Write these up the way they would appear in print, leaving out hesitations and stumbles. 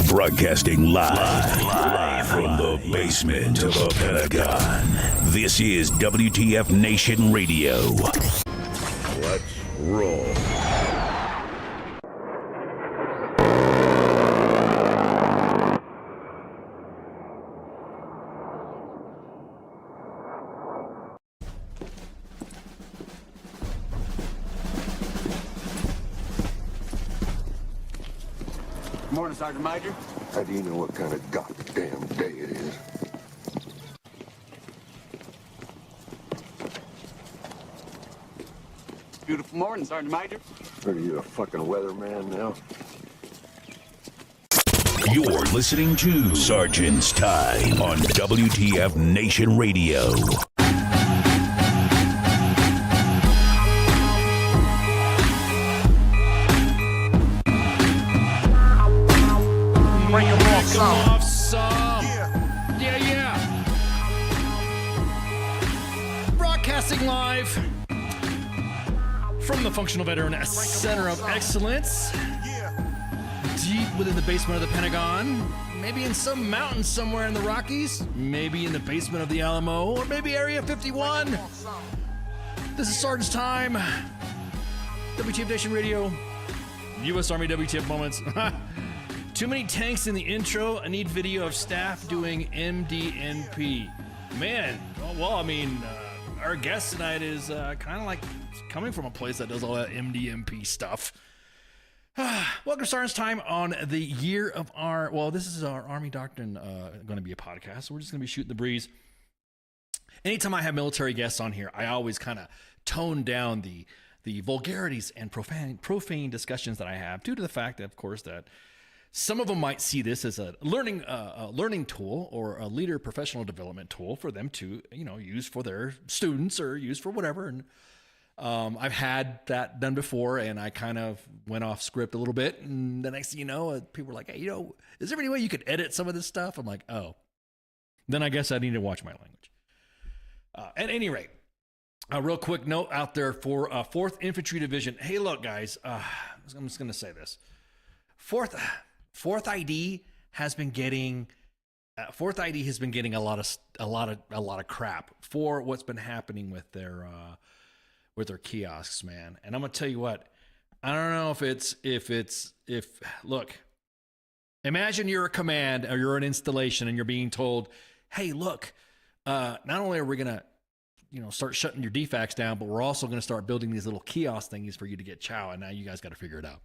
Broadcasting live from the basement of the Pentagon. This is W.T.F. Nation Radio. Let's roll. Good morning, Sergeant Major. How do you know what kind of goddamn day it is? Beautiful morning, Sergeant Major. Are you a fucking weatherman now? You're listening to Sergeant's Time on WTF Nation Radio. Bring 'em off some. Yeah. Broadcasting live from the Functional Veteran Center of Excellence, deep within the basement of the Pentagon, maybe in some mountain somewhere in the Rockies, maybe in the basement of the Alamo, or maybe Area 51. This is Sergeant's Time, WTF Nation Radio, U.S. Army WTF Moments. Too many tanks in the intro. I need video of staff doing MDNP. Man, well, I mean, our guest tonight is kind of like coming from a place that does all that MDNP stuff. Welcome to Sergeant's Time on the year of our, well, this is our Army Doctrine going to be a podcast, so we're just going to be shooting the breeze. Anytime I have military guests on here, I always kind of tone down the vulgarities and profane discussions that I have, due to the fact that, of course, that some of them might see this as a learning tool or a leader professional development tool for them to, use for their students or use for whatever. And I've had that done before, and I kind of went off script a little bit. And the next thing you know, people were like, hey, is there any way you could edit some of this stuff? I'm like, oh, then I guess I need to watch my language. At any rate, a real quick note out there for 4th Infantry Division. Hey, look, guys, I'm just going to say this. 4th ID has been getting a lot of crap for what's been happening with their kiosks, man. And I'm gonna tell you what, I don't know if look, imagine you're a command or you're an installation and you're being told, hey, look, not only are we gonna start shutting your defects down, but we're also gonna start building these little kiosk thingies for you to get chow, and now you guys got to figure it out.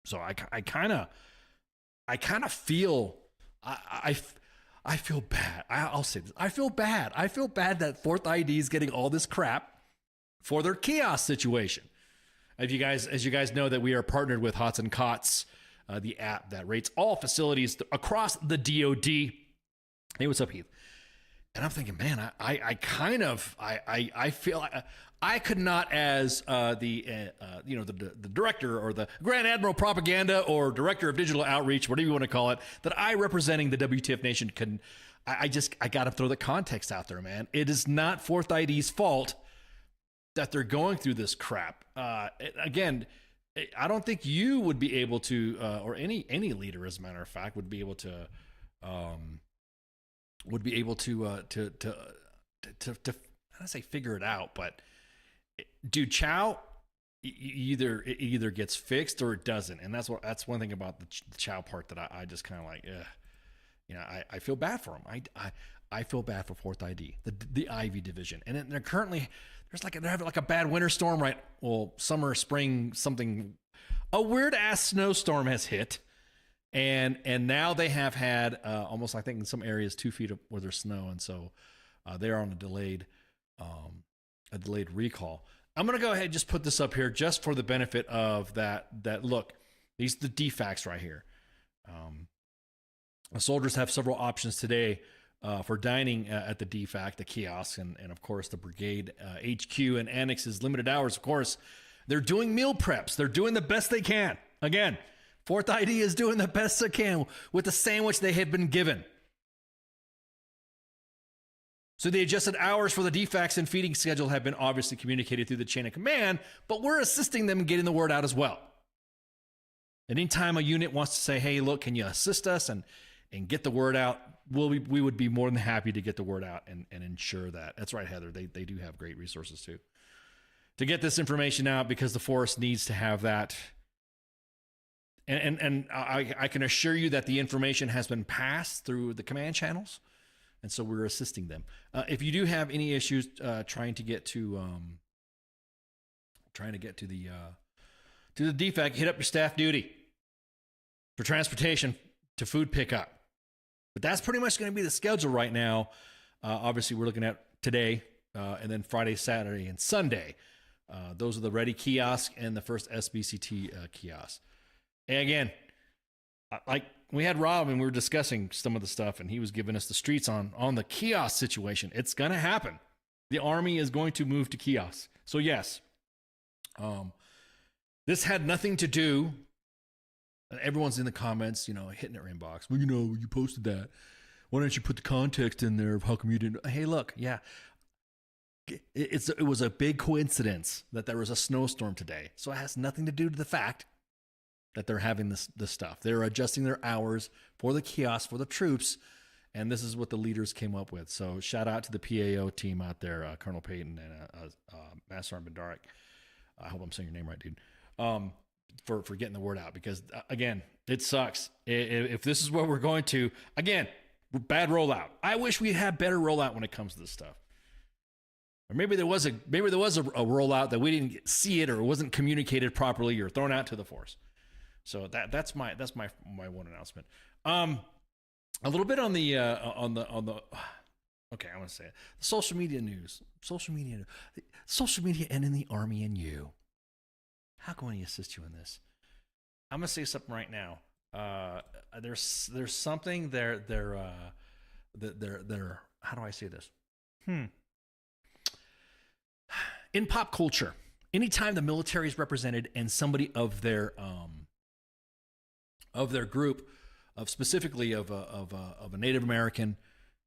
So I kind of feel I feel bad. I'll say this. I feel bad. I feel bad that 4th ID is getting all this crap for their kiosk situation. As you guys know, that we are partnered with Hots and Cots, the app that rates all facilities across the DoD. Hey, what's up, Heath? And I'm thinking, man, I feel I could not, as the director or the Grand Admiral Propaganda or Director of Digital Outreach, whatever you want to call it, that I representing the W.T.F Nation I got to throw the context out there, man. It is not 4th ID's fault that they're going through this crap. Again, I don't think you would be able to, or any leader, as a matter of fact, would be able to I don't say figure it out, but dude, chow it either gets fixed or it doesn't, and that's one thing about the chow part that I just kind of like, I feel bad for them. I feel bad for 4th ID, the Ivy division, and they're currently they're having like a bad winter storm, right? Well, summer, spring, something, a weird ass snowstorm has hit. And now they have had almost, I think in some areas, 2 feet where there's snow, and so they are on a delayed recall. I'm gonna go ahead and just put this up here just for the benefit of that. Look, these are the defects right here. The soldiers have several options today for dining at the DFAC, the kiosks, and of course the brigade HQ and annexes limited hours. Of course, they're doing meal preps. They're doing the best they can. Again, 4th ID is doing the best they can with the sandwich they had been given. So the adjusted hours for the defects and feeding schedule have been obviously communicated through the chain of command, but we're assisting them in getting the word out as well. Anytime a unit wants to say, hey, look, can you assist us and get the word out, we would be more than happy to get the word out and ensure that. That's right, Heather. They do have great resources too to get this information out, because the force needs to have that. And I can assure you that the information has been passed through the command channels, and so we're assisting them. If you do have any issues trying to get to the defect, hit up your staff duty for transportation to food pickup. But that's pretty much going to be the schedule right now. Obviously, we're looking at today and then Friday, Saturday, and Sunday. Those are the ready kiosk and the first SBCT kiosk. And again, like we had Rob and we were discussing some of the stuff, and he was giving us the streets on the kiosk situation. It's going to happen. The Army is going to move to kiosks. So yes, this had nothing to do. Everyone's in the comments, hitting their inbox. Well, you posted that. Why don't you put the context in there of how come you didn't? Hey, look, yeah. It was a big coincidence that there was a snowstorm today. So it has nothing to do to the fact that they're having this stuff. They're adjusting their hours for the kiosk, for the troops, and this is what the leaders came up with. So shout out to the PAO team out there, Colonel Payton and Master Sergeant Bendarek. I hope I'm saying your name right, dude. For getting the word out, because again, it sucks. If this is what we're going to, again, bad rollout. I wish we had better rollout when it comes to this stuff. Or maybe there was a rollout that we didn't see it, or it wasn't communicated properly, or thrown out to the force. So that's my one announcement. A little bit on the okay, I want to say it. The social media news, social media, and in the Army and you. How can we assist you in this? I'm gonna say something right now. There's something there. How do I say this? in pop culture, anytime the military is represented and somebody of their group, of specifically of a Native American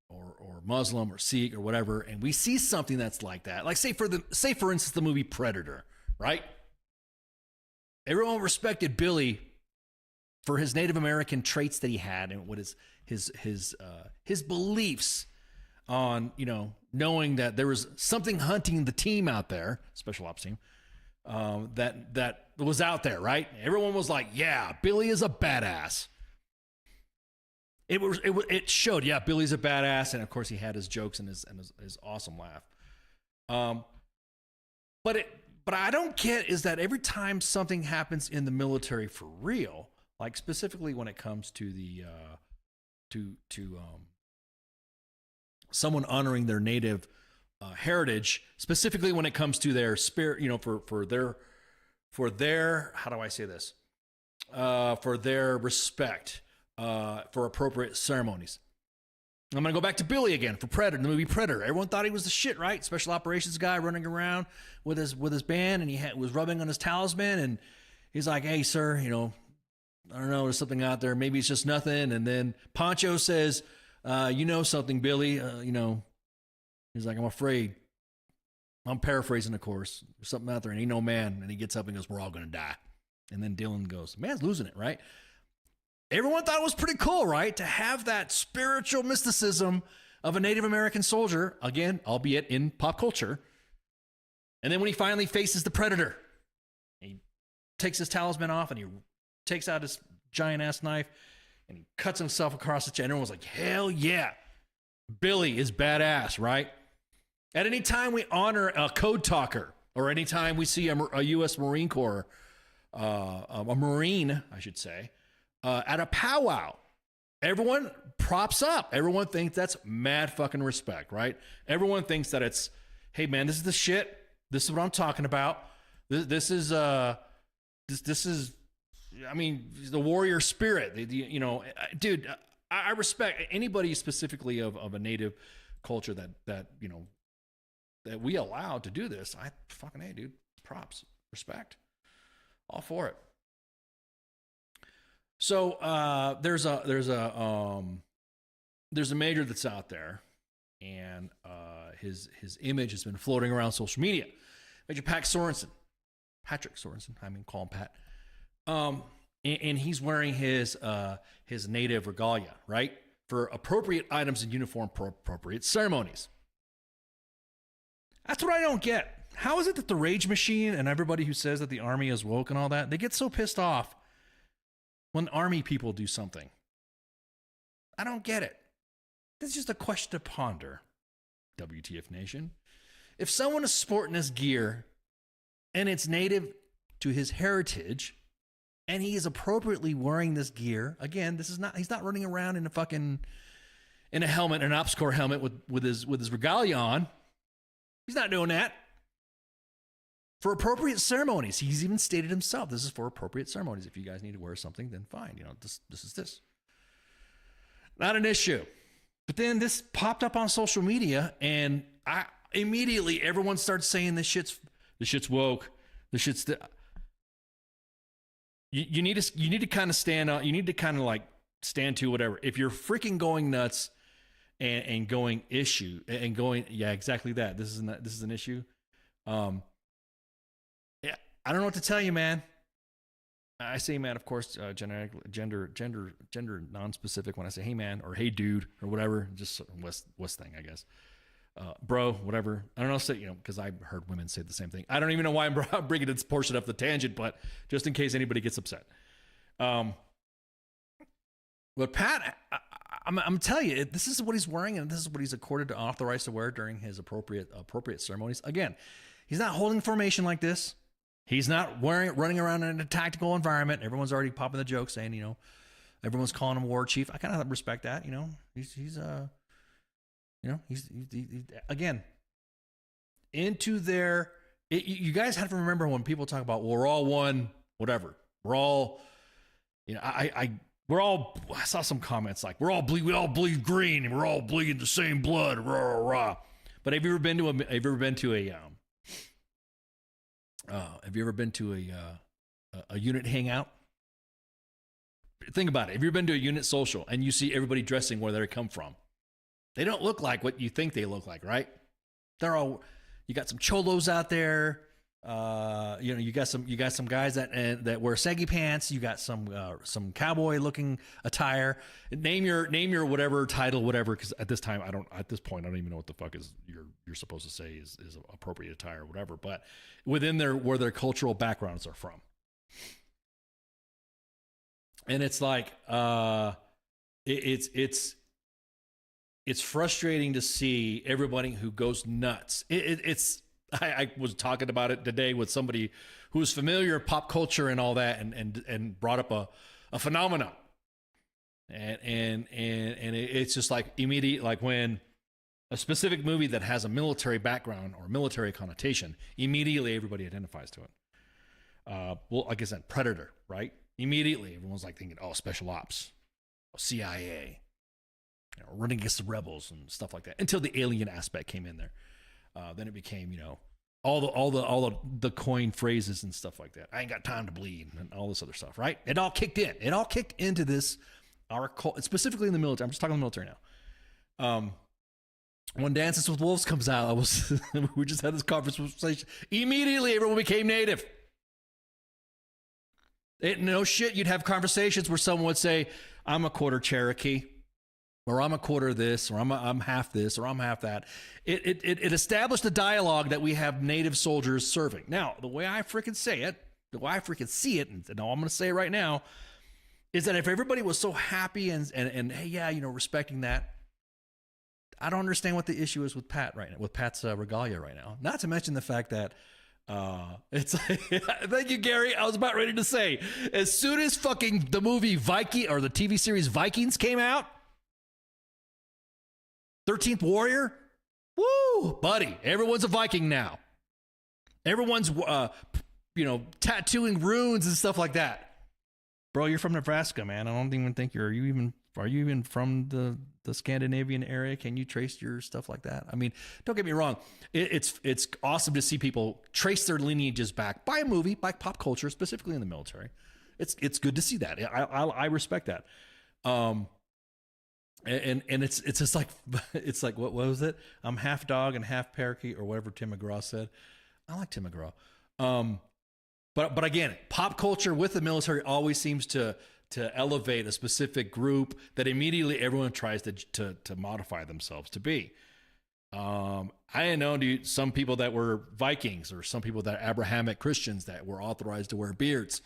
or Muslim or Sikh or whatever, and we see something that's like that, like say for instance the movie Predator, right? Everyone respected Billy for his Native American traits that he had and what his beliefs on, you know, knowing that there was something hunting the team out there, special ops team, that was out there, right? Everyone was like, yeah, Billy is a badass. It showed, yeah, Billy's a badass, and of course he had his jokes and his awesome laugh. But I don't get is that every time something happens in the military for real, like specifically when it comes to the someone honoring their native heritage, specifically when it comes to their spirit, you know, for their how do I say this? For their respect. For appropriate ceremonies. I'm going to go back to Billy again for Predator, the movie Predator. Everyone thought he was the shit, right? Special operations guy running around with his band, and he was rubbing on his talisman, and he's like, hey, sir, you know, I don't know, there's something out there. Maybe it's just nothing. And then Poncho says, you know something, Billy. You know, he's like, I'm afraid. I'm paraphrasing, of course. There's something out there, and ain't no man. And he gets up and goes, we're all going to die. And then Dylan goes, man's losing it, right? Everyone thought it was pretty cool, right? To have that spiritual mysticism of a Native American soldier, again, albeit in pop culture. And then when he finally faces the Predator, he takes his talisman off and he takes out his giant-ass knife and he cuts himself across the chest. And everyone was like, hell yeah, Billy is badass, right? At any time we honor a code talker, or any time we see a U.S. Marine Corps, a Marine, I should say, at a powwow, everyone props up. Everyone thinks that's mad fucking respect, right? Everyone thinks that it's, hey man, this is the shit. This is what I'm talking about. This is, I mean, the warrior spirit. You know, dude, I respect anybody specifically of a native culture that you know that we allow to do this. I fucking hey, dude, props, respect, all for it. So there's a major that's out there, and his image has been floating around social media. Major Patrick Sorensen. I mean, call him Pat. And he's wearing his native regalia, right, for appropriate items and uniform for appropriate ceremonies. That's what I don't get. How is it that the Rage Machine and everybody who says that the army is woke and all that, they get so pissed off when army people do something? I don't get it. This is just a question to ponder, WTF Nation. If someone is sporting this gear and it's native to his heritage and he is appropriately wearing this gear, again, he's not running around in a helmet, an Ops Corps helmet with his regalia on. He's not doing that. For appropriate ceremonies, he's even stated himself, this is for appropriate ceremonies. If you guys need to wear something, then fine. You know, this is this. Not an issue. But then this popped up on social media, and immediately everyone starts saying this shit's woke. This shit's you need to kind of stand out. You need to kind of like stand to whatever. If you're freaking going nuts and going issue and going, yeah, exactly that. This is an issue. Yeah, I don't know what to tell you, man. I say man, of course, gender non-specific when I say hey man or hey dude or whatever, just West thing, I guess. Bro, whatever. I don't know, say, you know, because I've heard women say the same thing. I don't even know why I'm bringing this portion up the tangent, but just in case anybody gets upset. But Pat, I'm telling you, this is what he's wearing, and this is what he's accorded to authorized to wear during his appropriate ceremonies. Again, he's not holding formation like this. He's not running around in a tactical environment. Everyone's already popping the joke, saying, you know, everyone's calling him war chief. I kind of respect that. You know, he's again into their. You guys have to remember when people talk about we're all one, whatever. We're all, you know, I saw some comments like we all bleed green and we're all bleeding the same blood. Rah, rah, rah. But have you ever been to a Have you ever been to a unit hangout? Think about it. Have you ever been to a unit social and you see everybody dressing where they come from? They don't look like what you think they look like, right? They're all, you got some cholos out there. You got some guys that wear saggy pants. You got some cowboy looking attire. Name your whatever title, whatever. Because at this point, I don't even know what the fuck is you're supposed to say is appropriate attire, or whatever. But within where their cultural backgrounds are from, and it's like it's frustrating to see everybody who goes nuts. I was talking about it today with somebody who's familiar with pop culture and all that, and brought up a phenomenon, and it's just like immediate, like when a specific movie that has a military background or military connotation, immediately everybody identifies to it. Well, like I said, Predator, right? Immediately everyone's like thinking, oh, special ops, CIA, running against the rebels and stuff like that. Until the alien aspect came in there. Then it became, all the coined phrases and stuff like that. I ain't got time to bleed and all this other stuff, right? It all kicked in. It all kicked into this, specifically in the military. I'm just talking the military now. When Dances with Wolves comes out, we just had this conversation. Immediately, everyone became native. No shit, you'd have conversations where someone would say, I'm a quarter Cherokee, or I'm a quarter this, or I'm half this, or I'm half that. It established a dialogue that we have native soldiers serving. Now, the way I freaking say it, the way I freaking see it, and all I'm going to say right now, is that if everybody was so happy and hey, yeah, respecting that, I don't understand what the issue is with Pat right now, with Pat's regalia right now. Not to mention the fact that it's thank you, Gary. I was about ready to say, as soon as fucking the movie Viking or the TV series Vikings came out, 13th Warrior, woo, buddy, everyone's a Viking now. Everyone's tattooing runes and stuff like that. Bro, you're from Nebraska, man. I don't even think are you even from the Scandinavian area? Can you trace your stuff like that? I mean, don't get me wrong. It's awesome to see people trace their lineages back by a movie, by pop culture, specifically in the military. It's good to see that. I respect that. And it's just like, it's like, what was it? I'm half dog and half parakeet, or whatever Tim McGraw said. I like Tim McGraw. But again, pop culture with the military always seems to elevate a specific group that immediately everyone tries to modify themselves to be. I know some people that were Vikings, or some people that are Abrahamic Christians that were authorized to wear beards.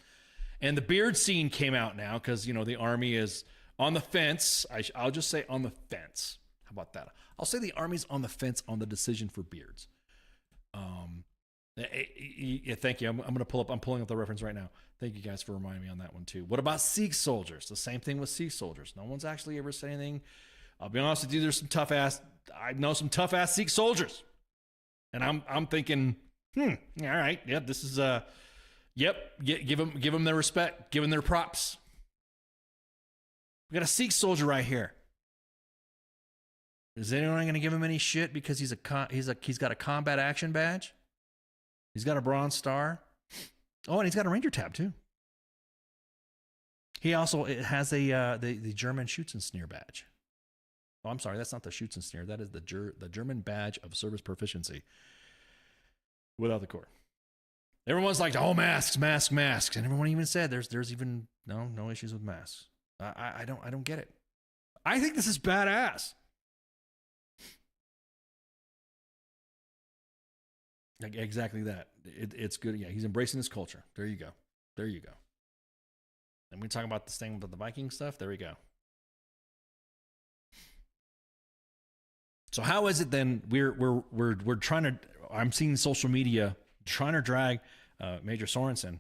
And the beard scene came out now because, the Army is on the fence. I'll just say on the fence. How about that? I'll say the Army's on the fence on the decision for beards. Yeah, thank you. I'm pulling up the reference right now. Thank you guys for reminding me on that one too. What about Sikh soldiers? The same thing with Sikh soldiers. No one's actually ever said anything. I'll be honest with you. I know some tough ass Sikh soldiers, and I'm thinking, all right, yeah, this is give them their respect, give them their props. We got a Sikh soldier right here. Is anyone going to give him any shit because he's got a combat action badge? He's got a Bronze Star. Oh, and he's got a Ranger tab too. He also has the German Schützenschneider badge. Oh, I'm sorry, that's not the Schützenschneider. That is the German badge of service proficiency without the cord. Everyone's like, oh, masks, and everyone even said there's even no issues with masks. I don't get it. I think this is badass. Exactly that. It's good. Yeah, he's embracing his culture. There you go. And we talk about this thing about the Viking stuff. There we go. So how is it then we're trying to? I'm seeing social media trying to drag Major Sorensen,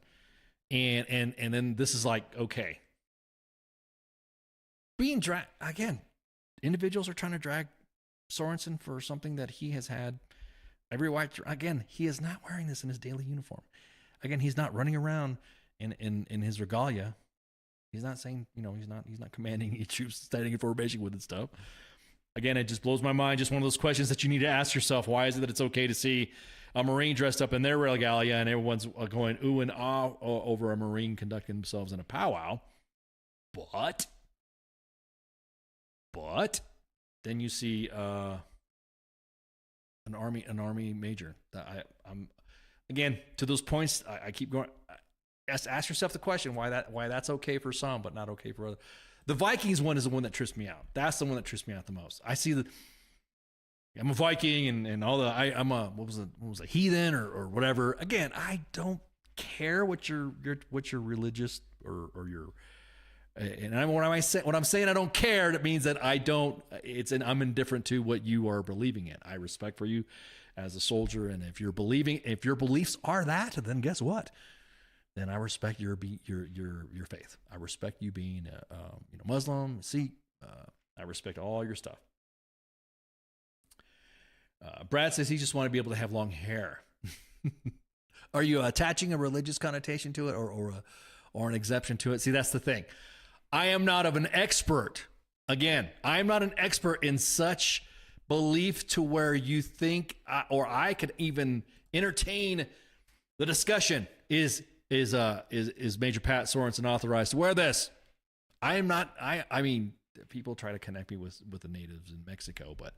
and then this is like, okay, being dragged again. Individuals are trying to drag Sorensen for something that he has had. Every white, again, he is not wearing this in his daily uniform. Again, he's not running around in his regalia. He's not saying, he's not commanding troops standing in formation with and stuff. Again, it just blows my mind. Just one of those questions that you need to ask yourself. Why is it that it's okay to see a Marine dressed up in their regalia and everyone's going ooh and ah over a Marine conducting themselves in a powwow? But then you see an army major. I'm again to those points. I keep going. Ask yourself the question why that's okay for some but not okay for others. The Vikings one is the one that trips me out. That's the one that trips me out the most. I see I'm a Viking and all the I'm a what was a heathen or whatever. Again, I don't care what your religious or your and when I'm saying I don't care, that means that I'm indifferent to what you are believing in. I respect for you as a soldier, and if your beliefs are that, then guess what? Then I respect your faith. I respect you being Muslim, Sikh. I respect all your stuff. Brad says he just wanted to be able to have long hair. Are you attaching a religious connotation to it or an exception to it? See, that's the thing. I am not an expert. Again, I am not an expert in such belief to where you think or I could even entertain the discussion. Is Major Pat Sorensen authorized to wear this? I am not. I mean, people try to connect me with the natives in Mexico, but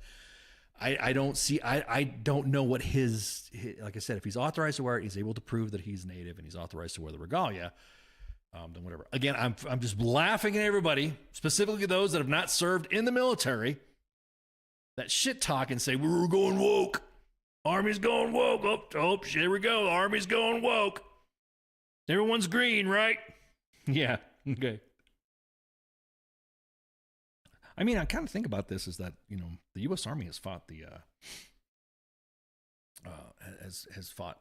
I don't see. I don't know what his like I said. If he's authorized to wear it, he's able to prove that he's native and he's authorized to wear the regalia. Then whatever. Again, I'm just laughing at everybody, specifically those that have not served in the military, that shit talk and say we're going woke. Army's going woke. Oh, here we go. Army's going woke. Everyone's green, right? Yeah. Okay. I mean, I kind of think about this is that the U.S. Army has fought has fought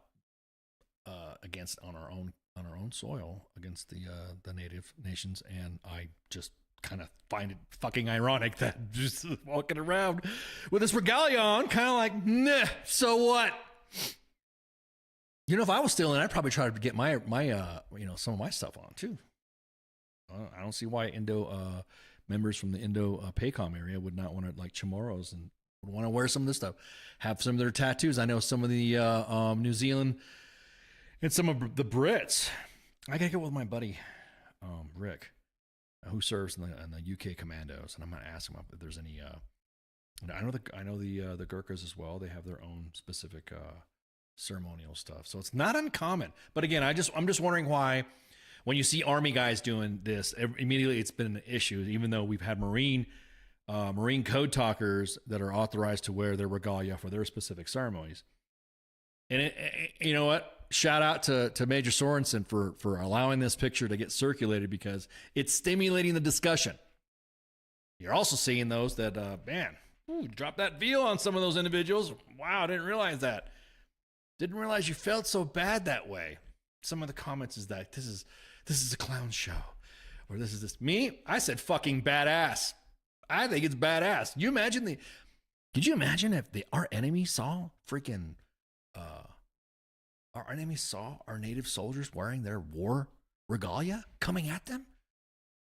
against on our own soil against the native nations, and I just kind of find it fucking ironic that just walking around with this regalia on, kind of like, nah, so what? If I was still in, I'd probably try to get my some of my stuff on too. I don't see why members from the Indo-PACOM area would not want to, like Chamorros, and would want to wear some of this stuff, have some of their tattoos. I know some of the New Zealand and some of the Brits. I gotta get with my buddy Rick, who serves in the UK Commandos, and I'm gonna ask him if there's any. I know the Gurkhas as well. They have their own specific ceremonial stuff, so it's not uncommon. But again, I'm just wondering why, when you see Army guys doing this, immediately it's been an issue, even though we've had Marine code talkers that are authorized to wear their regalia for their specific ceremonies. And you know what? Shout out to Major Sorensen for allowing this picture to get circulated, because it's stimulating the discussion. You're also seeing those that, drop that veal on some of those individuals. Wow, I didn't realize that. Didn't realize you felt so bad that way. Some of the comments is that this is a clown show, or this is this. Me, I said fucking badass. I think it's badass. Could you imagine if our enemy saw freaking, our enemy saw our native soldiers wearing their war regalia coming at them?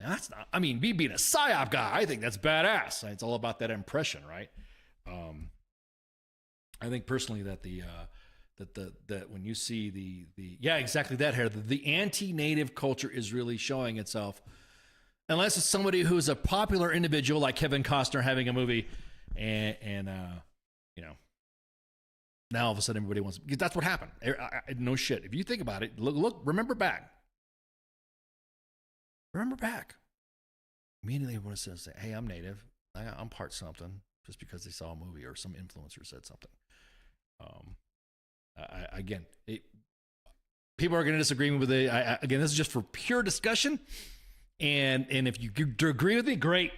Now, that's not, I mean, me being a PSYOP guy, I think that's badass. It's all about that impression, right? I think personally that that when you see the exactly that here, the anti-native culture is really showing itself, unless it's somebody who's a popular individual like Kevin Costner having a movie, and now all of a sudden everybody wants, because that's what happened. No shit. If you think about it, look, remember back. Immediately everyone says, hey, I'm native. I'm part something, just because they saw a movie or some influencer said something. People are going to disagree with it. Again, this is just for pure discussion. And if you agree with me, great.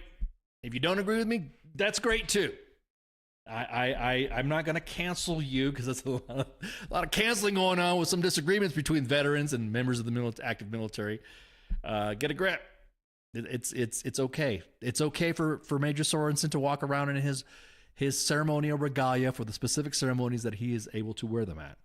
If you don't agree with me, that's great too. I'm not going to cancel you, because there's a lot of canceling going on with some disagreements between veterans and members of the active military. Get a grip. It's okay. It's okay for Major Sorensen to walk around in his ceremonial regalia for the specific ceremonies that he is able to wear them at.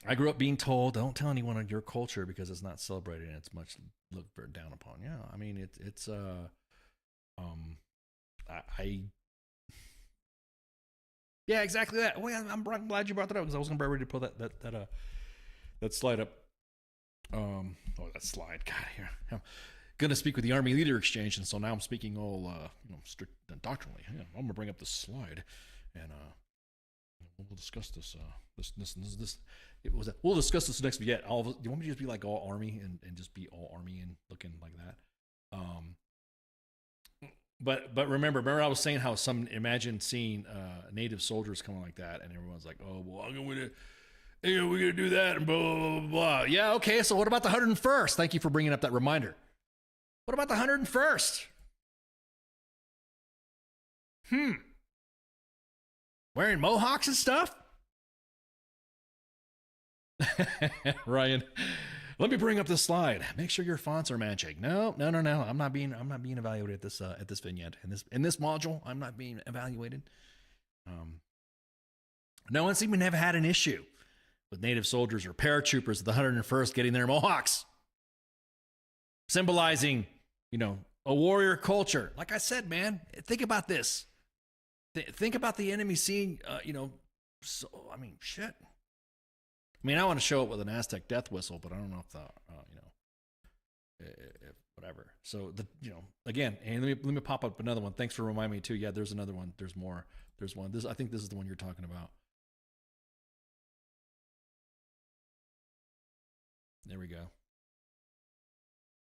I grew up being told, don't tell anyone of your culture because it's not celebrated and it's much looked down upon. Yeah, I mean, yeah, exactly that. Well, yeah, I'm glad you brought that up because I was going to be ready to pull that slide up. That slide. God, here. I'm going to speak with the Army Leader Exchange, and so now I'm speaking all, strict doctrinally. Yeah, I'm going to bring up this slide, and we'll discuss this. We'll discuss this next vignette. Do you want me to just be like all Army and just be all Army and looking like that? But remember I was saying how imagine seeing native soldiers coming like that, and everyone's like, oh, well, we're gonna do that and blah, blah, blah, blah. Yeah, okay, so what about the 101st? Thank you for bringing up that reminder. What about the 101st? Wearing mohawks and stuff? Ryan, let me bring up this slide. Make sure your fonts are matching. No. I'm not being evaluated at this vignette. In this module, I'm not being evaluated. No one's even have had an issue with native soldiers or paratroopers of the 101st getting their mohawks, symbolizing, a warrior culture. Like I said, man, think about this. Think about the enemy seeing, shit. I mean, I want to show it with an Aztec death whistle, but I don't know if whatever. So again, and let me pop up another one. Thanks for reminding me too. Yeah, there's another one. There's more. There's one. I think this is the one you're talking about. There we go.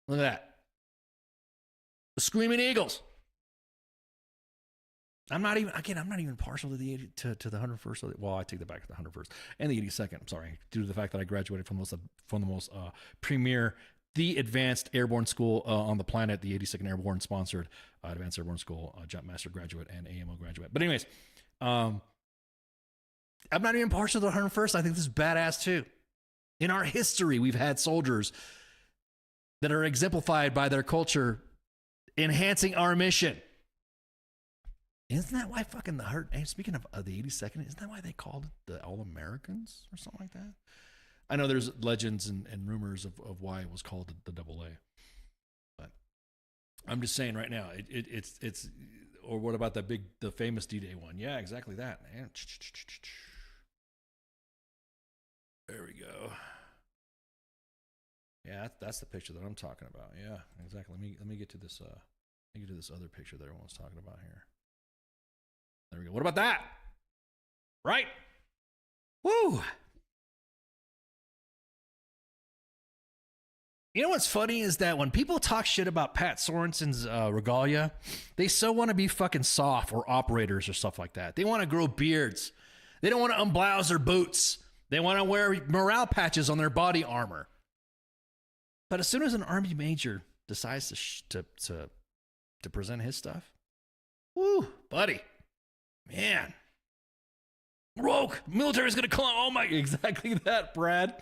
Look at that. The Screaming Eagles. I'm not even partial to the 101st. Well, I take that back to the 101st and the 82nd. I'm sorry, due to the fact that I graduated from the most premier, the advanced airborne school on the planet, the 82nd Airborne sponsored advanced airborne school, jump master graduate and AMO graduate. But anyways, I'm not even partial to the 101st. I think this is badass too. In our history, we've had soldiers that are exemplified by their culture, enhancing our mission. Isn't that why fucking speaking of the 82nd, isn't that why they called it the All-Americans or something like that? I know there's legends and rumors of why it was called the AA. But I'm just saying right now, it's or what about the famous D-Day one? Yeah, exactly that. There we go. Yeah, that's the picture that I'm talking about. Yeah, exactly. Let me get to this other picture that everyone's talking about here. There we go. What about that? Right? Woo! You know what's funny is that when people talk shit about Pat Sorensen's regalia, they so want to be fucking soft or operators or stuff like that. They want to grow beards. They don't want to unblouse their boots. They want to wear morale patches on their body armor. But as soon as an army major decides to present his stuff, woo, buddy. Man, woke military's gonna come. Oh my, exactly that, Brad.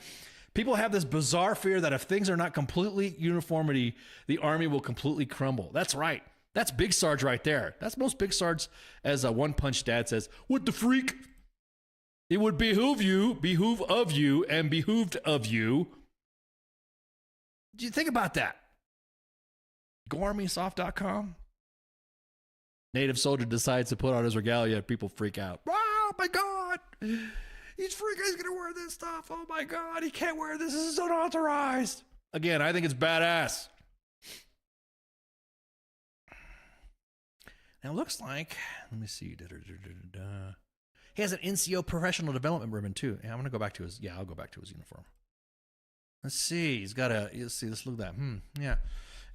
People have this bizarre fear that if things are not completely uniformity, the army will completely crumble. That's right. That's Big Sarge right there. That's most Big Sarge, as a One Punch Dad says. What the freak? It would behoove of you, and behooved of you. Do you think about that? GoArmySoft.com. Native soldier decides to put on his regalia. People freak out. Oh my God! He's freaking. He's gonna wear this stuff. Oh my God! He can't wear this. This is unauthorized. Again, I think it's badass. Now it looks like. Let me see. He has an NCO professional development ribbon too. Yeah, I'm gonna go back to his. Yeah, I'll go back to his uniform. Let's see. He's got a. Let's see. Let's look at that. Yeah.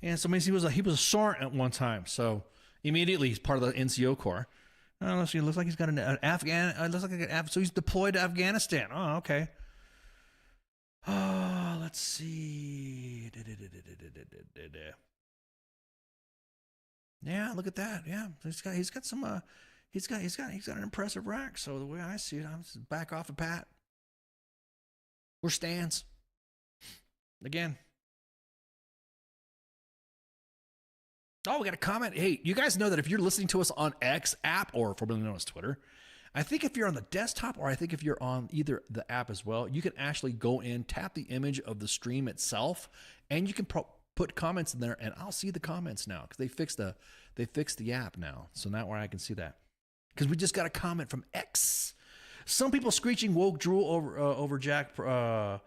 And so he was a sergeant at one time. So. Immediately, he's part of the NCO Corps. Let's see, it looks like he's got an Afghan. It looks like so he's deployed to Afghanistan. Oh, okay. Oh, let's see. Yeah, look at that. Yeah, he's got an impressive rack. So the way I see it, I'm just back off of Pat. We're stands. Again. Oh, we got a comment. Hey, you guys know that if you're listening to us on X app, or formerly known as Twitter, I think if you're on the desktop or I think if you're on either the app as well, you can actually go in, tap the image of the stream itself, and you can put comments in there, and I'll see the comments now because they fixed the app now. So now where I can see that. Because we just got a comment from X. Some people screeching woke drool over Jack. Oh,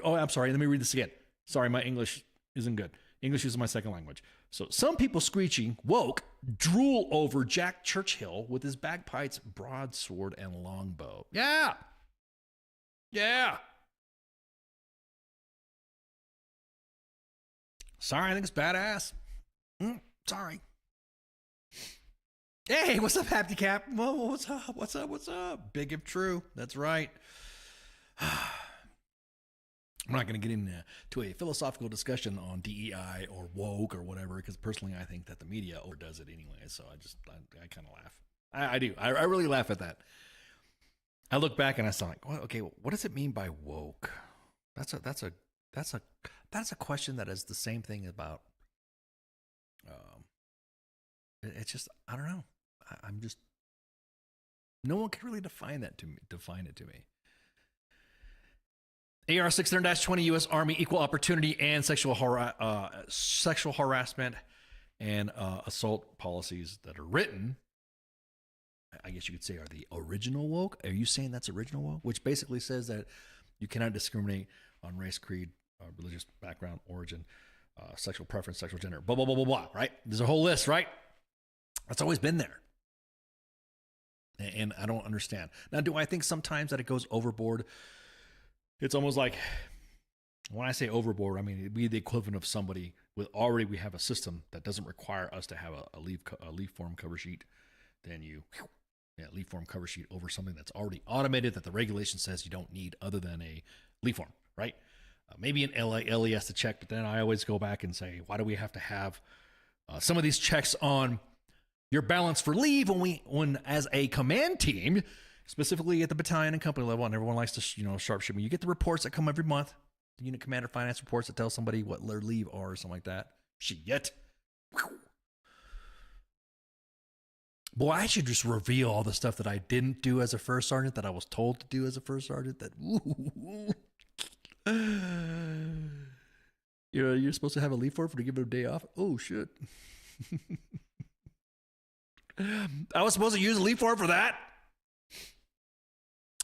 I'm sorry. Let me read this again. Sorry, my English isn't good. English is my second language. So some people screeching woke drool over Jack Churchill with his bagpipes, broadsword, and longbow. Yeah. Yeah. Sorry, I think it's badass. Sorry. Hey, what's up, Happy Cap? Whoa, what's up? What's up? What's up? Big if true. That's right. I'm not going to get into a philosophical discussion on DEI or woke or whatever, because personally I think that the media overdoes it anyway. So I kind of laugh. I do. I really laugh at that. I look back and I saw like, well, okay, what does it mean by woke? That's a question that is the same thing about. It's just, I don't know. I'm just, no one can really define it to me. AR 600-20 U.S. Army Equal Opportunity and Sexual Harassment and Assault policies that are written, I guess you could say, are the original woke. Are you saying that's original woke? Which basically says that you cannot discriminate on race, creed, religious background, origin, sexual preference, sexual gender, blah, blah, blah, blah, blah, right? There's a whole list, right? That's always been there. And I don't understand. Now, do I think sometimes that it goes overboard? It's almost like, when I say overboard, I mean, it'd be the equivalent of somebody with already, we have a system that doesn't require us to have a leave form cover sheet. Then leave form cover sheet over something that's already automated that the regulation says you don't need other than a leave form, right? Maybe an LE has to check, but then I always go back and say, why do we have to have some of these checks on your balance for leave when as a command team, specifically at the battalion and company level, and everyone likes to, sharpshoot me. You get the reports that come every month, the unit commander finance reports that tell somebody what their leave are or something like that. Shit. Boy, I should just reveal all the stuff that I didn't do as a first sergeant that I was told to do as a first sergeant. That, you're supposed to have a leave for to give it a day off. Oh, shit. I was supposed to use a leave form for that.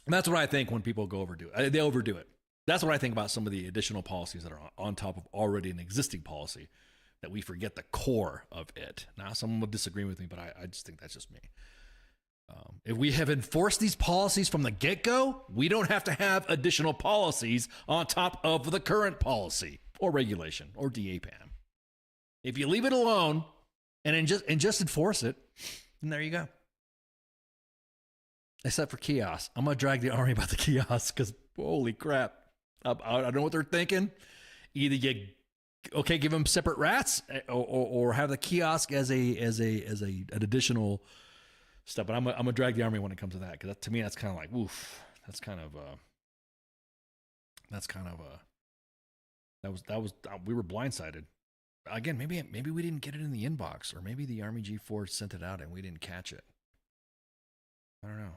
And that's what I think when people go overdo it. They overdo it. That's what I think about some of the additional policies that are on top of already an existing policy, that we forget the core of it. Now, someone will disagree with me, but I just think that's just me. If we have enforced these policies from the get-go, we don't have to have additional policies on top of the current policy or regulation or DAPAM. If you leave it alone and just enforce it, and there you go. Except for kiosks. I'm going to drag the Army about the kiosks because holy crap. I don't know what they're thinking. Either you, give them separate rats or have the kiosk as an additional stuff. But I'm going to drag the Army when it comes to that, because to me, that's kind of like, oof. We were blindsided. Again, maybe we didn't get it in the inbox, or maybe the Army G4 sent it out and we didn't catch it. I don't know.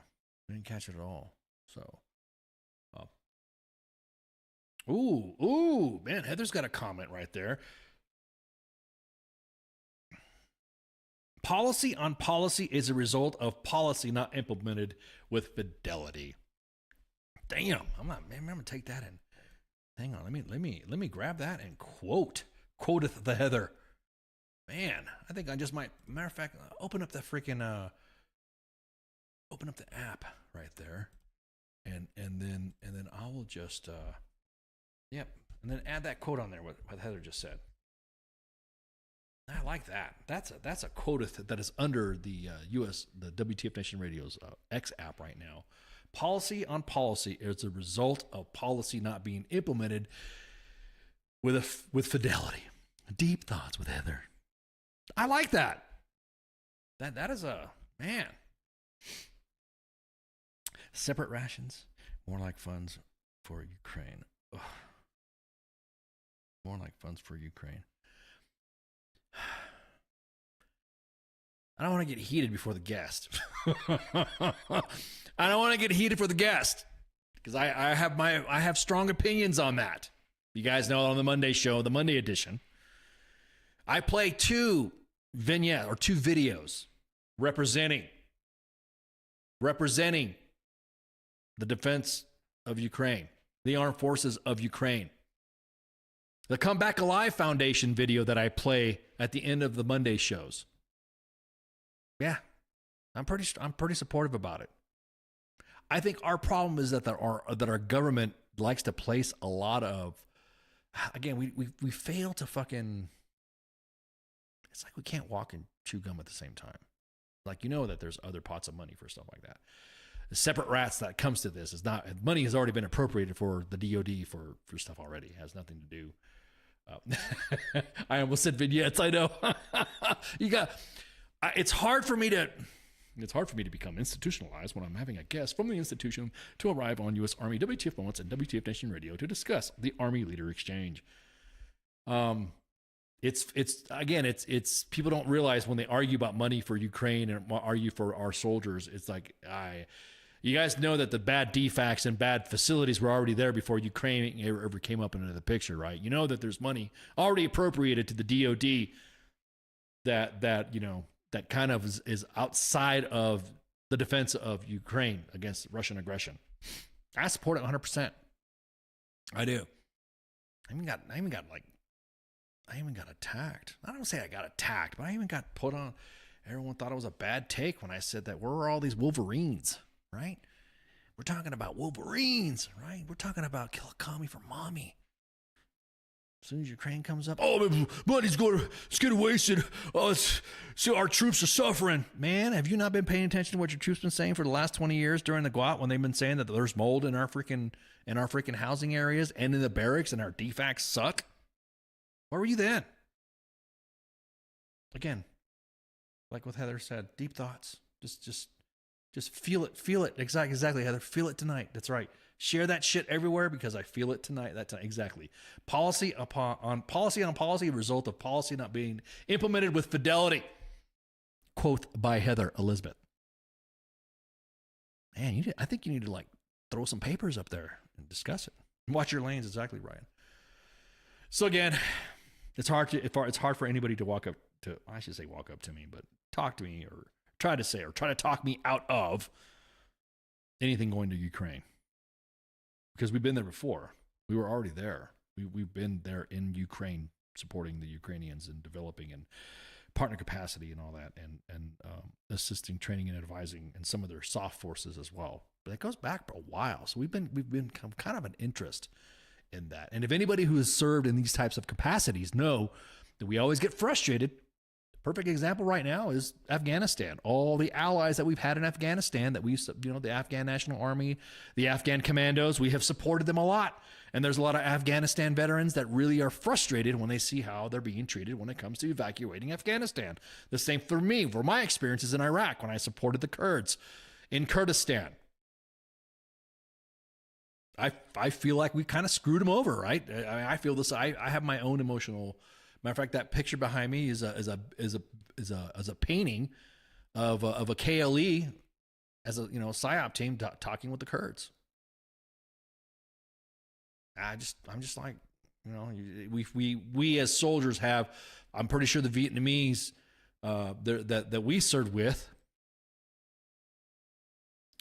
We didn't catch it at all. So, man, Heather's got a comment right there. Policy on policy is a result of policy not implemented with fidelity. Damn, I'm gonna take that in. Hang on, let me grab that and quoteth the Heather. Man, I think I just might. Matter of fact, open up the freaking open up the app right there, and then I will just and then add that quote on there what Heather just said. I like that. That's a quote that is under the the W.T.F Nation Radio's X app right now. Policy on policy is a result of policy not being implemented with fidelity. Deep thoughts with Heather. I like that. That is a man. Separate rations, more like funds for Ukraine. Ugh. More like funds for Ukraine. I don't want to get heated before the guest. I don't want to get heated for the guest because I have strong opinions on that. You guys know on the Monday show, the Monday edition, I play two videos representing the defense of Ukraine, the armed forces of Ukraine. The Come Back Alive Foundation video that I play at the end of the Monday shows. Yeah, I'm pretty supportive about it. I think our problem is that our government likes to place a lot of, again, we fail to fucking, it's like we can't walk and chew gum at the same time. Like, you know that there's other pots of money for stuff like that. The separate rats that comes to this is not, money has already been appropriated for the DOD for stuff already. It has nothing to do. I almost said vignettes. I know. It's hard for me to become institutionalized when I'm having a guest from the institution to arrive on U.S. Army WTF Moments and WTF Nation Radio to discuss the Army Leader Exchange. It's people don't realize when they argue about money for Ukraine and argue for our soldiers, it's like, you guys know that the bad DFACs and bad facilities were already there before Ukraine ever came up into the picture, right? You know that there's money already appropriated to the DOD that kind of is outside of the defense of Ukraine against Russian aggression. I support it 100%. I do. I even got attacked. I don't say I got attacked, but I even got put on. Everyone thought it was a bad take when I said that we're all these Wolverines, right? We're talking about Wolverines, right? We're talking about kill a commie for mommy. As soon as Ukraine comes up, money's going to get wasted. So our troops are suffering. Man, have you not been paying attention to what your troops been saying for the last 20 years during the GWAT when they've been saying that there's mold in our freaking housing areas and in the barracks and our DFACs suck? Where were you then? Again, like what Heather said, deep thoughts. Just feel it. Feel it. Exactly, Heather. Feel it tonight. That's right. Share that shit everywhere because I feel it tonight. Exactly. Policy on policy, result of policy not being implemented with fidelity. Quote by Heather Elizabeth. Man, I think you need to like throw some papers up there and discuss it. Watch your lanes. Exactly, Ryan. So again, it's hard for anybody to walk up to me, but talk to me or try to talk me out of anything going to Ukraine. Because we've been there before. We were already there. We've been there in Ukraine supporting the Ukrainians and developing and partner capacity and all that and assisting, training, and advising and some of their soft forces as well. But it goes back for a while. So we've been kind of an interest in that. And if anybody who has served in these types of capacities know that we always get frustrated. Perfect example right now is Afghanistan. All the allies that we've had in Afghanistan that the Afghan National Army, the Afghan commandos, we have supported them a lot. And there's a lot of Afghanistan veterans that really are frustrated when they see how they're being treated when it comes to evacuating Afghanistan. The same for me, for my experiences in Iraq when I supported the Kurds in Kurdistan. I feel like we kind of screwed them over, right? I feel this. I have my own emotional. Matter of fact, that picture behind me is a painting of a KLE as a PSYOP team talking with the Kurds. I'm just like, we as soldiers have. I'm pretty sure the Vietnamese that we served with.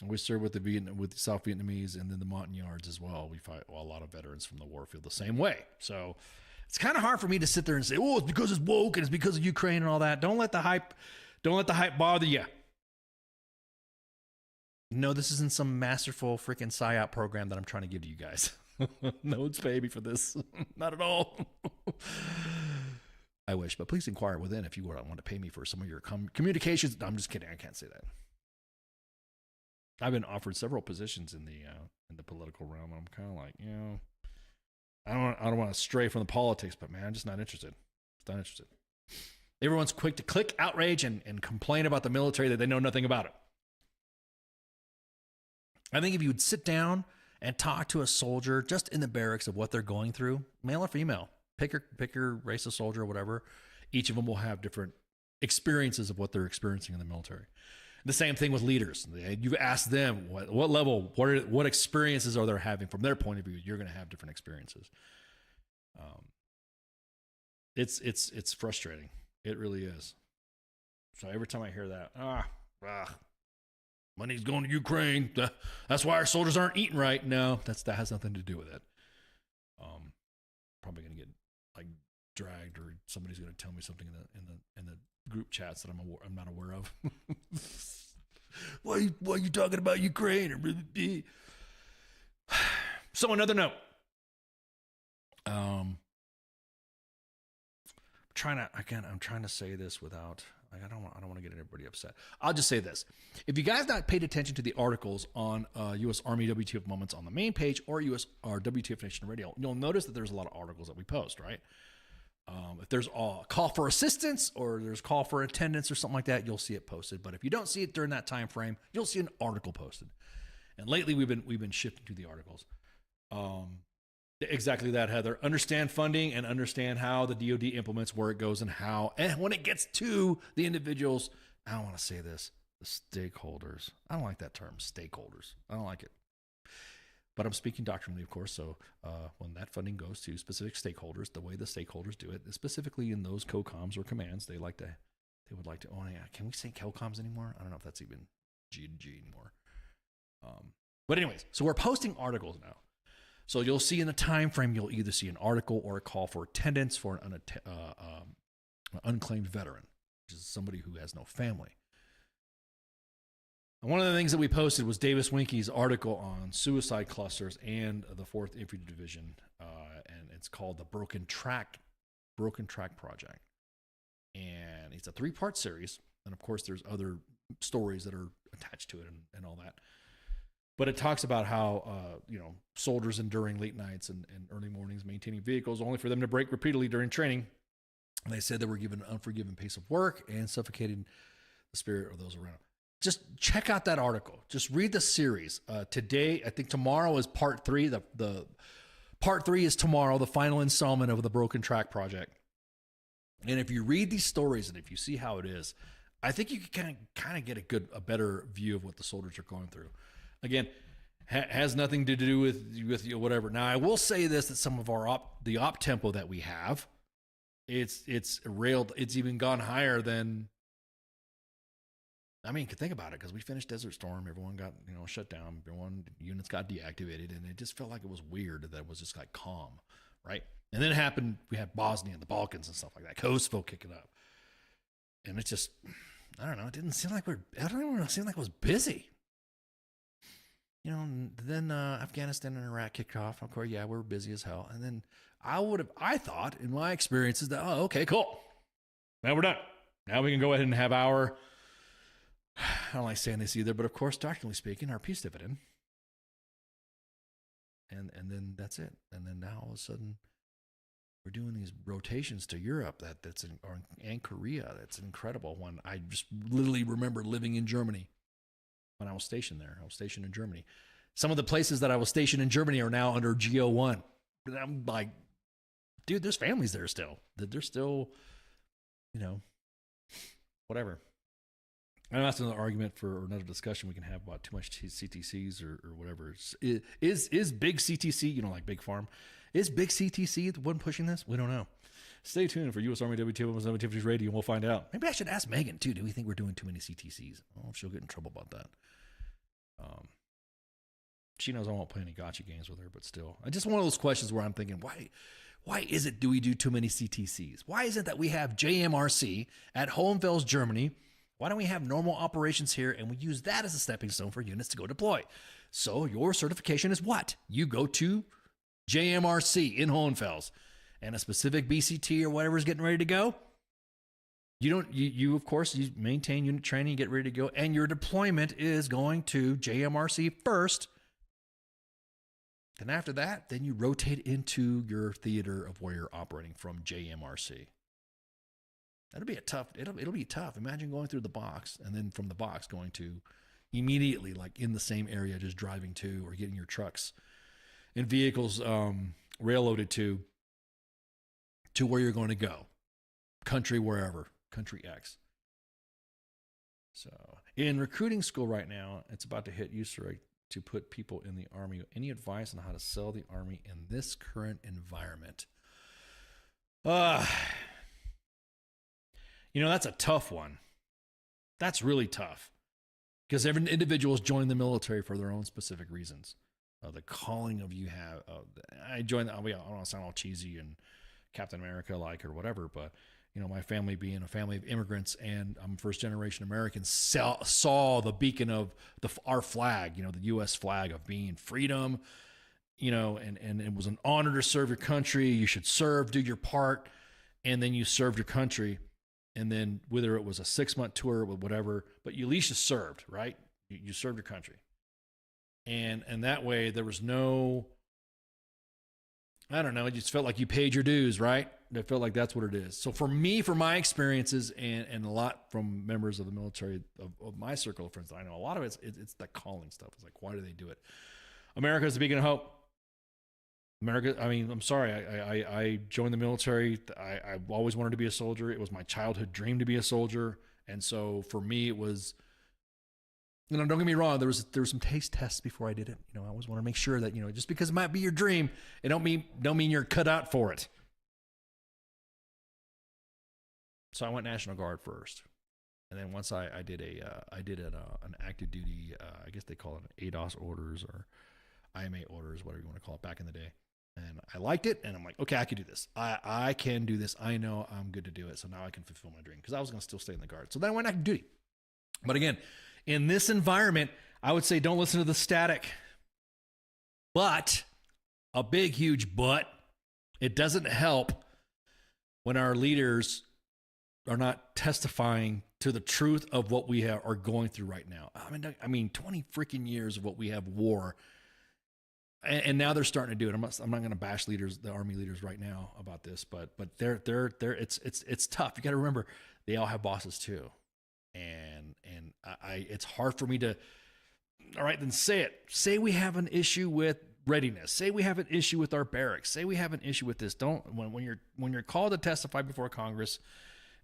We serve with the South Vietnamese and then the Montagnards as well. We fight a lot of veterans from the war feel the same way. So it's kind of hard for me to sit there and say, "Oh, it's because it's woke and it's because of Ukraine and all that." Don't let the hype bother you. No, this isn't some masterful freaking PSYOP program that I'm trying to give to you guys. No, it's baby for this. Not at all. I wish, but please inquire within if you want to pay me for some of your communications. No, I'm just kidding. I can't say that. I've been offered several positions in the political realm. And I'm kind of like, I don't want to stray from the politics, but man, I'm just not interested. Just not interested. Everyone's quick to click outrage and complain about the military that they know nothing about it. I think if you would sit down and talk to a soldier just in the barracks of what they're going through, male or female, pick your race of soldier or whatever, each of them will have different experiences of what they're experiencing in the military. The same thing with leaders. You've asked them what level, what experiences are they having from their point of view. You're going to have different experiences. It's frustrating. It really is. So every time I hear that, money's going to Ukraine. That's why our soldiers aren't eating right. No, that has nothing to do with it. Probably going to get like dragged, or somebody's going to tell me something in the group chats that I'm not aware of. Why are you talking about Ukraine? So another note. I'm trying to say this without. I don't want to get everybody upset. I'll just say this. If you guys not paid attention to the articles on U.S. Army WTF moments on the main page or WTF Nation Radio, you'll notice that there's a lot of articles that we post, right? If there's a call for assistance or there's call for attendance or something like that, you'll see it posted. But if you don't see it during that time frame, you'll see an article posted. And lately we've been shifting to the articles. Exactly that, Heather. Understand funding and understand how the DoD implements, where it goes, and how. And when it gets to the individuals, I don't want to say this, the stakeholders. I don't like that term, stakeholders. I don't like it. But I'm speaking doctrinally, of course. So when that funding goes to specific stakeholders, the way the stakeholders do it, specifically in those COCOMs or commands, they would like to. Oh yeah, can we say COCOMs anymore? I don't know if that's even G to G anymore. But anyways, so we're posting articles now. So you'll see in the time frame, you'll either see an article or a call for attendance for an unclaimed veteran, which is somebody who has no family. And one of the things that we posted was Davis Winke's article on suicide clusters and the 4th Infantry Division, and it's called the Broken Track Project. And it's a 3-part series, and of course there's other stories that are attached to it and all that. But it talks about how, soldiers enduring late nights and early mornings, maintaining vehicles, only for them to break repeatedly during training. And they said they were given an unforgiving pace of work and suffocating the spirit of those around them. Just check out that article. Just read the series. Today, I think tomorrow is part 3. The part 3 is tomorrow, the final installment of the Broken Track Project. And if you read these stories and if you see how it is, I think you can kind of get a better view of what the soldiers are going through. Again, has nothing to do with whatever. Now, I will say this, that some of the op tempo that we have, it's even gone higher than, I mean, you can think about it, because we finished Desert Storm, everyone got, shut down, units got deactivated, and it just felt like it was weird that it was just like calm, right? And then it happened, we had Bosnia and the Balkans and stuff like that, Kosovo kicking up. And it's just, I don't know, it didn't seem like it was busy. Then Afghanistan and Iraq kicked off. Of course, yeah, we were busy as hell. And then I thought in my experiences that, oh, okay, cool. Now we're done. Now we can go ahead and have our, I don't like saying this either, but of course, doctrinally speaking, our peace dividend. And then that's it. And then now all of a sudden, we're doing these rotations to Europe and Korea. That's incredible. When I just literally remember living in Germany. When I was stationed there. I was stationed in Germany. Some of the places that I was stationed in Germany are now under GO1. And I'm like, dude, there's families there still. They're still, whatever. I know that's another argument for another discussion we can have about too much CTCs or whatever. Is big CTC, like Big Farm, is big CTC the one pushing this? We don't know. Stay tuned for U.S. Army WTF Radio, and we'll find out. Maybe I should ask Megan, too. Do we think we're doing too many CTCs? I don't know if she'll get in trouble about that. She knows I won't play any gotcha games with her, but still. It's just one of those questions where I'm thinking, why is it do we do too many CTCs? Why is it that we have JMRC at Hohenfels, Germany? Why don't we have normal operations here, and we use that as a stepping stone for units to go deploy? So your certification is what? You go to JMRC in Hohenfels, and a specific BCT or whatever is getting ready to go. You of course, you maintain unit training, get ready to go, and your deployment is going to JMRC first. Then after that, then you rotate into your theater of where you're operating from JMRC. It'll be tough. Imagine going through the box and then from the box going to immediately, like in the same area, just driving to or getting your trucks and vehicles railloaded to where you're going to go. Country wherever. Country X. So, In recruiting school right now, it's about to hit usury to put people in the Army. Any advice on how to sell the Army in this current environment? That's a tough one. That's really tough because every individual is joining the military for their own specific reasons. The calling of you have, I joined, I don't want to sound all cheesy and Captain America like or whatever, but my family being a family of immigrants and I'm first generation American saw the beacon of our flag, the U.S. flag of being freedom, and it was an honor to serve your country. You should serve, do your part. And then you served your country. And then whether it was a 6-month tour or whatever, but you at least you served, right? You served your country. And that way there was no, I don't know, it just felt like you paid your dues, right? It felt like that's what it is. So for me, for my experiences and a lot from members of the military of my circle of friends, I know a lot of it's that calling stuff. It's like, why do they do it? America is the beacon of hope. America, I'm sorry, I joined the military. I always wanted to be a soldier. It was my childhood dream to be a soldier. And so for me, it was, don't get me wrong, there was some taste tests before I did it. I always want to make sure that, just because it might be your dream, it don't mean you're cut out for it. So I went National Guard first. And then once I did an active duty, I guess they call it an ADOS orders or IMA orders, whatever you want to call it back in the day. And I liked it, and I'm like, okay, I can do this. I can do this. I know I'm good to do it. So now I can fulfill my dream because I was going to still stay in the Guard. So then I went active duty. But again, in this environment, I would say don't listen to the static. But, a big, huge but, it doesn't help when our leaders are not testifying to the truth of what we are going through right now. I mean, 20 freaking years of what we have war. And now they're starting to do it. I'm not going to bash the Army leaders right now about this, but it's tough. You got to remember, they all have bosses too, and it's hard for me to. All right, then say it. Say we have an issue with readiness. Say we have an issue with our barracks. Say we have an issue with this. When you're called to testify before Congress,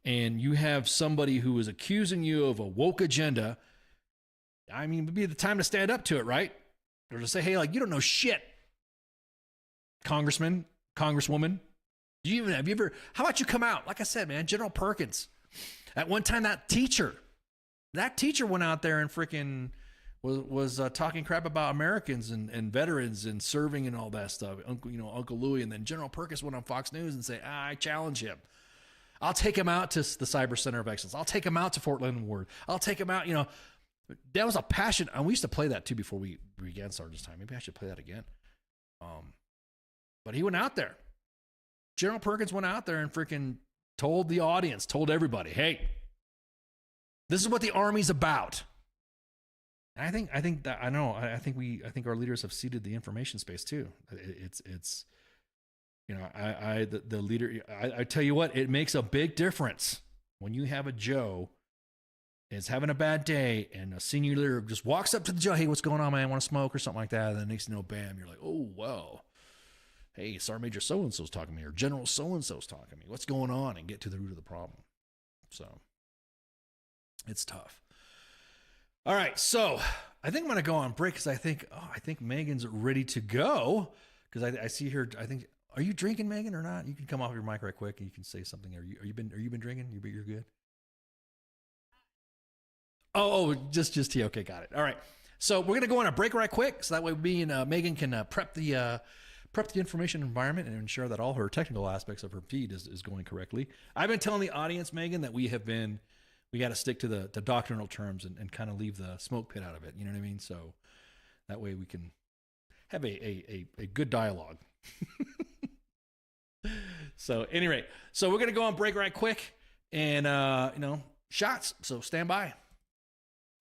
and you have somebody who is accusing you of a woke agenda. It would be the time to stand up to it, right? Or to say, hey, you don't know shit, Congressman, Congresswoman. How about you come out? Like I said, man, General Perkins. At one time, that teacher went out there and freaking was talking crap about Americans and veterans and serving and all that stuff. Uncle Louie. And then General Perkins went on Fox News and say, I challenge him. I'll take him out to the Cyber Center of Excellence. I'll take him out to Fort Leonard Wood. I'll take him out, That was a passion. And we used to play that too before we began Sergeant's Time. Maybe I should play that again. But he went out there. General Perkins went out there and freaking told the audience, told everybody, hey, this is what the Army's about. And I think our leaders have ceded the information space too. It's the leader. I tell you what, it makes a big difference when you have a Joe is having a bad day and a senior leader just walks up to the Joe, hey, what's going on, man? Want to smoke or something like that? And then next thing you know, bam, you're like, oh, well, hey, Sergeant Major so-and-so's talking to me or General so-and-so's talking to me. What's going on? And get to the root of the problem. So it's tough. All right. So I think I'm going to go on break because I think Megan's ready to go because I see her. Are you drinking, Megan, or not? You can come off your mic right quick and you can say something. Are you been drinking? You're good? Oh, just tea. Okay, got it. All right. So we're gonna go on a break right quick, so that way me and Megan can prep the information environment and ensure that all her technical aspects of her feed is going correctly. I've been telling the audience, Megan, that we got to stick to the doctrinal terms and kind of leave the smoke pit out of it. You know what I mean? So that way we can have a good dialogue. So anyway, so we're gonna go on break right quick and shots. So stand by.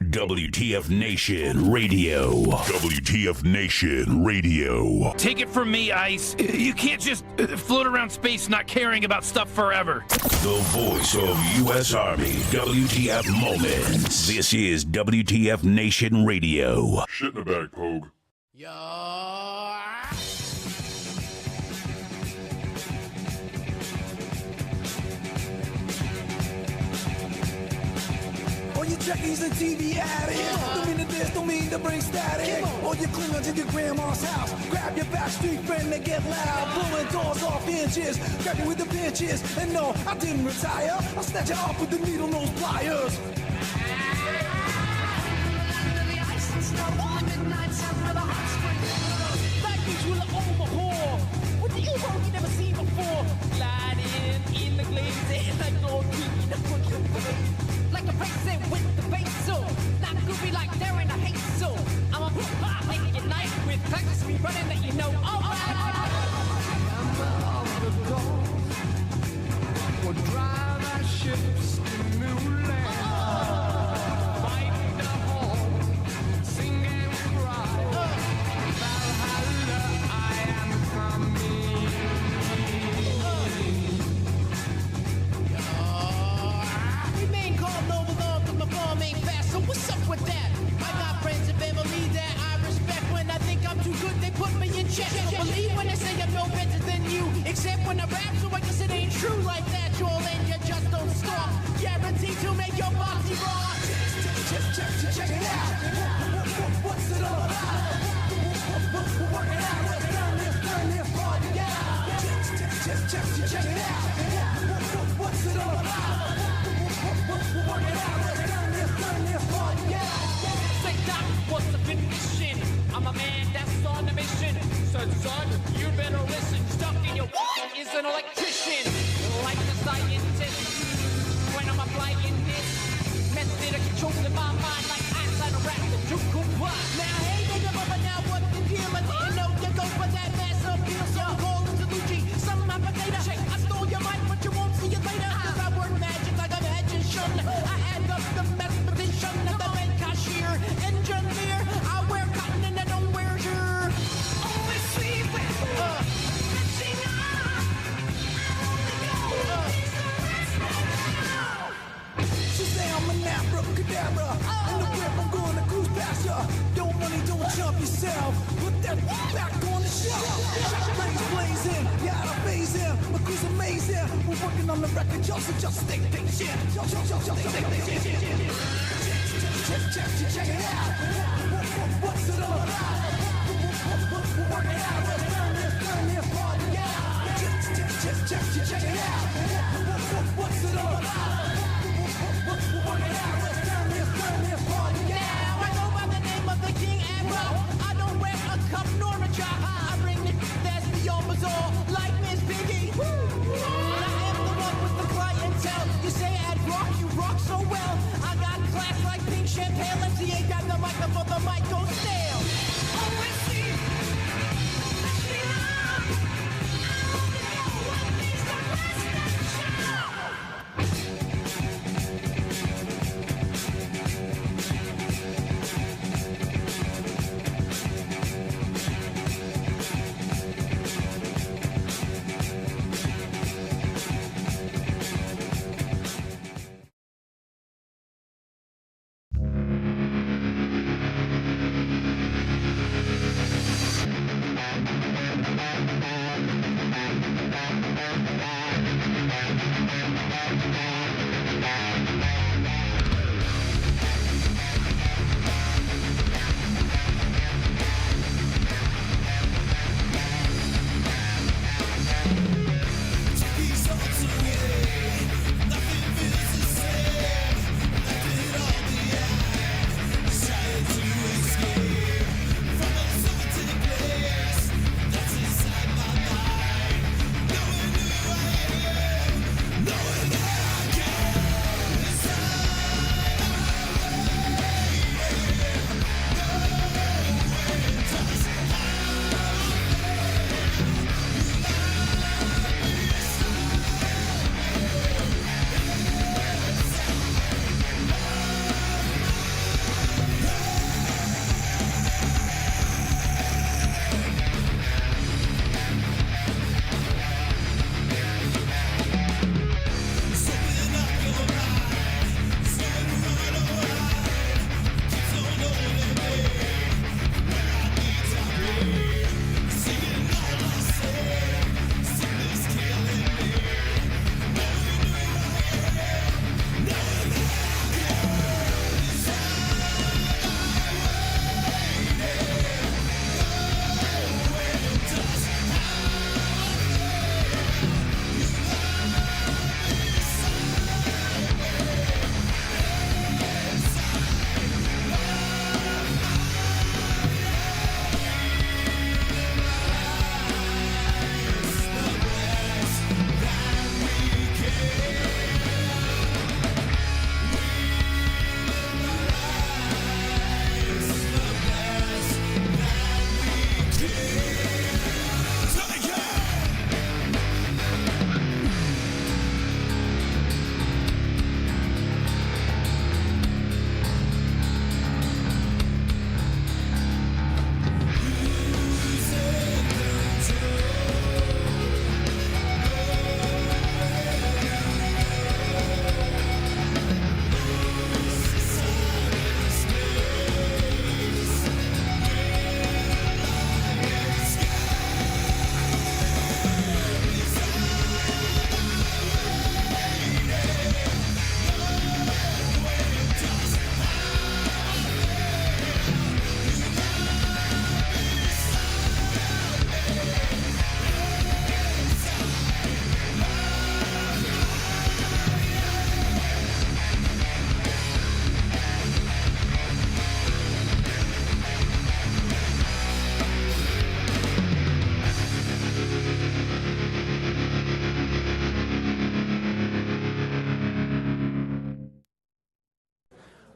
WTF Nation Radio. WTF Nation Radio. Take it from me, Ice. You can't just float around space not caring about stuff forever. The voice of U.S. Army. WTF Moments. This is WTF Nation Radio. Shit in the bag, Pogue. Jackies and TV addicts. Don't mean to this, don't mean to bring static. Or you cling onto your grandma's house. Grab your backstreet friend and get loud. Blowing doors off inches. Grab you with the pinches. And no, I didn't retire. I'll snatch you off with the needle nose pliers. Like usual overhaul. With the evil you never seen before. Gliding in the glaze. Like Lord King in the country. Like a racing with the bass so not goofy like they're in a hate so I'm a pop making your night with practice me running that you know alright. We'll drive our ships to new land. Fight the hall, sing and cry. Valhalla, I am coming. Remain calm, no alarm, cause my form ain't fast, so what's up with that? I got friends and family that I respect. When I think I'm too good, they put me in check. Believe when I say I'm no better than you, except when I rap, so I guess it ain't true like that. You'll and you just don't stop. Guaranteed to make your body rock. Check it out. What's it all about? We're working out. Let's turn this party out. Check it out. What's it all about? We're working out. Let's turn this party out. Say, Doc, what's the mission? I'm a man that's on a mission. Son, you better listen. Stuck in your what is an electrician. Like the scientist. When I'm applying this method of controlling my mind like eyes on a rat that you could watch. Now, hey, nigga, but now what the deal? I didn't know you go for that mass appeal. So I'm calling to Lucci. Some of my potato. I stole your mic, but you won't see it later. Cause I work magic like a magician. I add up the mathematician of the bank cashier. Engineer. I wear cotton and I don't wear your. Always sweet with catching on. She say I'm an abracadabra. In the whip, I'm gonna cruise past ya. Don't money, don't jump yourself. Put that back on the shelf. Blaze blazing, yeah, I'm phasing. My crew's amazing. We're working on the record, y'all, so just stay patient. Check it out. What's it all about? We're working out. Let's turn this party out. Check it out. What's it all about? We're working out. Let's turn this party out. Now I go by the name of the King Admiral. I don't wear a cup nor a job. I bring it that's beyond bizarre, like Miss Piggy. And I am the one with the clientele. You say I'd rock, you rock so well. I got class like pink champagne. Let's see, ain't got the microphone, the mic goes stale. Always see. Catch me on. I want to know what needs to rest.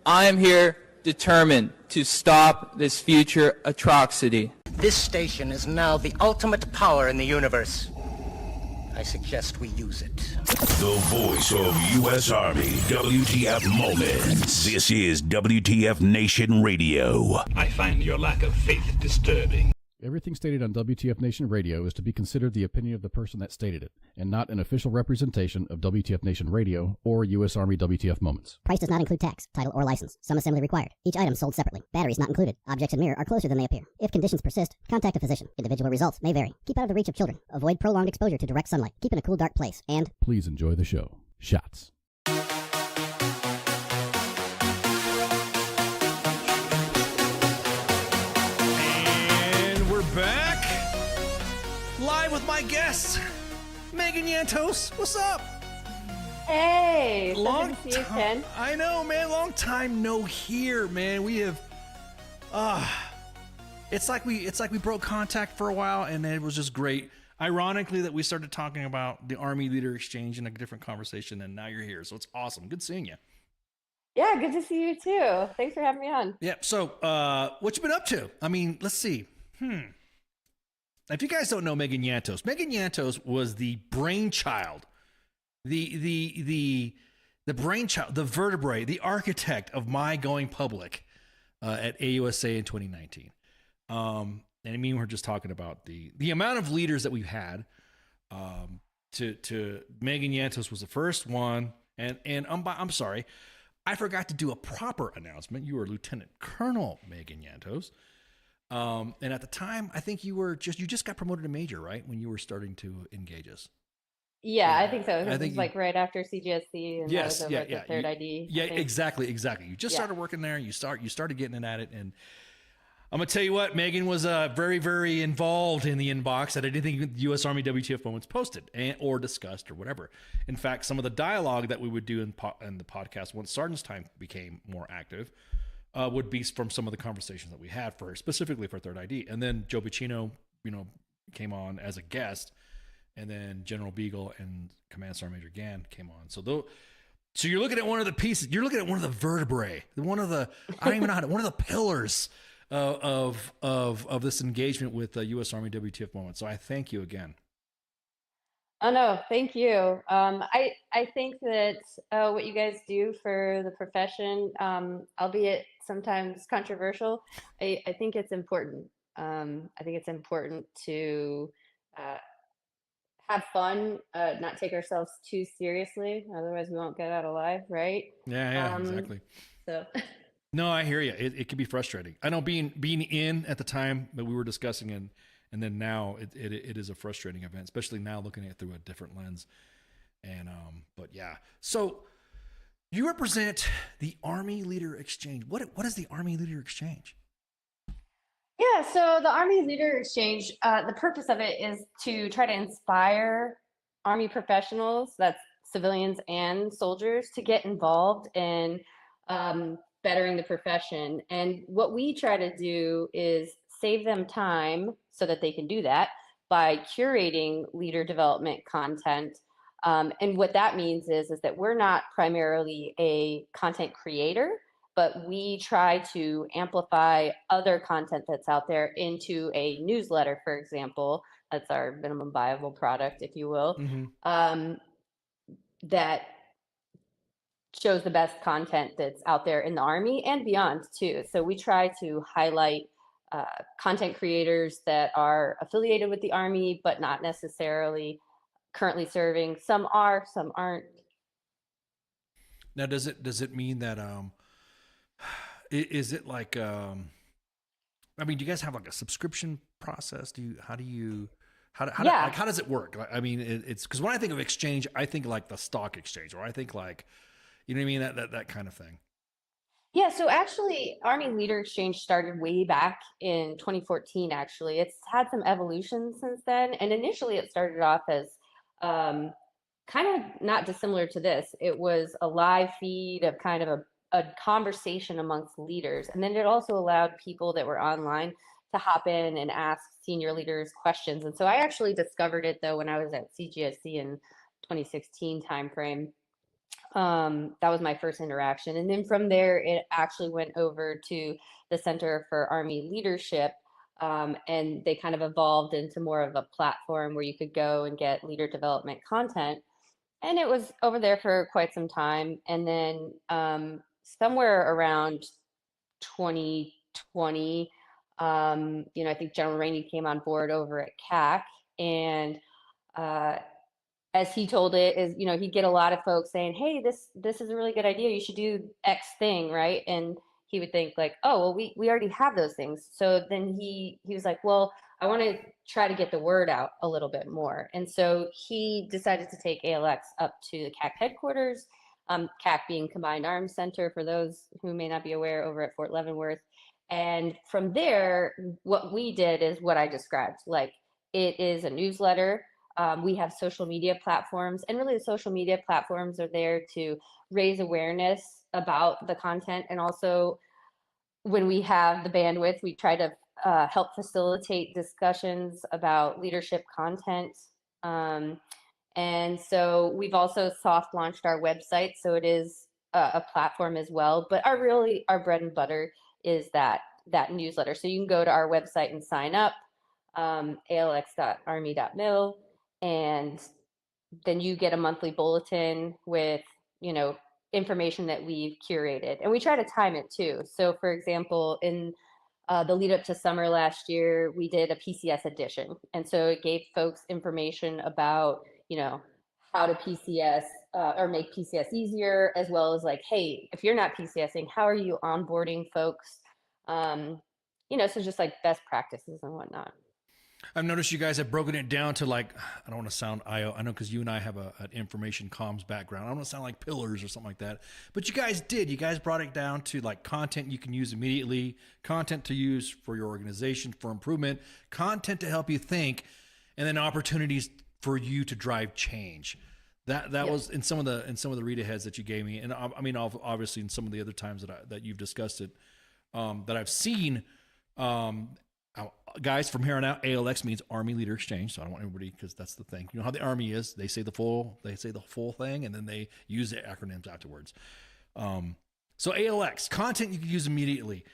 I am here determined to stop this future atrocity. This station is now the ultimate power in the universe. I suggest we use it. The voice of U.S. Army, WTF Moments. This is WTF Nation Radio. I find your lack of faith disturbing. Everything stated on WTF Nation Radio is to be considered the opinion of the person that stated it, and not an official representation of WTF Nation Radio or U.S. Army WTF Moments. Price does not include tax, title, or license. Some assembly required. Each item sold separately. Batteries not included. Objects in mirror are closer than they appear. If conditions persist, contact a physician. Individual results may vary. Keep out of the reach of children. Avoid prolonged exposure to direct sunlight. Keep in a cool, dark place. And please enjoy the show. Shots. Back live with my guest, Megan Jantos. What's up? Hey, long to see you, Ken. I know, man. Long time no hear, man. We have, it's like we broke contact for a while, and it was just great. Ironically, that we started talking about the Army Leader Exchange in a different conversation, and now you're here, so it's awesome. Good seeing you. Yeah, good to see you too. Thanks for having me on. Yeah. So, what you been up to? I mean, let's see. If you guys don't know Megan Jantos was the brainchild, the brainchild, the vertebrae, the architect of my going public at AUSA in 2019. And I mean, we're just talking about the amount of leaders that we've had. To Megan Jantos was the first one, and I'm sorry, I forgot to do a proper announcement. You were Lieutenant Colonel Megan Jantos. And at the time, I think you just got promoted to major, right? When you were starting to engage us. Yeah, I think so. I think it was like right after CGSC and yes, that was over the third ID. Yeah, exactly. You just started working there. You started getting it at it, and I'm gonna tell you what, Megan was very, very involved in the inbox that anything U.S. Army WTF Moments posted or discussed or whatever. In fact, some of the dialogue that we would do in the podcast once Sergeant's time became more active. Would be from some of the conversations that we had specifically for Third ID. And then Joe Bacino, came on as a guest, and then General Beagle and Command Sergeant Major Gann came on. So you're looking at one of the pieces, you're looking at one of the vertebrae, one of the pillars of this engagement with the U.S. Army WTF Moment. So I thank you again. Oh no, thank you. I think that what you guys do for the profession, albeit sometimes controversial, I think it's important. I think it's important to have fun, not take ourselves too seriously. Otherwise, we won't get out alive, right? Yeah, exactly. So. No, I hear you. It can be frustrating. I know being in at the time that we were discussing and then now it is a frustrating event, especially now looking at it through a different lens. And but yeah. So you represent the Army Leader Exchange. What is the Army Leader Exchange? Yeah, so the Army Leader Exchange, the purpose of it is to try to inspire Army professionals, that's civilians and soldiers, to get involved in bettering the profession. And what we try to do is save them time so that they can do that by curating leader development content. And what that means is that we're not primarily a content creator, but we try to amplify other content that's out there into a newsletter, for example. That's our minimum viable product, if you will, that shows the best content that's out there in the Army and beyond too. So we try to highlight content creators that are affiliated with the Army, but not necessarily currently serving. Some are, some aren't. Now, does it mean that is it like I mean, do you guys have like a subscription process? How does it work? I mean, it's because when I think of exchange, I think like the stock exchange, or I think like, you know what I mean, that kind of thing. Yeah, so actually, Army Leader Exchange started way back in 2014, actually. It's had some evolution since then. And initially, it started off as kind of not dissimilar to this. It was a live feed of kind of a conversation amongst leaders. And then it also allowed people that were online to hop in and ask senior leaders questions. And so I actually discovered it, though, when I was at CGSC in 2016 timeframe. That was my first interaction. And then from there, it actually went over to the Center for Army Leadership. And they kind of evolved into more of a platform where you could go and get leader development content. And it was over there for quite some time. And then somewhere around 2020, I think General Rainey came on board over at CAC. And as he told it, is he'd get a lot of folks saying, hey, this is a really good idea, you should do X thing, right? And he would think like, oh well, we already have those things. So then he was like, well, I want to try to get the word out a little bit more. And so he decided to take ALX up to the CAC headquarters, CAC being Combined Arms Center for those who may not be aware, over at Fort Leavenworth. And from there, what we did is what I described. Like, it is a newsletter. We have social media platforms, and really the social media platforms are there to raise awareness about the content. And also, when we have the bandwidth, we try to help facilitate discussions about leadership content. And so we've also soft launched our website, so it is a platform as well. But our bread and butter is that newsletter. So you can go to our website and sign up, alx.army.mil. And then you get a monthly bulletin with, information that we've curated. And we try to time it too. So for example, in the lead up to summer last year, we did a PCS edition. And so it gave folks information about, how to PCS or make PCS easier, as well as like, hey, if you're not PCSing, how are you onboarding folks? So just like best practices and whatnot. I've noticed you guys have broken it down to, like, I don't want to sound I know because you and I have an information comms background. I don't want to sound like pillars or something like that. But you guys brought it down to like content you can use immediately, content to use for your organization for improvement, content to help you think, and then opportunities for you to drive change. That was in some of the read aheads that you gave me, and I mean obviously in some of the other times that you've discussed it, that I've seen. Guys, from here on out, ALX means Army Leader Exchange. So I don't want everybody, because that's the thing. You know how the Army is; they say the full thing, and then they use the acronyms afterwards. So ALX content you can use immediately.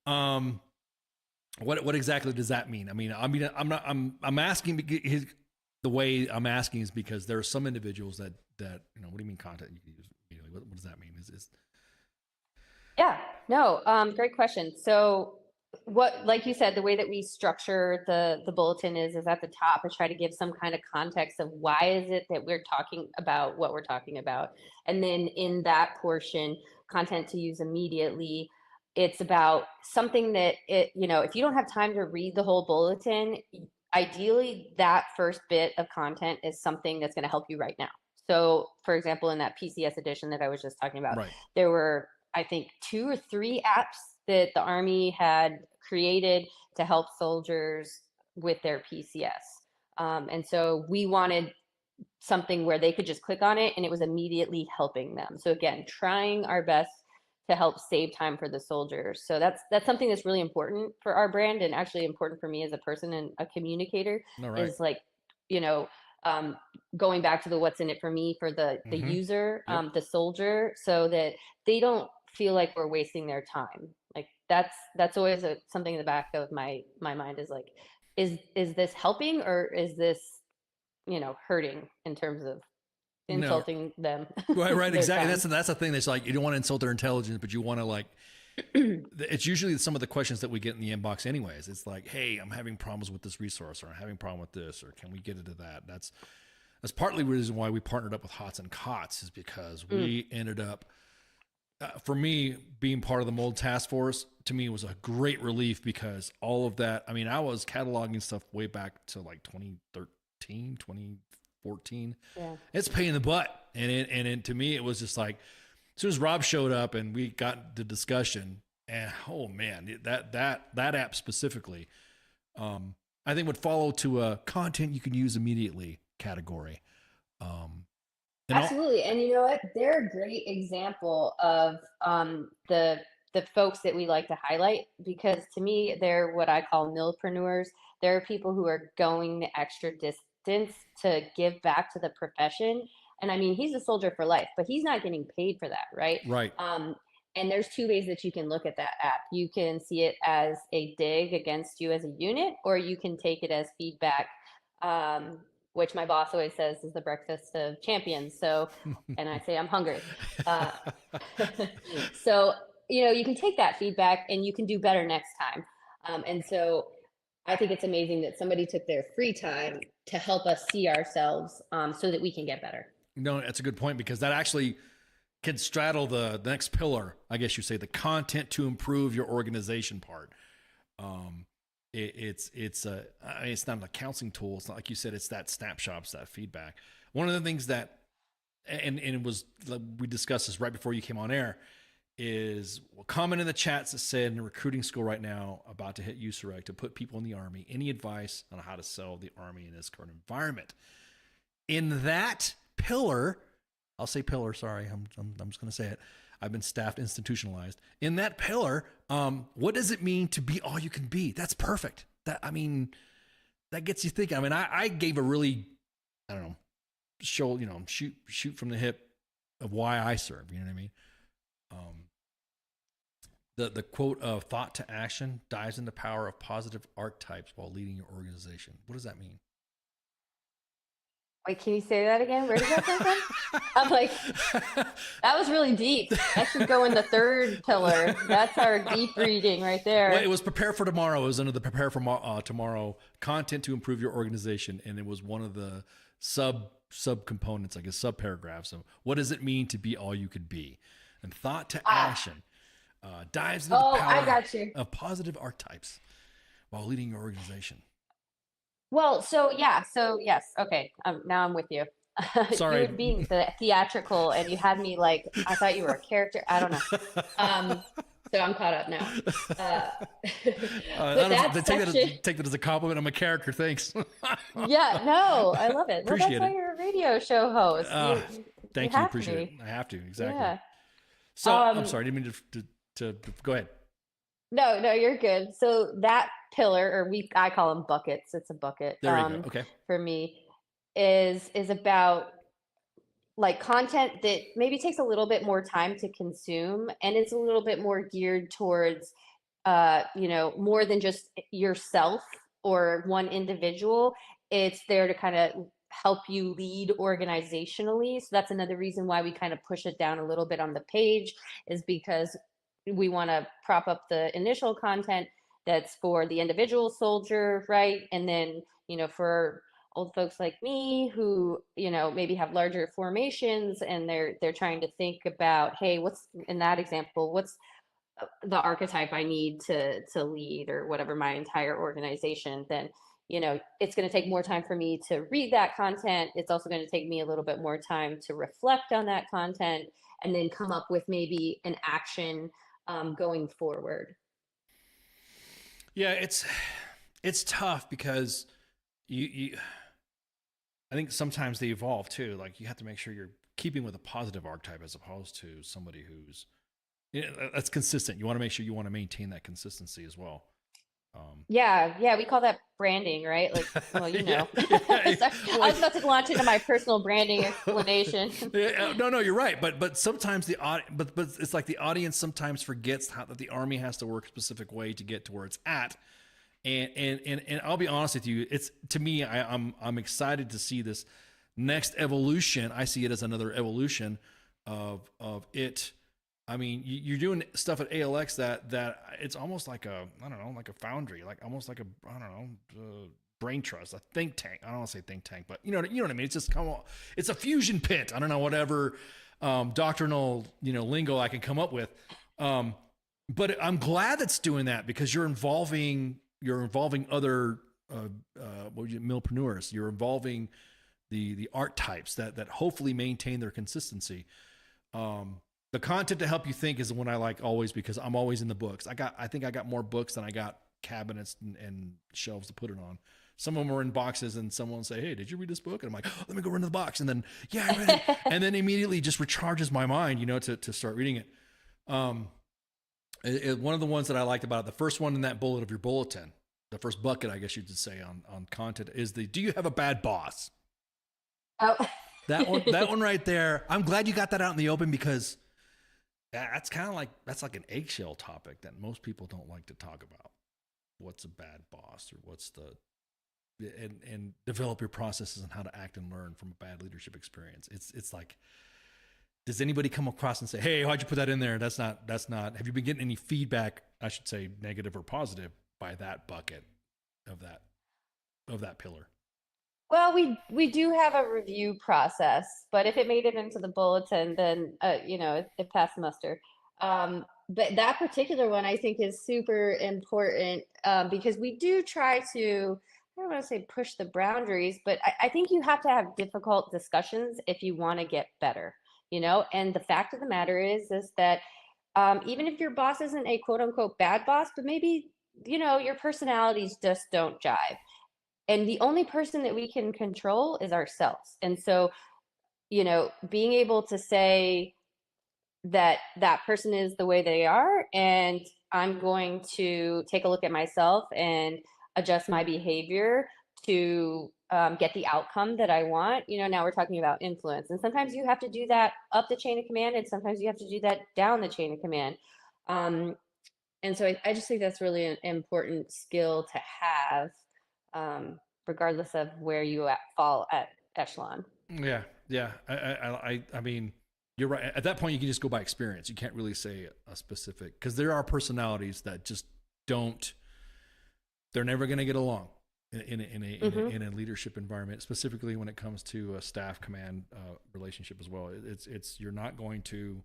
What exactly does that mean? I'm asking because the way I'm asking is because there are some individuals that what do you mean content you can use immediately? What does that mean? Yeah, no, great question. So, like you said, the way that we structure the bulletin is at the top. I try to give some kind of context of why is it that we're talking about what we're talking about. And then in that portion, content to use immediately, it's about something that if you don't have time to read the whole bulletin, ideally that first bit of content is something that's going to help you right now. So for example, in that PCS edition that I was just talking about, there were, I think, 2 or 3 apps that the Army had created to help soldiers with their PCS. And so we wanted something where they could just click on it and it was immediately helping them. So again, trying our best to help save time for the soldiers. So that's something that's really important for our brand, and actually important for me as a person and a communicator. Is like, going back to the what's in it for me, for the user, the soldier, so that they don't feel like we're wasting their time. Like that's always something in the back of my mind, is like, is this helping, or is this hurting in terms of insulting them? Right, exactly. That's the thing. That's like, you don't want to insult their intelligence, but you want to, like, it's usually some of the questions that we get in the inbox anyways. It's like, hey, I'm having problems with this resource, or I'm having a problem with this, or can we get into that? That's partly the reason why we partnered up with Hots and Cots, is because we ended up, for me, being part of the mold task force, to me was a great relief, because all of that, I mean, I was cataloging stuff way back to like 2013, 2014. Yeah. It's a pain in the butt. And to me, it was just like, as soon as Rob showed up and we got the discussion, and oh man, that app specifically, I think would follow to a content you can use immediately category. Absolutely. And you know what? They're a great example of the folks that we like to highlight, because to me, they're what I call millpreneurs. They're people who are going the extra distance to give back to the profession. And I mean, he's a soldier for life, but he's not getting paid for that, right? Right. And there's two ways that you can look at that app. You can see it as a dig against you as a unit, or you can take it as feedback, which my boss always says is the breakfast of champions. So, and I say I'm hungry. So, you can take that feedback and you can do better next time. And so I think it's amazing that somebody took their free time to help us see ourselves so that we can get better. No, that's a good point, because that actually can straddle the next pillar, I guess you say, the content to improve your organization part. It's not a counseling tool. It's not like you said, it's that snapshots, that feedback. One of the things that, and it was, we discussed this right before you came on air, is a comment in the chats that said, in a recruiting school right now, about to hit USAREC, to put people in the Army, any advice on how to sell the Army in this current environment? In that pillar, I'll say pillar, sorry, I'm just going to say it. I've been staffed institutionalized. In that pillar, what does it mean to be all you can be? That's perfect. That gets you thinking. I mean, I gave a really, I don't know, shoot from the hip of why I serve. You know what I mean? The quote of thought to action dives into power of positive archetypes while leading your organization. What does that mean? Wait, can you say that again? Where did that come from? I'm like, that was really deep. That should go in the third pillar. That's our deep reading right there. Well, it was prepare for tomorrow. It was under the prepare for tomorrow content to improve your organization. And it was one of the sub components, I guess, sub paragraphs. So what does it mean to be all you could be? And thought to action dives into the power of positive archetypes while leading your organization. Well, so yes. Okay. Now I'm with you. Sorry. You were being theatrical and you had me like, I thought you were a character. I don't know. So I'm caught up now. Take that as a compliment. I'm a character. Thanks. Yeah, no, I love it. Appreciate that's why you're a radio show host. Thank you. Appreciate it. I have to. Exactly. Yeah. So I'm sorry. I didn't mean to go ahead. No, you're good. So that pillar, or I call them buckets. It's a bucket. There you go. Okay. For me, is about like content that maybe takes a little bit more time to consume, and it's a little bit more geared towards, more than just yourself or one individual. It's there to kind of help you lead organizationally. So that's another reason why we kind of push it down a little bit on the page, is because we want to prop up the initial content that's for the individual soldier, right? And then, for old folks like me who, maybe have larger formations and they're trying to think about, hey, what's in that example, what's the archetype I need to lead or whatever my entire organization, then, it's going to take more time for me to read that content. It's also going to take me a little bit more time to reflect on that content and then come up with maybe an action going forward. Yeah, it's tough because you I think sometimes they evolve too. Like you have to make sure you're keeping with a positive archetype as opposed to somebody who's that's consistent. You want to make sure you want to maintain that consistency as well. Yeah, we call that branding, right? Like, well, Yeah. I was about to launch into my personal branding explanation. No, you're right. But sometimes but it's like the audience sometimes forgets that the Army has to work a specific way to get to where it's at. And I'll be honest with you, it's to me, I'm excited to see this next evolution. I see it as another evolution of it. I mean, you're doing stuff at ALX that it's almost like like a foundry, like almost like brain trust, a think tank. I don't want to say think tank, but you know what I mean? It's just it's a fusion pit. I don't know, whatever doctrinal, lingo I can come up with. But I'm glad it's doing that because you're involving other millpreneurs. You're involving the art types that hopefully maintain their consistency. The content to help you think is the one I like always because I'm always in the books. I think I got more books than I got cabinets and shelves to put it on. Some of them are in boxes and someone will say, hey, did you read this book? And I'm like, let me go into the box. And then, yeah, I read it. And then immediately just recharges my mind, to start reading it. One of the ones that I liked about it, the first one in that bullet of your bulletin, the first bucket, I guess you could say on content is do you have a bad boss? Oh, That one right there. I'm glad you got that out in the open because that's kind of like an eggshell topic that most people don't like to talk about. What's a bad boss, or what's and develop your processes on how to act and learn from a bad leadership experience. It's like, does anybody come across and say, "Hey, why'd you put that in there?" That's not. Have you been getting any feedback? I should say negative or positive by that bucket of that pillar. Well, we do have a review process, but if it made it into the bulletin, then it passed muster. But that particular one I think is super important because we do try to, I don't want to say push the boundaries, but I think you have to have difficult discussions if you want to get better, and the fact of the matter is that even if your boss isn't a quote unquote bad boss, but maybe, your personalities just don't jive. And the only person that we can control is ourselves. And so, being able to say that person is the way they are, and I'm going to take a look at myself and adjust my behavior to get the outcome that I want. Now we're talking about influence. And sometimes you have to do that up the chain of command, and sometimes you have to do that down the chain of command. And so I just think that's really an important skill to have, regardless of where you fall at echelon. Yeah. I mean, you're right. At that point, you can just go by experience. You can't really say a specific, because there are personalities that just don't. They're never going to get along in a leadership environment, specifically when it comes to a staff command relationship as well. It's you're not going to.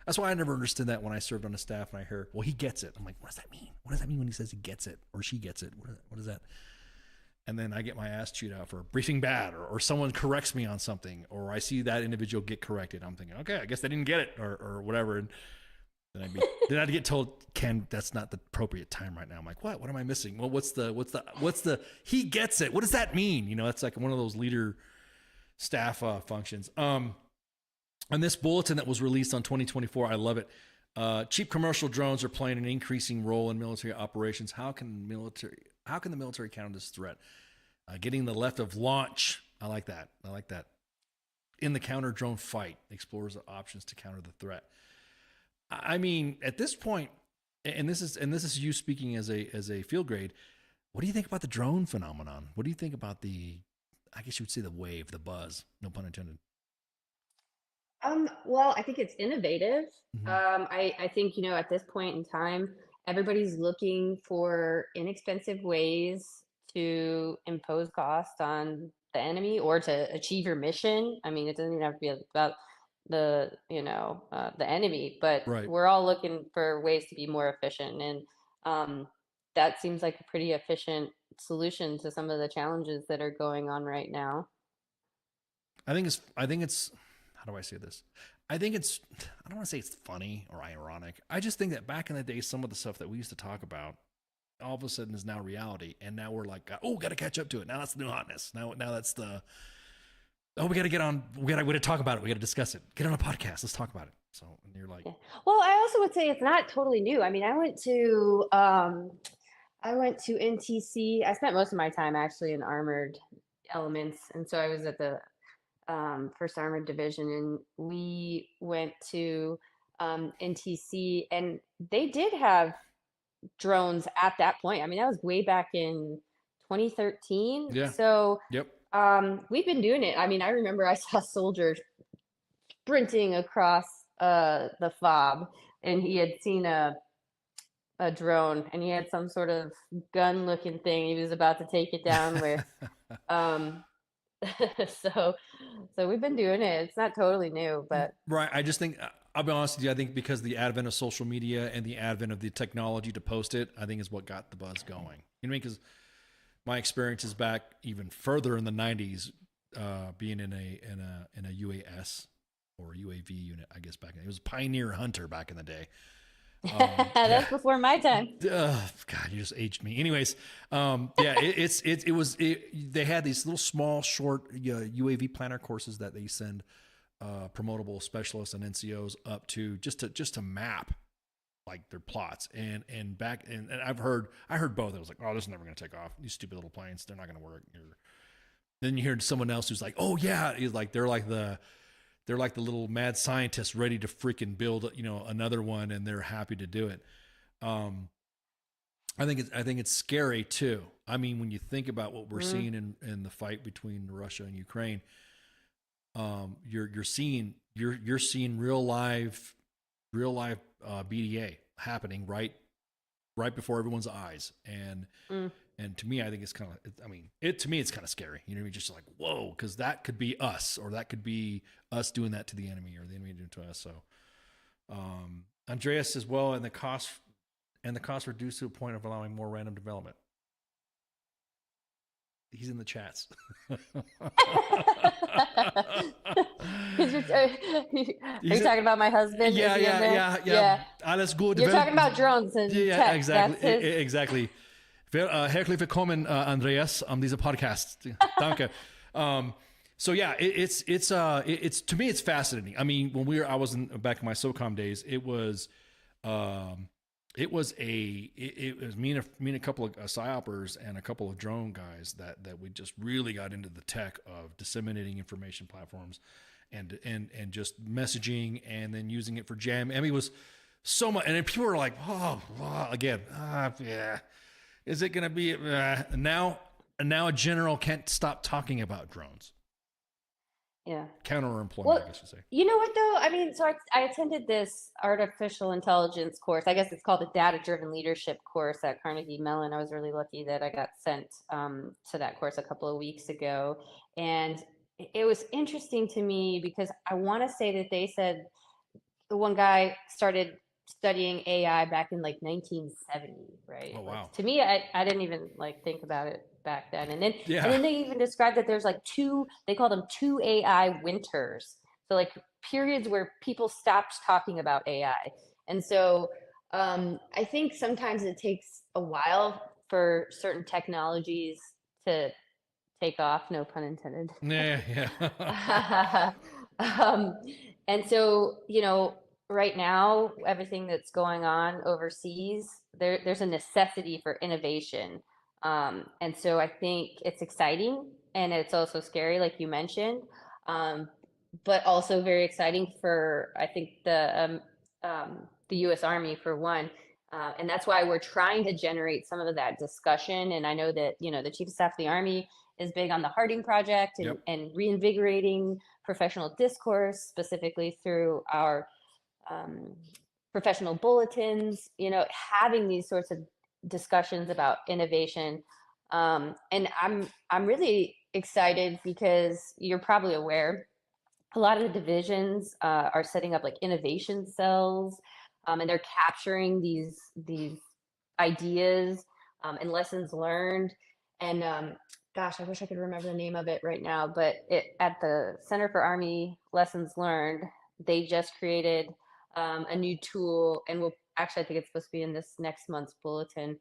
That's why I never understood that when I served on a staff and I hear, well, he gets it. I'm like, what does that mean? What does that mean when he says he gets it or she gets it? What is that? And then I get my ass chewed out for briefing bad, or someone corrects me on something, or I see that individual get corrected. I'm thinking, okay, I guess they didn't get it, or whatever. And then I'd get told, Ken, that's not the appropriate time right now. I'm like, what? What am I missing? Well, what's the he gets it? What does that mean? It's like one of those leader staff functions. On this bulletin that was released on 2024, I love it. Cheap commercial drones are playing an increasing role in military operations. How can the military counter this threat? Getting the left of launch. I like that. In the counter drone fight, explores the options to counter the threat. I mean, at this point, and this is you speaking as a field grade. What do you think about the drone phenomenon? What do you think about I guess you would say the wave, the buzz, no pun intended. Well, I think it's innovative. Mm-hmm. I think, at this point in time, everybody's looking for inexpensive ways to impose cost on the enemy or to achieve your mission. I mean, it doesn't even have to be about the enemy, but right. We're all looking for ways to be more efficient. And that seems like a pretty efficient solution to some of the challenges that are going on right now. I think it's how do I say this? I think I don't want to say it's funny or ironic. I just think that back in the day, some of the stuff that we used to talk about all of a sudden is now reality. And now we're like, oh, got to catch up to it. Now that's the new hotness. Now that's we got to get on. We got to talk about it. We got to discuss it. Get on a podcast. Let's talk about it. So, and you're like, well, I also would say it's not totally new. I mean, I went to NTC. I spent most of my time actually in armored elements. And so I was at the 1st Armored Division, and we went to NTC, and they did have drones at that point. I mean, that was way back in 2013. Yeah. So yep. We've been doing it. I mean, I remember I saw soldiers sprinting across the fob, and he had seen a drone, and he had some sort of gun looking thing he was about to take it down with. So we've been doing it. It's not totally new, but right. I just think, I'll be honest with you, I think because the advent of social media and the advent of the technology to post it, I think is what got the buzz going. Because my experience is back even further in the 90s, being in a UAS or UAV unit, I guess back then. It was Pioneer Hunter back in the day. That's before my time. God, you just aged me. Anyways, they had these little small, short UAV planner courses that they send promotable specialists and NCOs up to just to map like their plots. And I heard both. I was like, oh, this is never going to take off. These stupid little planes, they're not going to work. Then you hear someone else who's like, "Oh yeah," he's like, they're like the little mad scientists ready to freaking build, another one, and they're happy to do it. I think it's scary too. I mean, when you think about what we're seeing in the fight between Russia and Ukraine, you're seeing real live BDA happening right before everyone's eyes, and to me, I think it's kind of, to me, it's kind of scary. You know what I mean? Just like, whoa, because that could be us, or that could be us doing that to the enemy, or the enemy doing it to us. So, Andreas says, well, and the cost reduced to a point of allowing more random development. He's in the chats. Are you talking about my husband? Yeah. Alles gut. You're talking about drones and tech. Exactly. Herzlich willkommen, Andreas, dieser Podcast. Danke. So yeah, it's to me, it's fascinating. I mean, when I was back in my SOCOM days, it was me and a couple of psyopers and a couple of drone guys that we just really got into the tech of disseminating information platforms and just messaging, and then using it for jam. I mean, it was so much, and then people were like, yeah, is it going to be now a general can't stop talking about drones. Yeah. Counter-employment, I guess you say. You know what, though? I mean, so I attended this artificial intelligence course. I guess it's called the Data-Driven Leadership course at Carnegie Mellon. I was really lucky that I got sent to that course a couple of weeks ago. And it was interesting to me because I want to say that they said the one guy started studying AI back in like 1970, right? Oh, wow. Like, to me, I didn't even think about it back then. And then they even described that there's they call them 2 AI winters. So like periods where people stopped talking about AI. And so I think sometimes it takes a while for certain technologies to take off, no pun intended. Yeah. And so, right now, everything that's going on overseas, there's a necessity for innovation. And so I think it's exciting, and it's also scary, like you mentioned, but also very exciting for, I think, the U.S. Army, for one. And that's why we're trying to generate some of that discussion. And I know that, the Chief of Staff of the Army is big on the Harding Project and reinvigorating professional discourse, specifically through our professional bulletins, having these sorts of discussions about innovation. And I'm really excited because you're probably aware a lot of the divisions are setting up like innovation cells, and they're capturing these ideas and lessons learned. And gosh, I wish I could remember the name of it right now, but at the Center for Army Lessons Learned, they just created a new tool, and I think it's supposed to be in this next month's bulletin,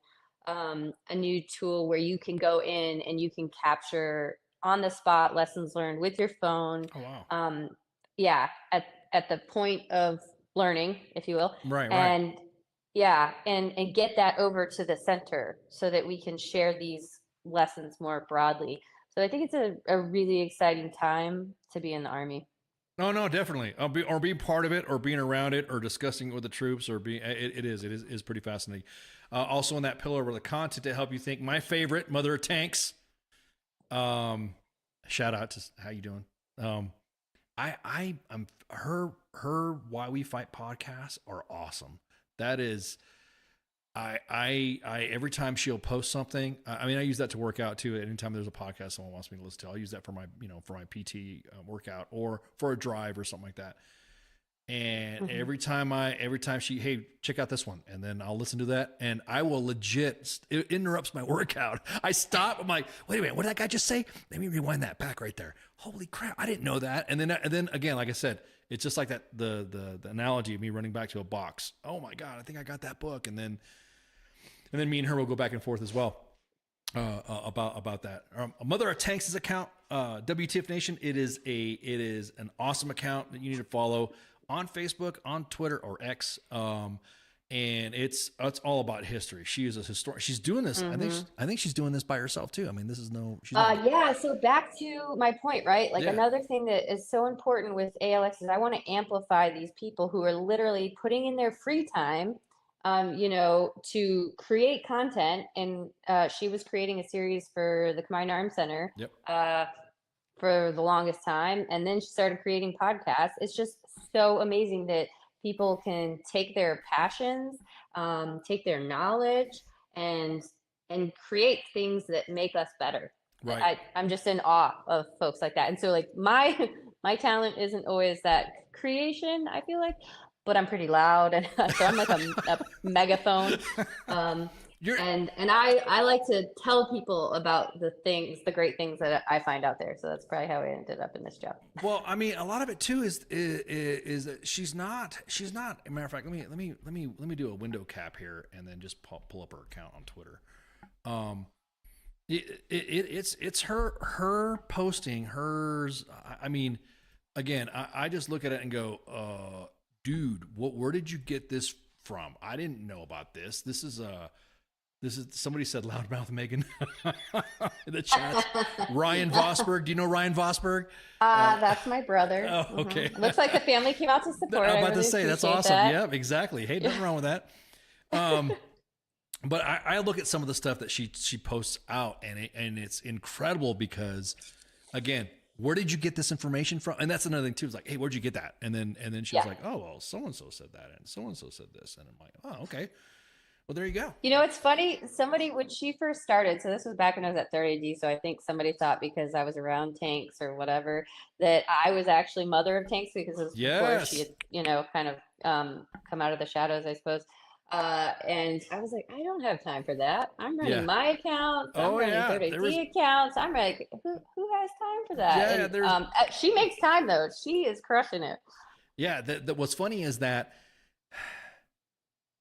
a new tool where you can go in and you can capture on the spot lessons learned with your phone. Oh, wow. At the point of learning, if you will. Right. And get that over to the center so that we can share these lessons more broadly. So I think it's a really exciting time to be in the Army. No, definitely. Or being part of it, or being around it, or discussing it with the troops, or it is pretty fascinating. Also in that pillar where the content to help you think, my favorite, Mother of Tanks. Shout out to how you doing. I'm her Why We Fight podcasts are awesome. That is, I every time she'll post something, I mean, I use that to work out too. Anytime there's a podcast someone wants me to listen to, I'll use that for my PT workout, or for a drive or something like that. And every time she, hey, check out this one, and then I'll listen to that, and I will legit, it interrupts my workout. I stop. I'm like, wait a minute, what did that guy just say? Let me rewind that back right there. Holy crap, I didn't know that. And then again, like I said, it's just like that the analogy of me running back to a box. Oh my God, I think I got that book, and then me and her will go back and forth as well about that. Mother of Tanks' account, W.T.F Nation. It is an awesome account that you need to follow on Facebook, on Twitter, or X. and it's all about history. She is a historian. She's doing this. I think she's doing this by herself too. I mean, this is no. She's not, yeah. So back to my point, right? Like Yeah. another thing that is so important with ALX is I want to amplify these people who are literally putting in their free time, to create content. And she was creating a series for the Combined Arms Center. Yep. For the longest time, and then she started creating podcasts. It's just so amazing that people can take their passions, take their knowledge, and create things that make us better. Right. I'm just in awe of folks like that. And so like my talent isn't always that creation, I feel like, but I'm pretty loud, and so I'm like a megaphone. And I like to tell people about the great things that I find out there. So that's probably how I ended up in this job. Well, I mean, a lot of it too is that she's not. As a matter of fact, let me do a window cap here and then just pull up her account on Twitter. It's her posting hers. I mean, again, I just look at it and go, dude, where did you get this from? I didn't know about this. This is somebody said loudmouth Megan in the chat. Ryan Vosberg. Do you know Ryan Vosberg? That's my brother. Oh, okay. Looks like the family came out to support. I'm about to say that's awesome. That. Yeah, exactly. Hey, nothing wrong with that. But I look at some of the stuff that she posts out, and it's incredible because, again, where did you get this information from? And that's another thing too. It's like, hey, where'd you get that? And then she was like, oh, well, so and so said that, and so and so said this, and I'm like, oh, okay. Well, there you go. You know, it's funny. Somebody, when she first started, so this was back when I was at 30D, so I think somebody thought because I was around tanks or whatever, that I was actually mother of tanks because it was before she had, kind of come out of the shadows, I suppose. And I was like, I don't have time for that. I'm running my accounts. I'm running 30D accounts. I'm like, who has time for that? Yeah, and, she makes time, though. She is crushing it. Yeah. What's funny is that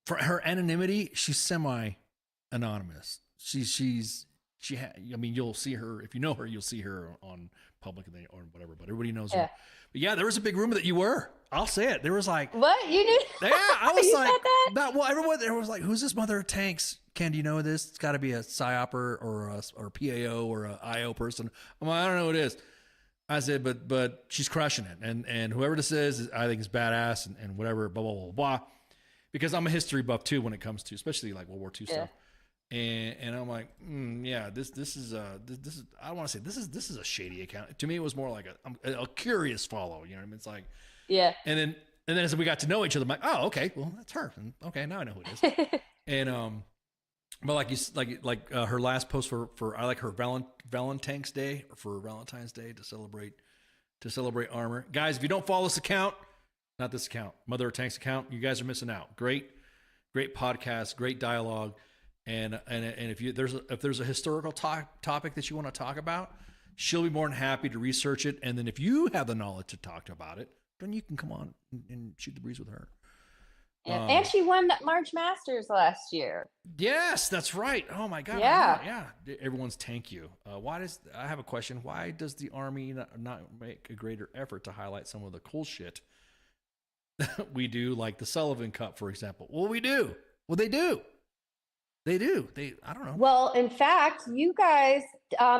for her anonymity, she's semi-anonymous. I mean, you'll see her if you know her. You'll see her on public or whatever. But everybody knows her. But yeah, there was a big rumor that you were. I'll say it. There was like, what you knew? Yeah, I was you like, said that? well, everyone there was like, who's this mother of tanks? Ken, do you know this? It's got to be a psyop or a PAO or a IO person. I'm like, I don't know what it is. I said, but she's crushing it, and whoever this is, I think is badass, and whatever, blah blah blah blah. Because I'm a history buff too when it comes to especially like World War II stuff, and I'm like, this is I don't want to say this is a shady account. To me, it was more like a curious follow. You know what I mean? It's like, and then as we got to know each other, I'm like, oh, okay, well that's her. And, okay, now I know who it is. And but like her last post for I like her Valentine's Day or for Valentine's Day to celebrate armor. Guys, if you don't follow this account. Not this account, Mother of Tanks account. You guys are missing out. Great podcast, great dialogue, and if there's a historical topic that you want to talk about, she'll be more than happy to research it. And then if you have the knowledge to talk about it, then you can come on and shoot the breeze with her. Yeah. And she won March Masters last year. Yes, that's right. Oh my God. Yeah. Everyone's thank you. I have a question. Why does the Army not make a greater effort to highlight some of the cool shit we do, like the Sullivan Cup, for example? Well, we do. Well, they do. I don't know. Well, in fact, you guys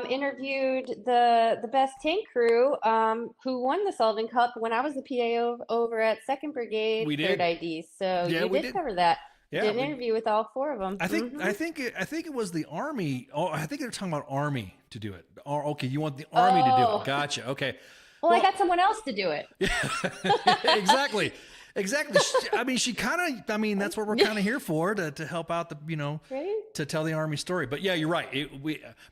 interviewed the best tank crew who won the Sullivan Cup when I was the PAO over at 2nd Brigade, we did. 3rd ID. So yeah, you did cover that. Yeah, did an interview with all 4 of them. I think it was the Army. Oh, I think they're talking about Army to do it. Okay, you want the Army to do it. Gotcha. Okay. Well, I got someone else to do it. Exactly. I mean, that's what we're kind of here for, to help out right? to tell the Army story. But yeah, you're right.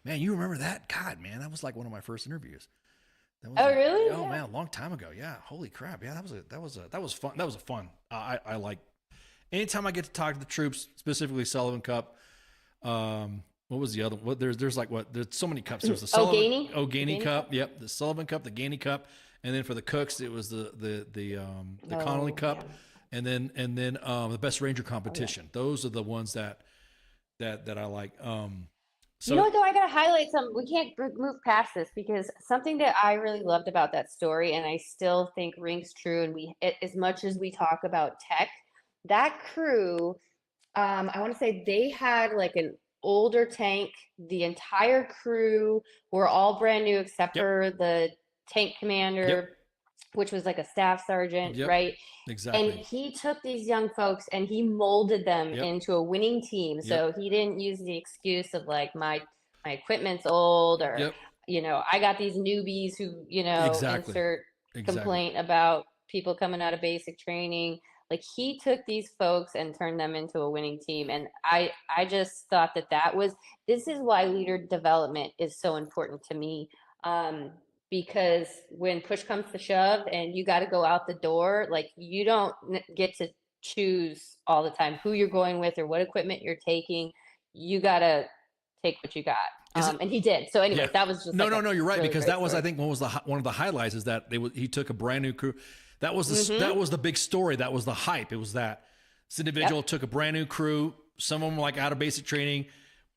Man, you remember that? God, man, that was like one of my first interviews. Really? Oh man, a long time ago. Yeah. Holy crap. Yeah, that was fun. That was fun. I like anytime I get to talk to the troops, specifically Sullivan Cup. What was the other? There's so many cups. There's the O'Gainey Cup. Yep, the Sullivan Cup, the Gainey Cup, and then for the cooks, it was the Connolly Cup, and then the Best Ranger competition. Those are the ones that I like. So, you know what, though, I gotta highlight some. We can't move past this because something that I really loved about that story, and I still think rings true. And as much as we talk about tech, that crew I want to say they had like an older tank. The entire crew were all brand new except for the tank commander, which was like a staff sergeant, right? Exactly. And he took these young folks and he molded them into a winning team. So he didn't use the excuse of like my equipment's old or I got these newbies who, insert complaint about people coming out of basic training. Like he took these folks and turned them into a winning team. And I just thought this is why leader development is so important to me. Because when push comes to shove and you got to go out the door, like you don't get to choose all the time who you're going with or what equipment you're taking. You got to take what you got. And he did. So anyway, that was just no, you're right. Because that was, I think, one of the highlights is that he took a brand new crew. That was the big story. That was the hype. It was that this individual took a brand new crew. Some of them were like out of basic training.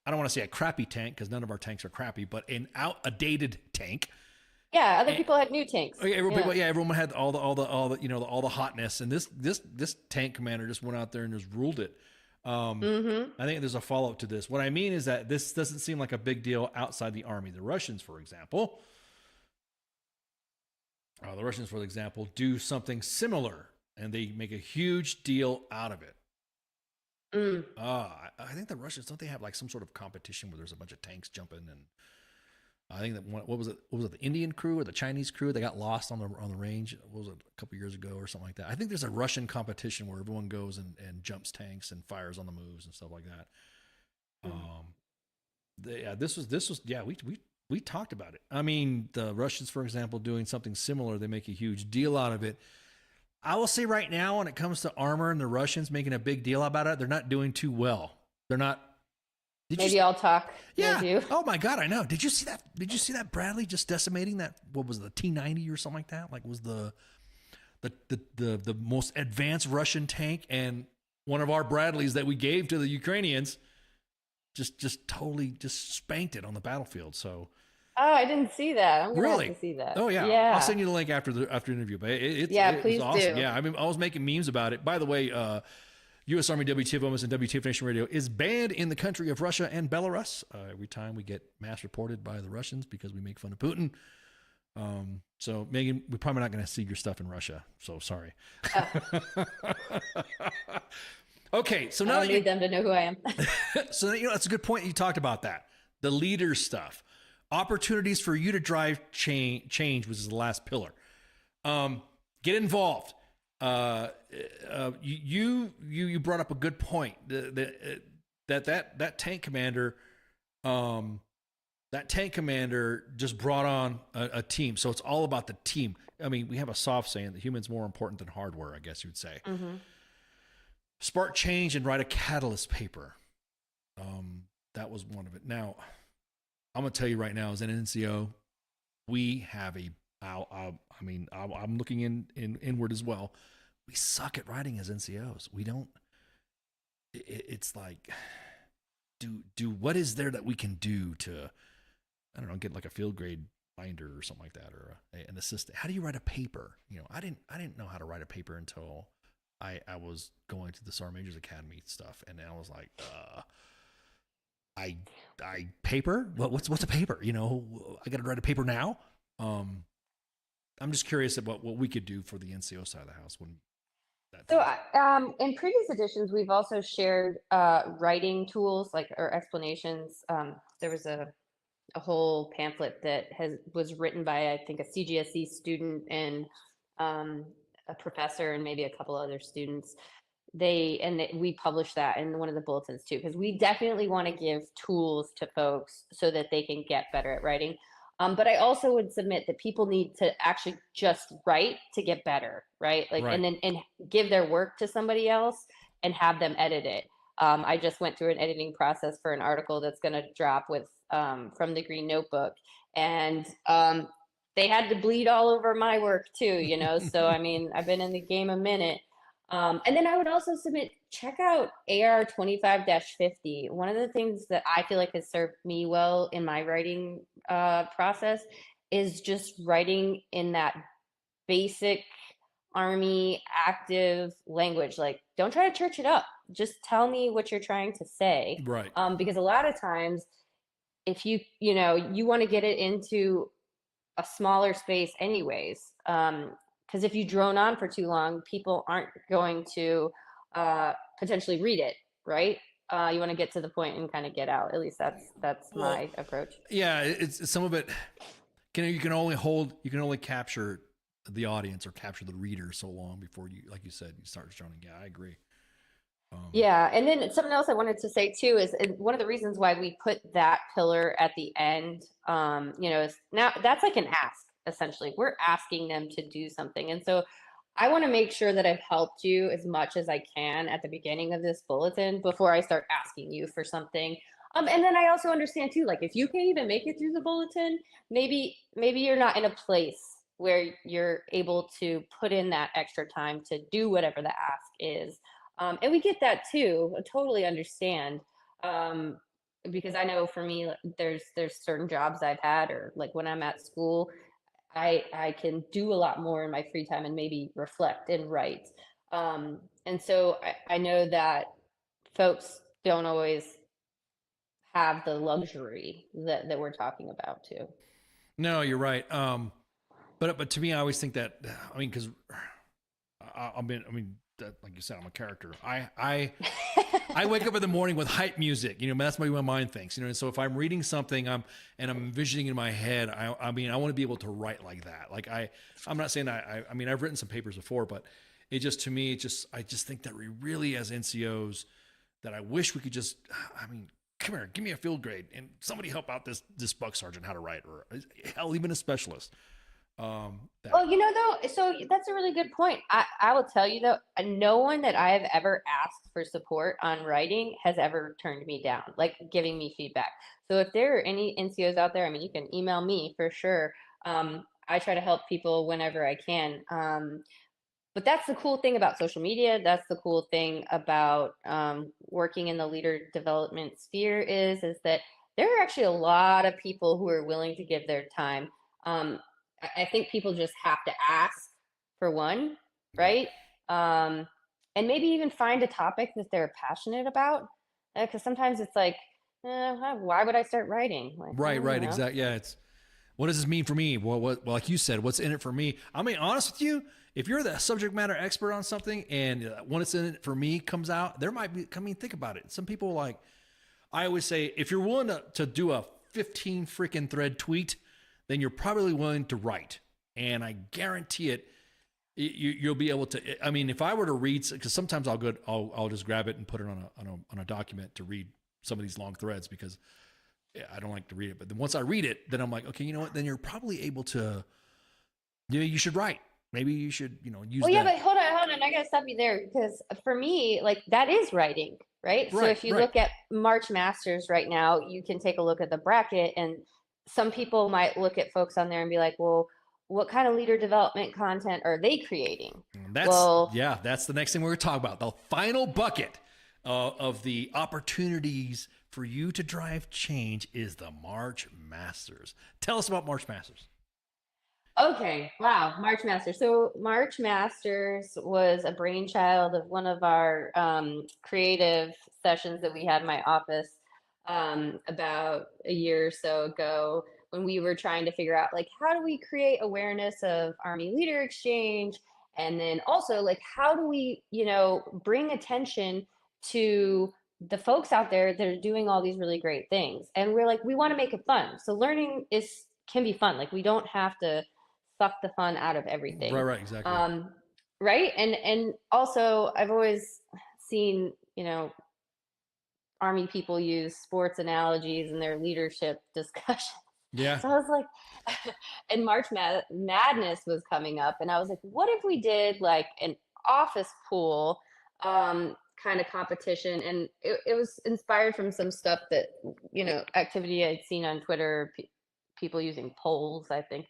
I don't want to say a crappy tank because none of our tanks are crappy, but a dated tank. Yeah, other people had new tanks. Everyone had all the hotness, and this tank commander just went out there and just ruled it. I think there's a follow-up to this. What I mean is that this doesn't seem like a big deal outside the army. The Russians, for example, do something similar, and they make a huge deal out of it. I think the Russians, don't they have like some sort of competition where there's a bunch of tanks jumping? And I think that what was it? The Indian crew or the Chinese crew? They got lost on the range. What was it, a couple years ago or something like that? I think there's a Russian competition where everyone goes and jumps tanks and fires on the moves and stuff like that. We talked about it. I mean, the Russians, for example, doing something similar, they make a huge deal out of it. I will say right now, when it comes to armor and the Russians making a big deal about it, they're not doing too well. They're not. I'll talk. Yeah. Oh my God, I know. Did you see that? Did you see that Bradley just decimating that? What was the T-90 or something like that? Like was the most advanced Russian tank, and one of our Bradleys that we gave to the Ukrainians just totally spanked it on the battlefield. So. Oh, I didn't see that. I'm gonna have to see that. Oh yeah. I'll send you the link after the interview. But please awesome. do. Yeah, I mean, I was making memes about it. By the way, U.S. Army W.T.F Moments and W.T.F Nation Radio is banned in the country of Russia and Belarus. Every time we get mass reported by the Russians because we make fun of Putin. So Megan, we're probably not going to see your stuff in Russia. So sorry. Okay, so now I don't need them to know who I am. So that's a good point. You talked about that, the leader stuff. Opportunities for you to drive change, which is the last pillar. Get involved. You brought up a good point. That tank commander, just brought on a team. So it's all about the team. I mean, we have a soft saying that human's more important than hardware, I guess you'd say. Spark change and write a catalyst paper. That was one of it. Now, I'm going to tell you right now, as an NCO, we have I'm looking inward as well. We suck at writing as NCOs. We don't. It's like, do what is there that we can do to, I don't know, get like a field grade binder or something like that, or an assistant. How do you write a paper? I didn't know how to write a paper until I was going to the Sergeant Major's Academy stuff, and I was like, I paper? What's a paper? I got to write a paper now. I'm just curious about what we could do for the NCO side of the house. In previous editions, we've also shared writing tools or explanations. There was a whole pamphlet that was written by, I think, a CGSE student and a professor and maybe a couple other students. We published that in one of the bulletins too, because we definitely want to give tools to folks so that they can get better at writing. But I also would submit that people need to actually just write to get better, right? And give their work to somebody else and have them edit it. I just went through an editing process for an article that's going to drop with from the Green Notebook, and they had to bleed all over my work too, So I mean, I've been in the game a minute. And then I would also submit, check out AR 25-50. One of the things that I feel like has served me well in my writing process is just writing in that basic Army active language. Like, don't try to church it up. Just tell me what you're trying to say. Right. Because a lot of times, if you want to get it into a smaller space anyways, because if you drone on for too long, people aren't going to potentially read it, right? You want to get to the point and kind of get out. At least that's my approach. Yeah, it's some of it. You can only capture the audience or capture the reader so long before you, like you said, you start droning. Yeah, I agree. Yeah, and then something else I wanted to say too is one of the reasons why we put that pillar at the end, is now that's like an ask, essentially. We're asking them to do something. And so I want to make sure that I've helped you as much as I can at the beginning of this bulletin before I start asking you for something. And then I also understand too, like if you can't even make it through the bulletin, maybe you're not in a place where you're able to put in that extra time to do whatever the ask is. And we get that too. I totally understand. Because I know for me, there's certain jobs I've had, or like when I'm at school, I can do a lot more in my free time and maybe reflect and write. And so I know that folks don't always have the luxury that we're talking about too. No, you're right. But to me, I always think that, because like you said, I'm a character. I wake up in the morning with hype music. That's the way my mind thinks. And so if I'm reading something, I'm envisioning in my head. I want to be able to write like that. Like I'm not saying I've written some papers before, but it just, to me, I just think that we really, as NCOs, that I wish we could just, come here, give me a field grade and somebody help out this buck sergeant how to write, or hell, even a specialist. So that's a really good point. I will tell you though, no one that I have ever asked for support on writing has ever turned me down, like giving me feedback. So if there are any NCOs out there, you can email me for sure. I try to help people whenever I can. But that's the cool thing about social media. That's the cool thing about working in the leader development sphere is that there are actually a lot of people who are willing to give their time. I think people just have to ask, for one, right? And maybe even find a topic that they're passionate about. Because sometimes it's like, why would I start writing? Like, right, exactly. Yeah, it's, what does this mean for me? Well, like you said, what's in it for me? Honest with you, if you're the subject matter expert on something and when it's in it for me comes out, there might be, think about it. Some people I always say, if you're willing to do a 15 freaking thread tweet, then you're probably willing to write. And I guarantee it, you'll be able to, if I were to read, because sometimes I'll just grab it and put it on a document to read some of these long threads because I don't like to read it. But then once I read it, then I'm like, okay, you know what? Then you're probably able to, you should write. Maybe you should, use Well, yeah, but hold on. I gotta stop you there because for me, like that is writing, right? So if you look at March Masters right now, you can take a look at the bracket, and some people might look at folks on there and be like, well, what kind of leader development content are they creating? That's the next thing we're going to talk about. The final bucket of the opportunities for you to drive change is the March Masters. Tell us about March Masters. Okay. Wow. March Masters. So March Masters was a brainchild of one of our creative sessions that we had in my office about a year or so ago, when we were trying to figure out like, how do we create awareness of Army leader exchange? And then also like, how do we, bring attention to the folks out there that are doing all these really great things? And we're like, we want to make it fun. So learning can be fun. Like we don't have to suck the fun out of everything. Right, exactly. Right. And also I've always seen, Army people use sports analogies in their leadership discussions. Yeah. So I was like, and March Madness was coming up, and I was like, what if we did like an office pool kind of competition? And it was inspired from some stuff that, activity I'd seen on Twitter, people using polls, I think.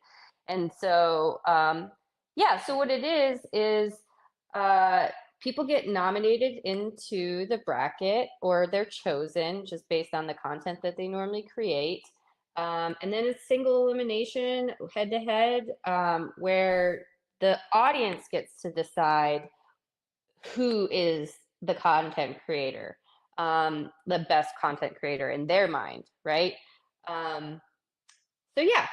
And so, so what it is people get nominated into the bracket, or they're chosen just based on the content that they normally create. And then it's single elimination, head to head, where the audience gets to decide who is the content creator, the best content creator in their mind, right? So yeah.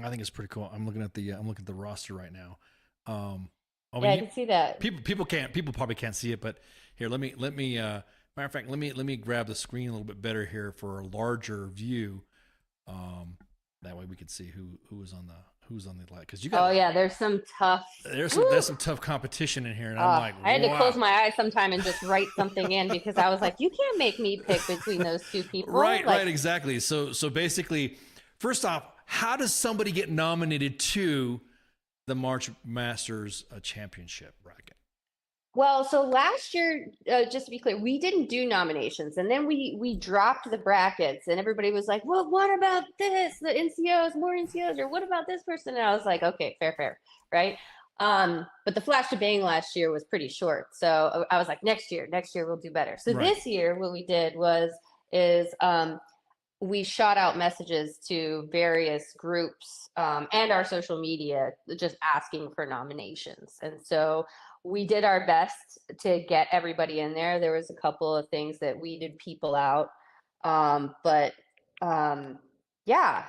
I think it's pretty cool. I'm looking at the roster right now. I can see that. People probably can't see it, but here, let me matter of fact, let me grab the screen a little bit better here for a larger view. That way we can see who's on the light, because you got. Oh yeah, there's some tough. There's some tough competition in here, and I'm like, I had to wow. close my eyes sometime and just write something in, because I was like, you can't make me pick between those two people. Right, Like, right, exactly. So basically, first off, how does somebody get nominated to the March Masters championship bracket? Well, so last year, just to be clear, we didn't do nominations, and then we dropped the brackets, and everybody was like, "Well, what about this? The NCOs, more NCOs, or what about this person?" And I was like, "Okay, fair, right?" But the flash to bang last year was pretty short, so I was like, next year we'll do better. So Right. this year, what we did is we shot out messages to various groups and our social media, just asking for nominations, and so we did our best to get everybody in there. There was a couple of things that weeded people out. But yeah.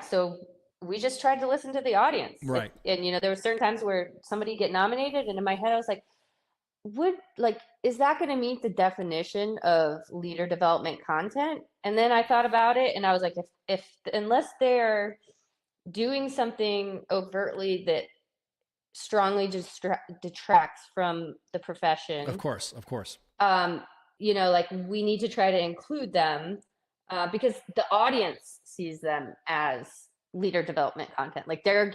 So we just tried to listen to the audience. Right. And there were certain times where somebody get nominated, and in my head, I was like, is that going to meet the definition of leader development content? And then I thought about it, and I was like, unless they're doing something overtly that strongly detracts from the profession. Of course. Like, we need to try to include them because the audience sees them as leader development content. Like, they're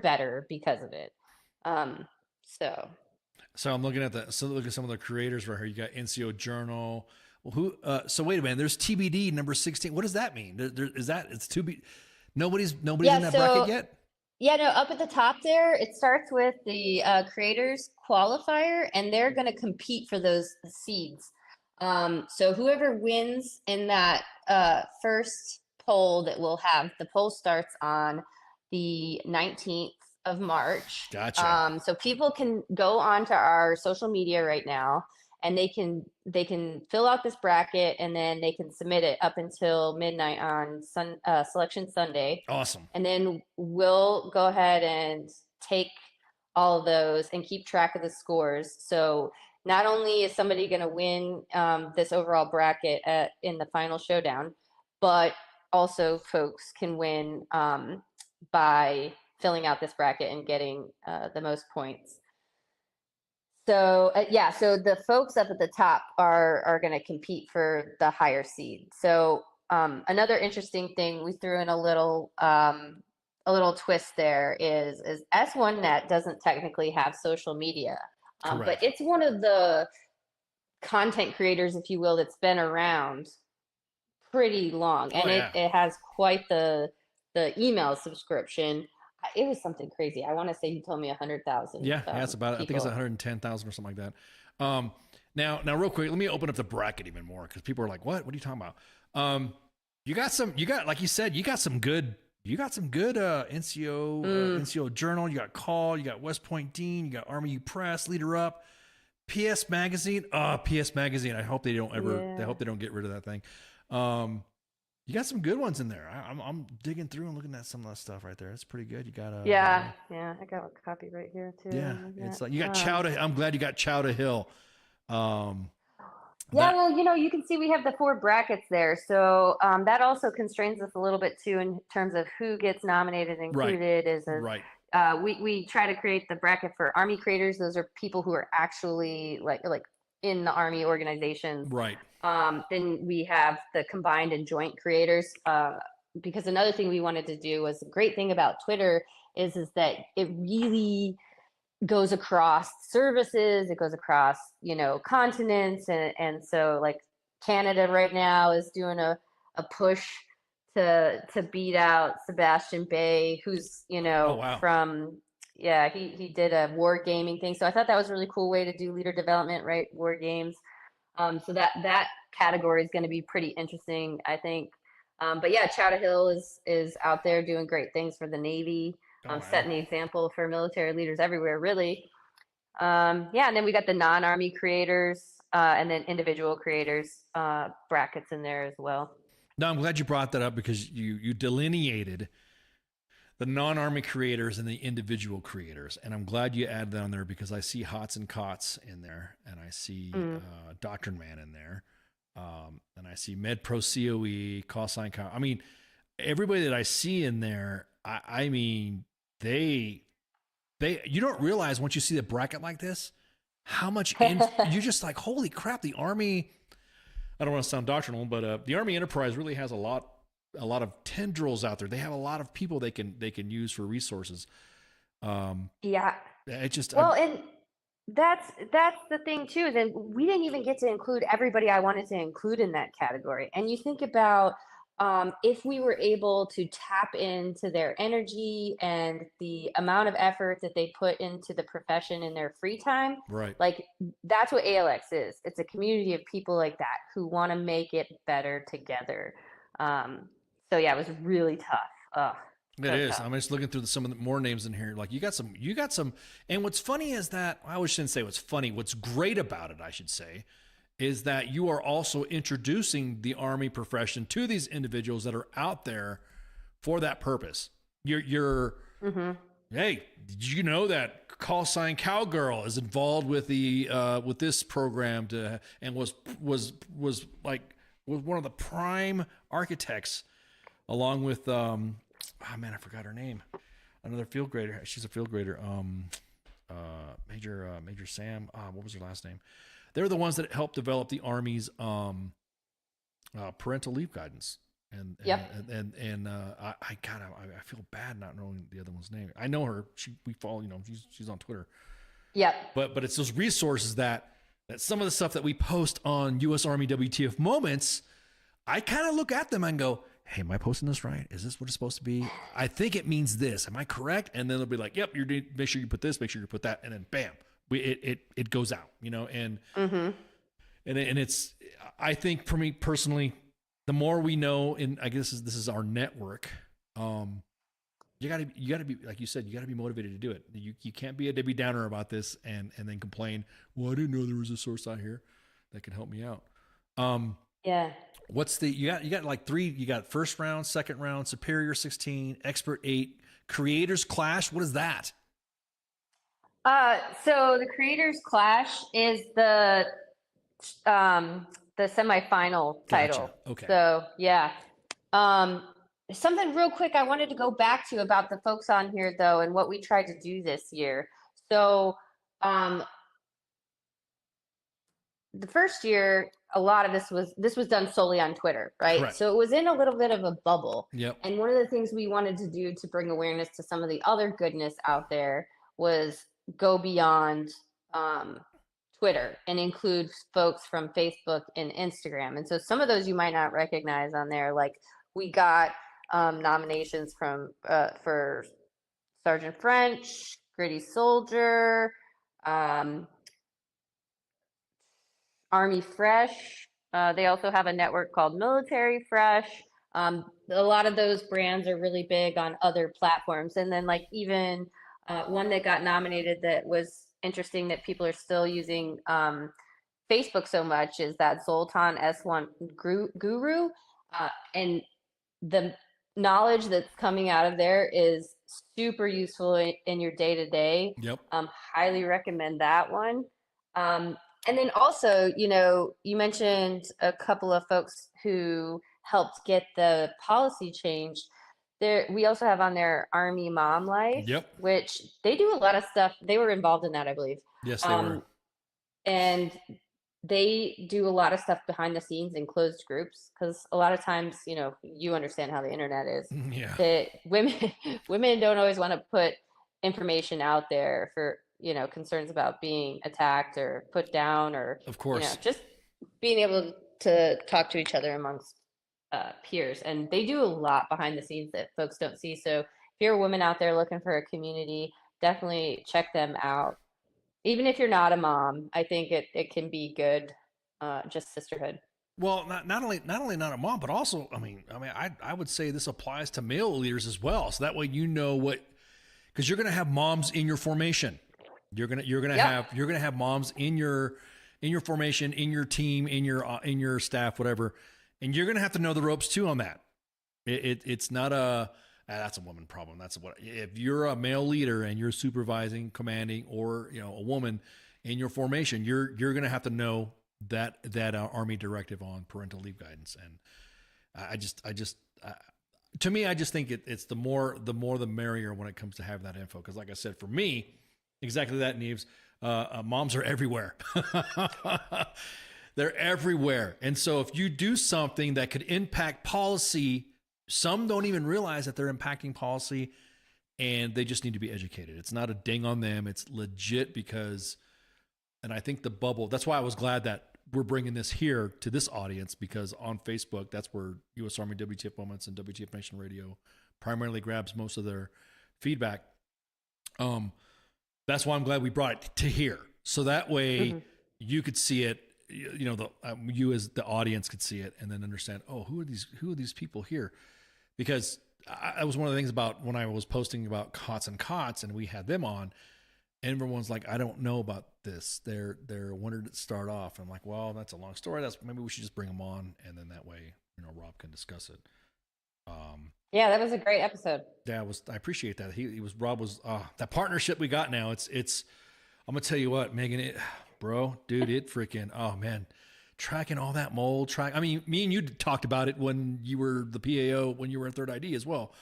better because of it. So I'm looking at look at some of the creators right here. You got NCO Journal. Well, so wait a minute. There's TBD number 16. What does that mean? It's to be. Nobody's in that bracket yet. Yeah, no, up at the top there, it starts with the creators qualifier, and they're going to compete for those seeds. So whoever wins in that first poll that we'll have, the poll starts on the 19th of March. Gotcha. So people can go onto our social media right now, and they can fill out this bracket, and then they can submit it up until midnight on Selection Sunday. Awesome. And then we'll go ahead and take all of those and keep track of the scores. So not only is somebody going to win this overall bracket in the final showdown, but also folks can win by filling out this bracket and getting the most points. So so the folks up at the top are going to compete for the higher seed. So another interesting thing we threw in a little twist there is S1Net doesn't technically have social media, but it's one of the content creators, if you will, that's been around pretty long, and it has quite the email subscription. It was something crazy. I want to say he told me 100,000. Yeah, that's about it. I think it's 110,000 or something like that. Now, real quick, let me open up the bracket even more, because people are like, "What? What are you talking about?" Like you said, you got some good NCO Journal. You got Call. You got West Point Dean. You got Army U Press, Leader Up, PS Magazine. PS Magazine. I hope they don't get rid of that thing. You got some good ones in there. I'm digging through and looking at some of that stuff right there. It's pretty good. You got I got a copy right here too. Yeah, it's like you got Chowder. I'm glad you got Chowder Hill. Well, you can see we have the 4 brackets there, so that also constrains us a little bit too in terms of who gets nominated and included. We try to create the bracket for Army creators. Those are people who are actually like in the Army organizations. Right. Then we have the combined and joint creators, because another thing we wanted to do was, the great thing about Twitter is that it really goes across services, it goes across, continents. And so like Canada right now is doing a push to beat out Sebastian Bay, who's, from, he did a war gaming thing. So I thought that was a really cool way to do leader development, right? War games. So that category is going to be pretty interesting, I think. But Chowder Hill is out there doing great things for the Navy. setting the example for military leaders everywhere, really. Yeah, and then we got the non-army creators, and then individual creators brackets in there as well. No, I'm glad you brought that up because you delineated the non-army creators and the individual creators, and I'm glad you added that on there because I see Hots and Cots in there, and I see Doctrine Man in there, and I see Med Pro COE, Call Sign. I mean, everybody that I see in there, I mean, they you don't realize once you see the bracket like this how much you're just like, holy crap, the Army. I don't want to sound doctrinal, but the Army enterprise really has a lot of tendrils out there. They have a lot of people they can use for resources. Yeah. It just and that's the thing too. Is that we didn't even get to include everybody I wanted to include in that category. And you think about if we were able to tap into their energy and the amount of effort that they put into the profession in their free time, right? Like that's what ALX is. It's a community of people like that who want to make it better together. So yeah, it was really tough. It is. I'm just looking through some of the more names in here. Like you got some, and what's funny is that I shouldn't say what's funny. What's great about it, I should say, is that you are also introducing the Army profession to these individuals that are out there for that purpose. You're hey, did you know that Call Sign Cowgirl is involved with the with this program and was one of the prime architects, along with oh man, I forgot her name. Another field grader. She's a field grader. Major Sam. What was her last name? They're the ones that helped develop the Army's parental leave guidance. And I feel bad not knowing the other one's name. I know her. We follow. She's on Twitter. Yep. But it's those resources that some of the stuff that we post on U.S. Army WTF moments, I kind of look at them and go, hey, am I posting this right? Is this what it's supposed to be? I think it means this. Am I correct? And then they'll be like, yep, make sure you put this, make sure you put that. And then bam, it goes out, and it's, I think for me personally, the more we know, and I guess this is our network, you gotta be, like you said, you gotta be motivated to do it. You can't be a Debbie Downer about this and then complain, well, I didn't know there was a source out here that can help me out. Yeah. What's you got like 3, you got first round, second round, Superior 16, Expert 8, Creators Clash. What is that? So the Creators Clash is the semifinal title. Okay. So yeah. Something real quick I wanted to go back to about the folks on here though, and what we tried to do this year. So the first year, a lot of this was done solely on Twitter, right? Correct. So it was in a little bit of a bubble. Yep. And one of the things we wanted to do to bring awareness to some of the other goodness out there was go beyond Twitter and include folks from Facebook and Instagram. And so some of those you might not recognize on there. Like we got nominations from for Sergeant French, Gritty Soldier, Army Fresh. They also have a network called Military Fresh. A lot of those brands are really big on other platforms. And then like even one that got nominated that was interesting that people are still using Facebook so much is that Zoltan S1 Guru. And the knowledge that's coming out of there is super useful in your day-to-day. Yep. Highly recommend that one. And then also, you mentioned a couple of folks who helped get the policy changed. We also have on there Army Mom Life, Yep. which they do a lot of stuff. They were involved in that, I believe. Yes, they were. And they do a lot of stuff behind the scenes in closed groups because a lot of times, you understand how the internet is. Yeah. That women don't always want to put information out there for concerns about being attacked or put down, or of course, just being able to talk to each other amongst peers. And they do a lot behind the scenes that folks don't see. So if you're a woman out there looking for a community, definitely check them out. Even if you're not a mom, I think it can be good, just sisterhood. Well, not only not a mom, but also, I mean, I would say this applies to male leaders as well. So that way, because you're gonna have moms in your formation. You're gonna have moms in your formation, in your team, in your staff, whatever, and you're gonna have to know the ropes too on that. It's not that's a woman problem. That's what if you're a male leader and you're supervising, commanding, or a woman in your formation, you're gonna have to know that Army directive on parental leave guidance. And to me, I just think it's the more the merrier when it comes to having that info. Because like I said, for me, exactly that, Neves. Moms are everywhere. They're everywhere. And so if you do something that could impact policy, some don't even realize that they're impacting policy, and they just need to be educated. It's not a ding on them. It's legit because, and I think the bubble, that's why I was glad that we're bringing this here to this audience, because on Facebook, that's where U.S. Army WTF Moments and WTF Nation Radio primarily grabs most of their feedback. That's why I'm glad we brought it to here. So that way you could see it, you as the audience could see it and then understand, oh, who are these people here? Because that was one of the things about when I was posting about COTS and we had them on, and everyone's like, I don't know about this. They're when did it start off? And I'm like, well, that's a long story. Maybe we should just bring them on, and then that way, Rob can discuss it. Yeah, that was a great episode. Yeah, I appreciate that. Rob was that partnership we got now. It's I'm gonna tell you what, Megan, it freaking, oh man, tracking all that mold. I mean, me and you talked about it when you were the PAO, when you were in Third ID as well.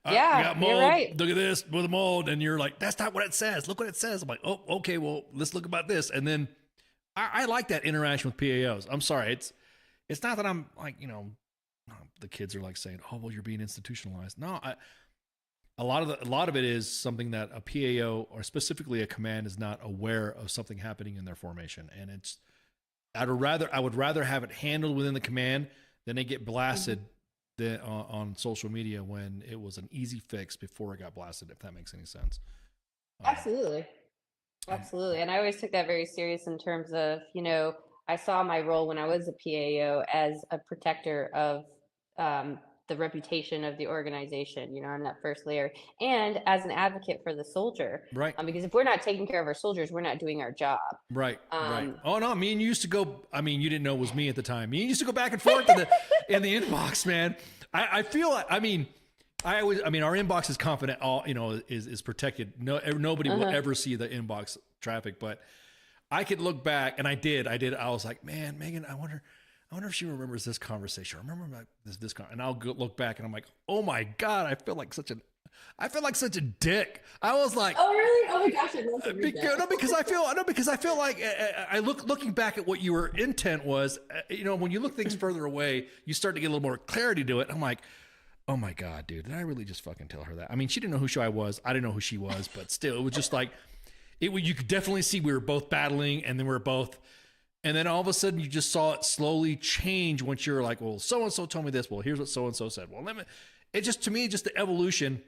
Yeah, got mold. You're right. Look at this with the mold, and you're like, that's not what it says. Look what it says. I'm like, oh, okay, well, let's look about this. And then I like that interaction with PAOs. I'm sorry, it's not that I'm like, the kids are like saying, oh, well, you're being institutionalized. No, a lot of it is something that a PAO or specifically a command is not aware of something happening in their formation, and I would rather have it handled within the command than they get blasted on social media when it was an easy fix before it got blasted, if that makes any sense. Absolutely. And I always took that very serious in terms of, I saw my role when I was a PAO as a protector of the reputation of the organization, I'm that first layer, and as an advocate for the soldier. Right. Because if we're not taking care of our soldiers, we're not doing our job. Right. Right. Oh no, me and you used to go, you didn't know it was me at the time. Me and you used to go back and forth in the inbox, man. I feel like, our inbox is confident, is protected. Nobody will ever see the inbox traffic, but I could look back, and I did. I was like, man, Megan, I wonder if she remembers this conversation. I remember this and I'll look back and I'm like, oh my God, I feel like such a dick. I was like, oh really? Oh my gosh, I love to read that. because I feel like I looking back at what your intent was. When you look things further away, you start to get a little more clarity to it. I'm like, oh my God, dude, did I really just fucking tell her that? She didn't know who I was. I didn't know who she was, but still, it was just like you could definitely see we were both battling, and then and then all of a sudden you just saw it slowly change once you're like, well, so-and-so told me this. Well, here's what so-and-so said. Well, to me, just the evolution,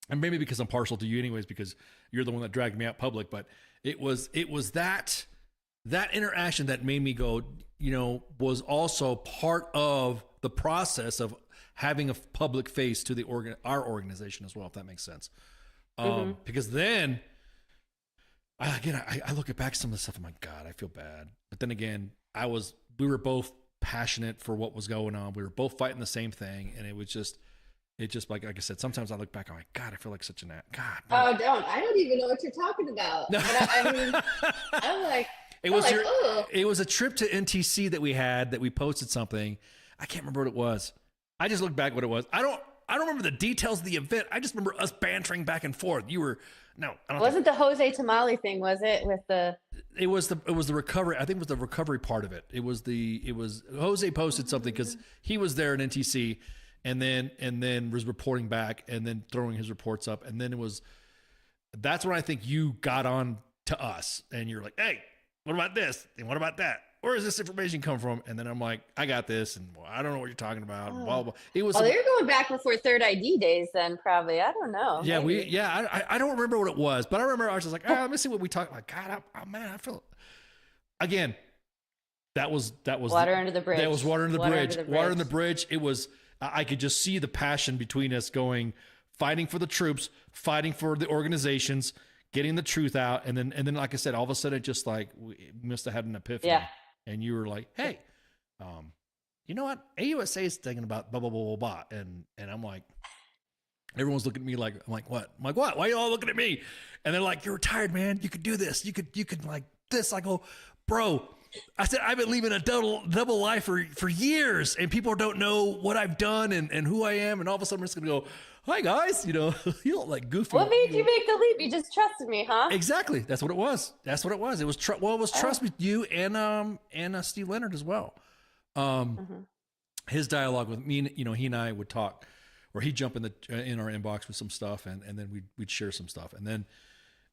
and maybe because I'm partial to you anyways, because you're the one that dragged me out public, but it was that interaction that made me go, was also part of the process of having a public face to our organization as well, if that makes sense. Because then, I look back at some of the stuff. I'm like, God, I feel bad. But then again, we were both passionate for what was going on. We were both fighting the same thing, and it just like I said. Sometimes I look back, I'm like, God, I feel like such an God. Oh, I don't even know what you're talking about. But I'm like, it was a trip to NTC that we had that we posted something. I can't remember what it was. I just looked back what it was. I don't remember the details of the event. I just remember us bantering back and forth. Wasn't the Jose Tamale thing, was it? It was the recovery. I think it was the recovery part of it. It was Jose posted something because he was there in NTC, and then was reporting back and then throwing his reports up, and then that's when I think you got on to us and you're like, hey, what about this? And what about that? Where does this information come from? And then I'm like, I got this, and I don't know what you're talking about. Blah, blah, blah. It was. Oh, they're going back before Third ID days, then probably. I don't know. Yeah, I don't remember what it was, but I remember I was just like, let me see what we talked about. God, I feel. Again, that was water under the bridge. That was water under the bridge. Water under the bridge. It was. I could just see the passion between us going fighting for the troops, fighting for the organizations, getting the truth out, and then like I said, all of a sudden it just like we must have had an epiphany, and you were like, hey, you know what? AUSA is thinking about blah blah blah blah blah, and I'm like, everyone's looking at me like, I'm like, what? I'm like, what? Why are you all looking at me? And they're like, you're retired, man. You could do this. You could like this. I go, bro. I said, I've been living a double life for years, and people don't know what I've done and who I am, and all of a sudden I'm just gonna go, hi guys, you don't like goofy. What made you make the leap? You just trusted me, huh? Exactly. That's what it was. It was trust with you and Steve Leonard as well. His dialogue with me, he and I would talk, or he'd jump in our inbox with some stuff, and then we'd share some stuff, and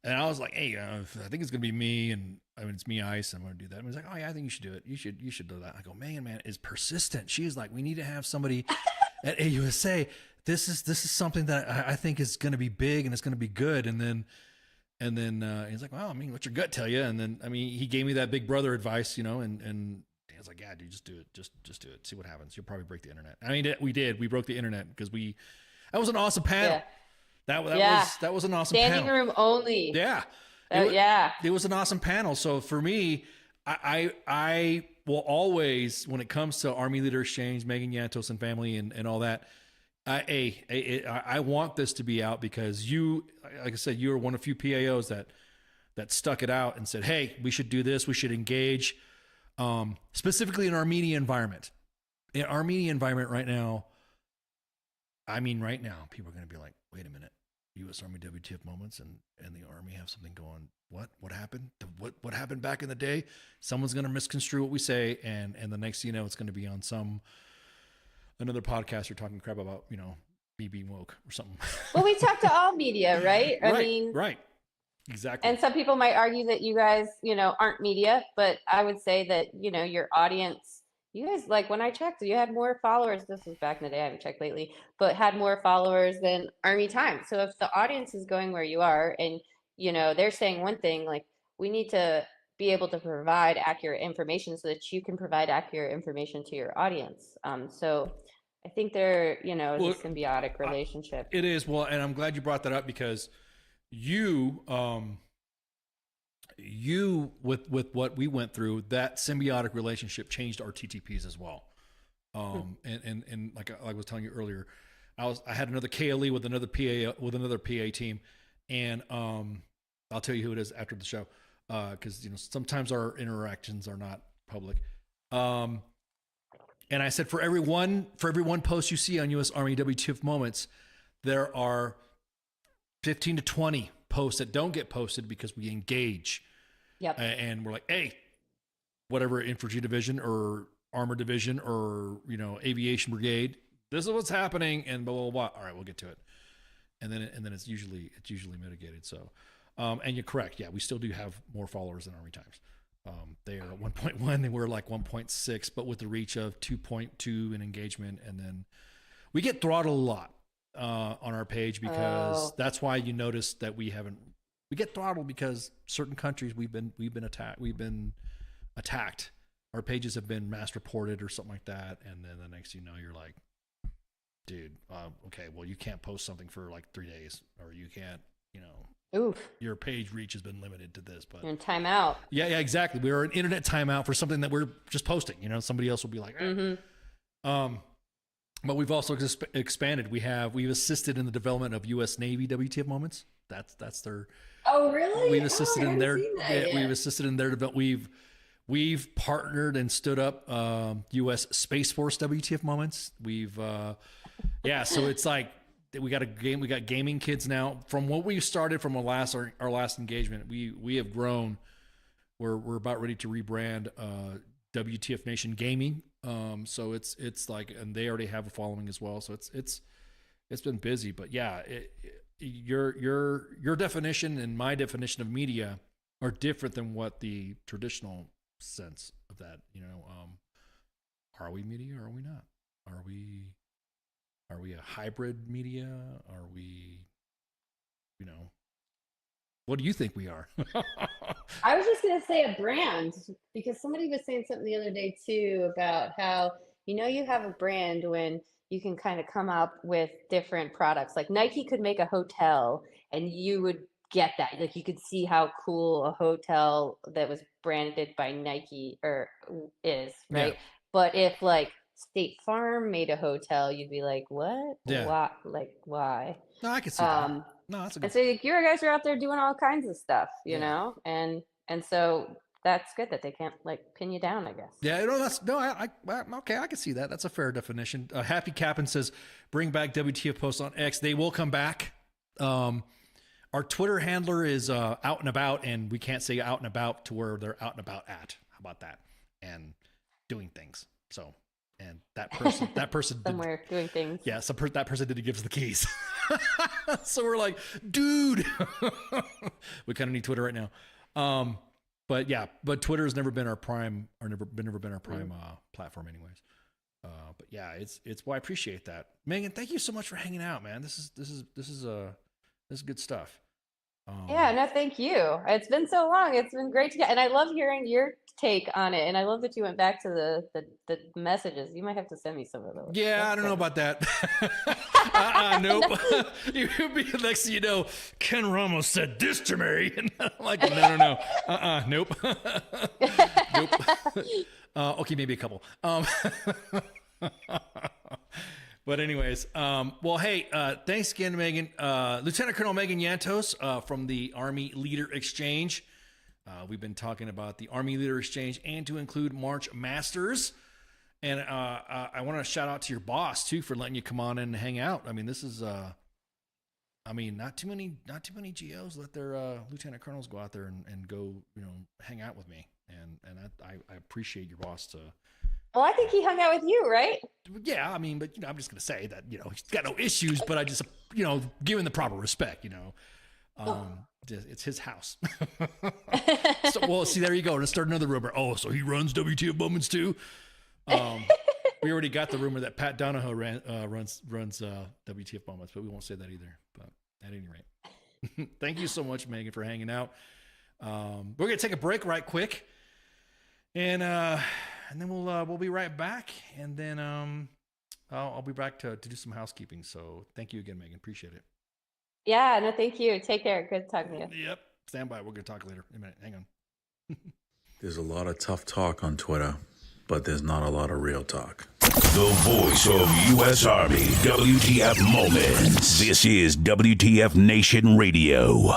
I was like, hey, I think it's gonna be me, and I mean it's me, Ice. I'm gonna do that. And he's like, oh yeah, I think you should do it. You should do that. I go, man, is persistent. She's like, we need to have somebody at AUSA. This is something that I think is gonna be big and it's gonna be good. And then he's like, well, I mean, what's your gut tell you? And then he gave me that big brother advice, and I was like, yeah, dude, just do it. Just do it. See what happens. You'll probably break the internet. I mean, we did. We broke the internet because that was an awesome panel. Yeah. That was an awesome standing panel. room only. Yeah. It was an awesome panel. So for me, I will always, when it comes to Army Leader Exchange, Megan Jantos and family and all that, I want this to be out because you, like I said, you are one of few PAOs that stuck it out and said, hey, we should do this. We should engage, specifically in our media environment. In our media environment right now, people are going to be like, wait a minute, U.S. Army WTF moments and the Army have something going. What happened? What happened back in the day? Someone's going to misconstrue what we say, and the next thing you know, it's going to be on another podcast you're talking crap about, me being woke or something. Well, we talk to all media, right? Right. Exactly. And some people might argue that you guys, aren't media, but I would say that, your audience, you guys, like when I checked, you had more followers. This was back in the day. I haven't checked lately, but had more followers than Army Times. So if the audience is going where you are and, they're saying one thing, like we need to be able to provide accurate information so that you can provide accurate information to your audience. So I think there, is a symbiotic relationship. It is. Well, and I'm glad you brought that up because you with what we went through, that symbiotic relationship changed our TTPs as well. And like I was telling you earlier, I had another KLE with another PA team, and I'll tell you who it is after the show, because sometimes our interactions are not public. And I said for every one post you see on U.S. Army WTF moments, there are 15 to 20 posts that don't get posted because we engage. Yep. And we're like, hey, whatever infantry division or armor division or aviation brigade, this is what's happening, and blah blah blah. All right, we'll get to it. And then it's usually mitigated. So, and you're correct. Yeah, we still do have more followers than Army Times. They are at 1.1. They were like 1.6, but with the reach of 2.2 in engagement, and then we get throttled a lot on our page because that's why you notice that we get throttled because certain countries we've been attacked. Our pages have been mass reported or something like that, and then the next thing you know, you're like, dude, okay, well you can't post something for like 3 days, or you can't, Oof. Your page reach has been limited to this, but you're in timeout. Yeah, exactly. We are an internet timeout for something that we're just posting. Somebody else will be like, but we've also expanded. We've assisted in the development of U.S. Navy WTF moments. That's their. Oh really? We've assisted in their. We've assisted in their development. We've partnered and stood up U.S. Space Force WTF moments. We've so it's like we got gaming kids now. From what we started from our last engagement, we have grown. We're about ready to rebrand WTF Nation Gaming. So it's like, and they already have a following as well. So it's been busy, but yeah, your definition and my definition of media are different than what the traditional sense of that, are we media or are we not? Are we a hybrid media? Are we, what do you think we are? I was just going to say a brand, because somebody was saying something the other day too about how, you have a brand when you can kind of come up with different products. Like Nike could make a hotel and you would get that. Like you could see how cool a hotel that was branded by Nike is, right? Yeah. But if like State Farm made a hotel, you'd be like, what? Yeah. Why? Like, why? No, I can see that. No, that's a good. And so like, your guys are out there doing all kinds of stuff, you Yeah. know, and so that's good that they can't like pin you down, I guess. Yeah, no, that's no. I okay, I can see that. That's a fair definition. Happy Cap'n says, "Bring back WTF posts on X. They will come back." Our Twitter handler is out and about, and we can't say out and about to where they're out and about at. How about that? And doing things. So, and that person somewhere doing things. Yeah, that person didn't give us the keys. So we're like, dude, we kind of need Twitter right now. But yeah, Twitter has never been our prime, or never been our prime platform, anyways. But yeah, it's well, I appreciate that, Megan. Thank you so much for hanging out, man. This is good stuff. Yeah, no, thank you. It's been so long. It's been great to get, and I love hearing your take on it. And I love that you went back to the messages. You might have to send me some of those. Yeah, I don't know about that. Nope. You'd be next thing you know, Ken Ramos said this to me, and I'm like, no. Nope. Nope. Okay, maybe a couple. But anyways, well, hey, thanks again, Megan. Lieutenant Colonel Megan Jantos from the Army Leader Exchange. We've been talking about the Army Leader Exchange and to include March Masters. And I want to shout out to your boss too for letting you come on and hang out. I mean, this is, not too many GOs let their lieutenant colonels go out there and go, hang out with me. And I appreciate your boss to. Well, I think he hung out with you, right? Yeah, I mean, but I'm just gonna say that he's got no issues, but I just given the proper respect, it's his house. So, well, see, there you go. Let's start another rumor. Oh, so he runs WTF Moments too. We already got the rumor that Pat Donahoe runs WTF Moments, but we won't say that either. But at any rate, thank you so much, Megan, for hanging out. We're gonna take a break right quick, and then we'll be right back, and then I'll be back to do some housekeeping. So thank you again, Megan. Appreciate it. Yeah, no, thank you. Take care. Good talking to you. Yep. Stand by. We're gonna talk later in a minute. Hang on. There's a lot of tough talk on Twitter, but there's not a lot of real talk. The voice of U.S. Army, WTF Moments. This is WTF Nation Radio.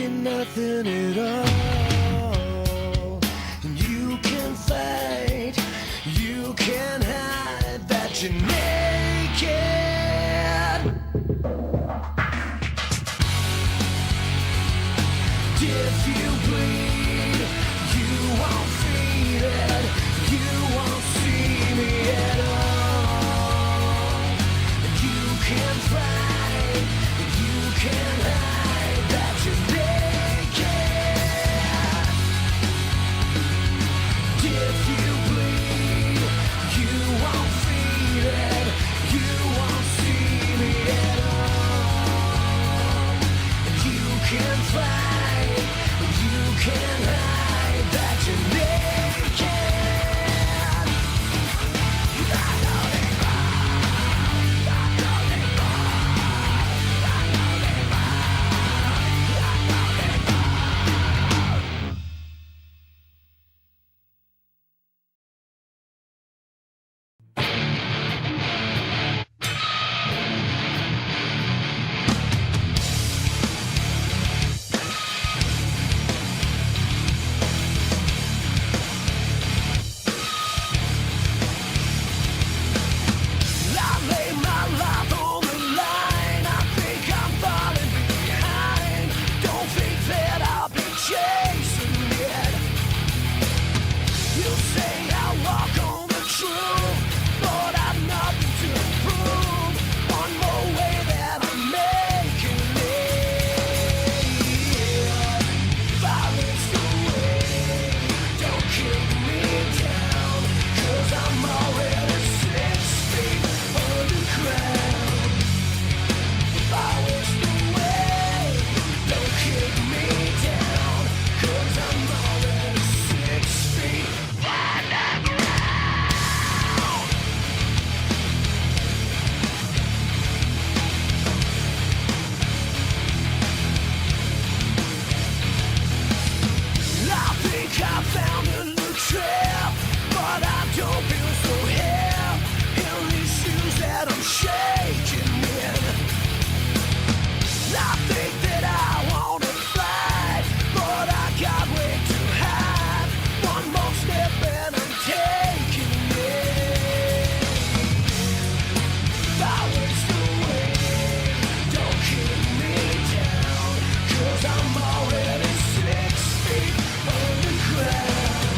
ain't nothing at all. And you can fight, you can hide that you're naked. If you bleed, you won't feel it, you won't see me at all. You can fight, you can hide that you're naked. If you bleed, you won't feel it, you won't see me at all. You can fight, you can hide that you're naked. I lay my life on the line. I think I'm falling behind. Don't think that I'll be chasing it. You say I walk on the truth, but I've nothing to prove. One more way that I'm making it. Violence away, don't kick me down, 'cause I'm already 6 feet underground. Violence away, don't kick me down, 'cause I'm already 6 feet underground. I think I found a new trap, but I don't feel so hip in these shoes that I'm shaking in. I think that I wanna fight, but I got way too high. One more step and I'm taking it. Violence away, don't kick me down, 'cause I'm already 6 feet underground.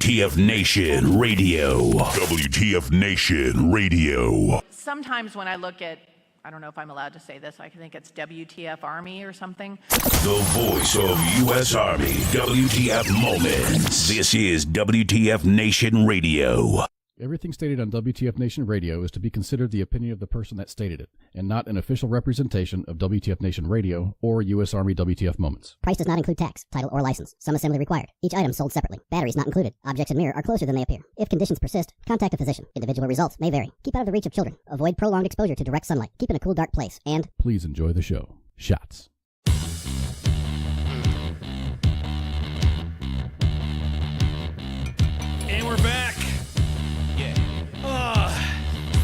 WTF Nation Radio. WTF Nation Radio. Sometimes when I look at, I don't know if I'm allowed to say this, I think it's W.T.F. Army or something. The voice of U.S. Army. WTF Moments. This is WTF Nation Radio. Everything stated on WTF Nation Radio is to be considered the opinion of the person that stated it, and not an official representation of WTF Nation Radio or U.S. Army WTF Moments. Price does not include tax, title, or license. Some assembly required. Each item sold separately. Batteries not included. Objects in mirror are closer than they appear. If conditions persist, contact a physician. Individual results may vary. Keep out of the reach of children. Avoid prolonged exposure to direct sunlight. Keep in a cool, dark place. And please enjoy the show. Shots. And we're back.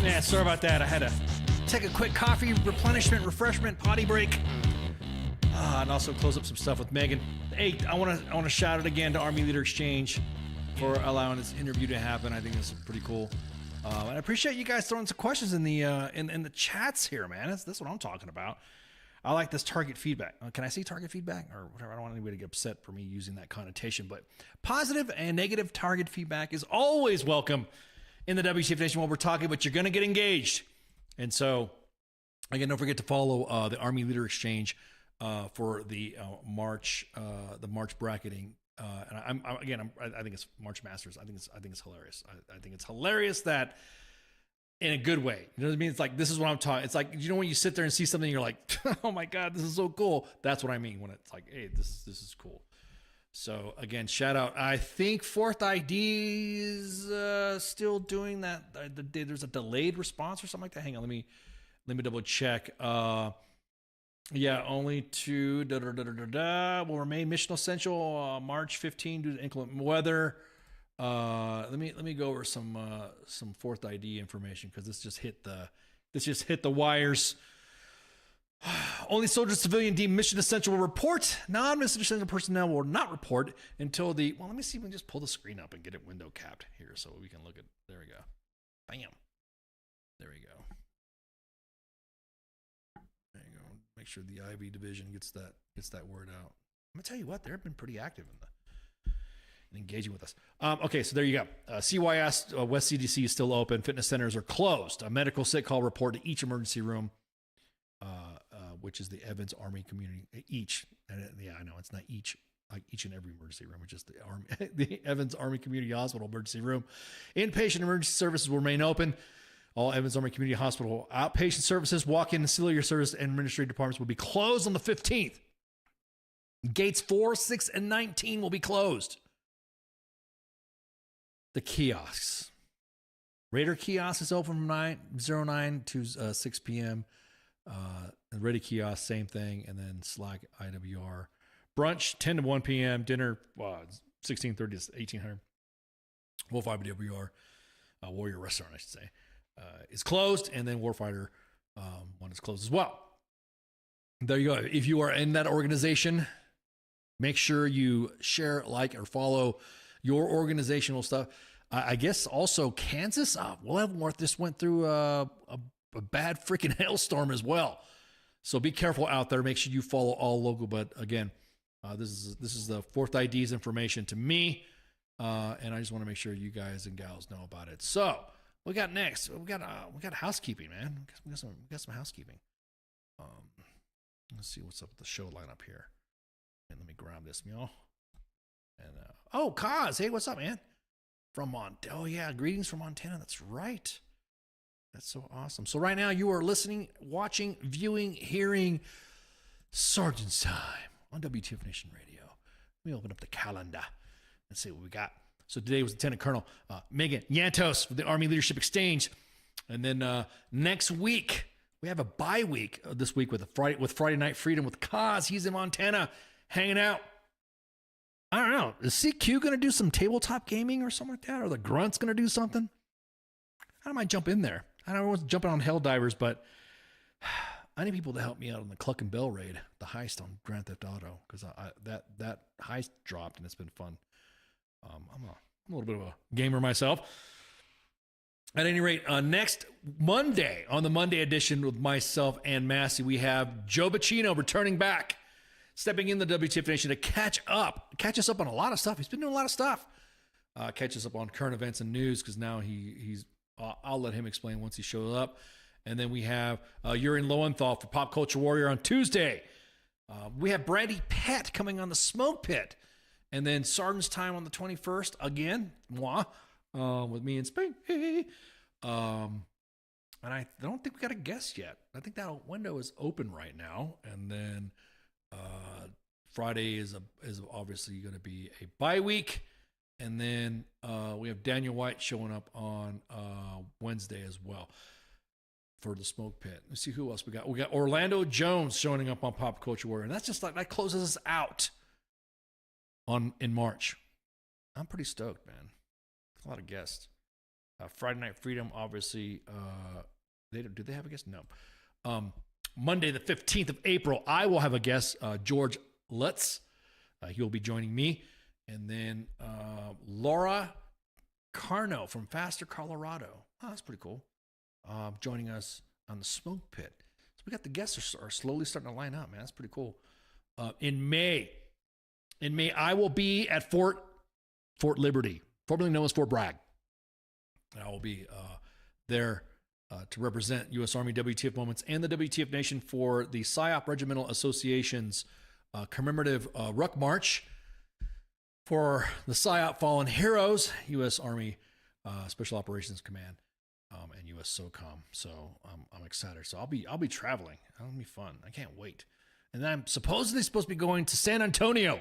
Man, sorry about that. I had to take a quick coffee replenishment, refreshment, potty break, and also close up some stuff with Megan. Hey, I want to shout out again to Army Leader Exchange for allowing this interview to happen. I think this is pretty cool, and I appreciate you guys throwing some questions in the in the chats here, man. That's what I'm talking about. I like this target feedback. Can I say target feedback or whatever? I don't want anybody to get upset for me using that connotation, but positive and negative target feedback is always welcome in the WTF Nation while we're talking, but you're going to get engaged. And so, again, don't forget to follow the Army Leader Exchange for the March bracketing. And I think it's March Masters. I think it's hilarious. I think it's hilarious that in a good way. You know what I mean? It's like, this is what I'm talking. It's like, you know, when you sit there and see something, you're like, oh my God, this is so cool. That's what I mean when it's like, hey, this is cool. So again, shout out. I think Fourth ID is still doing that. There's a delayed response or something like that. Hang on, let me double check. Yeah, only two will remain mission essential March 15 due to inclement weather. Let me go over some Fourth ID information because this just hit the wires. Only soldiers, civilian deemed mission essential will report. Non-mission essential personnel will not report until the. Well, let me see if we can just pull the screen up and get it window capped here so we can look at. There we go. Bam. There we go. There you go. Make sure the IB division gets that word out. I'm gonna tell you what, they've been pretty active in engaging with us. Okay, so there you go. CYS West CDC is still open. Fitness centers are closed. A medical sick call report to each emergency room. Which is the Evans Army Community, each, and yeah, I know it's not each, like each and every emergency room, it's just the Army, the Evans Army Community Hospital emergency room. Inpatient emergency services will remain open. All Evans Army Community Hospital outpatient services, walk-in ancillary service, and administrative departments will be closed on the 15th. Gates 4, 6, and 19 will be closed. The kiosks. Raider kiosk is open from 9 to 6 p.m., the Ready Kiosk, same thing, and then Slack IWR. Brunch, 10 to 1 p.m. Dinner, 1630 to 1800. Wolf IWR, Warrior Restaurant, I should say, is closed, and then Warfighter one is closed as well. There you go. If you are in that organization, make sure you share, like, or follow your organizational stuff. I guess also Kansas, Leavenworth just went through a bad freaking hailstorm as well. So be careful out there. Make sure you follow all local. But again, this is the Fourth ID's information to me, and I just want to make sure you guys and gals know about it. So we got next. We got housekeeping, man. We got some housekeeping. Let's see what's up with the show lineup here. And let me grab this, y'all. And Kaz, hey, what's up, man? From Montana. Oh yeah, greetings from Montana. That's right. That's so awesome. So right now you are listening, watching, viewing, hearing Sergeant's Time on WTF Nation Radio. Let me open up the calendar and see what we got. So today was Lieutenant Colonel Megan Jantos with the Army Leadership Exchange. And then next week, we have a bye week this week with Friday Night Freedom with Kaz. He's in Montana hanging out. I don't know. Is CQ going to do some tabletop gaming or something like that? Or the Grunt's going to do something? I might jump in there. I don't want to jump on Helldivers, but I need people to help me out on the Cluck and Bell raid, the heist on Grand Theft Auto, because that heist dropped and it's been fun. I'm a little bit of a gamer myself. At any rate, next Monday, on the Monday edition with myself and Massey, we have Joe Bacino returning back, stepping in the WTF Nation to catch us up on a lot of stuff. He's been doing a lot of stuff. catch us up on current events and news, because now he's I'll let him explain once he shows up. And then we have Yuri Lowenthal for Pop Culture Warrior on Tuesday. We have Brandy Pett coming on the Smoke Pit. And then Sergeant's Time on the 21st, again, moi, with me and Spink. And I don't think we got a guest yet. I think that window is open right now. And then Friday is obviously going to be a bye week. And then we have Daniel White showing up on Wednesday as well for the Smoke Pit. Let's see who else we got. We got Orlando Jones showing up on Pop Culture Warrior. And that's just like, that closes us out in March. I'm pretty stoked, man. A lot of guests. Friday Night Freedom, obviously. Do they have a guest? No. Monday, the 15th of April, I will have a guest, George Lutz. He will be joining me. And then Laura Carno from Faster, Colorado. Oh, that's pretty cool. Joining us on the Smoke Pit. So we got the guests are slowly starting to line up, man. That's pretty cool. In May, I will be at Fort Liberty, formerly known as Fort Bragg. And I will be there to represent U.S. Army WTF Moments and the WTF Nation for the PSYOP Regimental Association's commemorative Ruck March for the PSYOP Fallen Heroes, U.S. Army Special Operations Command, and U.S. SOCOM. So I'm excited. So I'll be traveling. That'll be fun. I can't wait. And then I'm supposedly supposed to be going to San Antonio.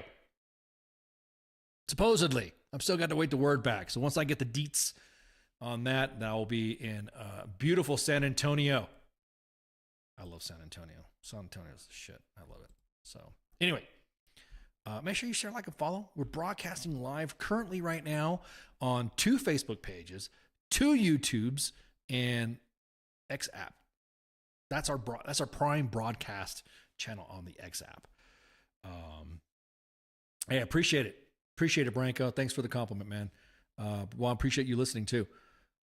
Supposedly. I've still got to wait the word back. So once I get the deets on that, will be in beautiful San Antonio. I love San Antonio. San Antonio's the shit. I love it. So anyway, make sure you share, like, and follow. We're broadcasting live currently right now on 2 Facebook pages, 2 YouTubes, and X app. That's our prime broadcast channel on the X app. Hey, I appreciate it. Appreciate it, Branko. Thanks for the compliment, man. Well, I appreciate you listening too.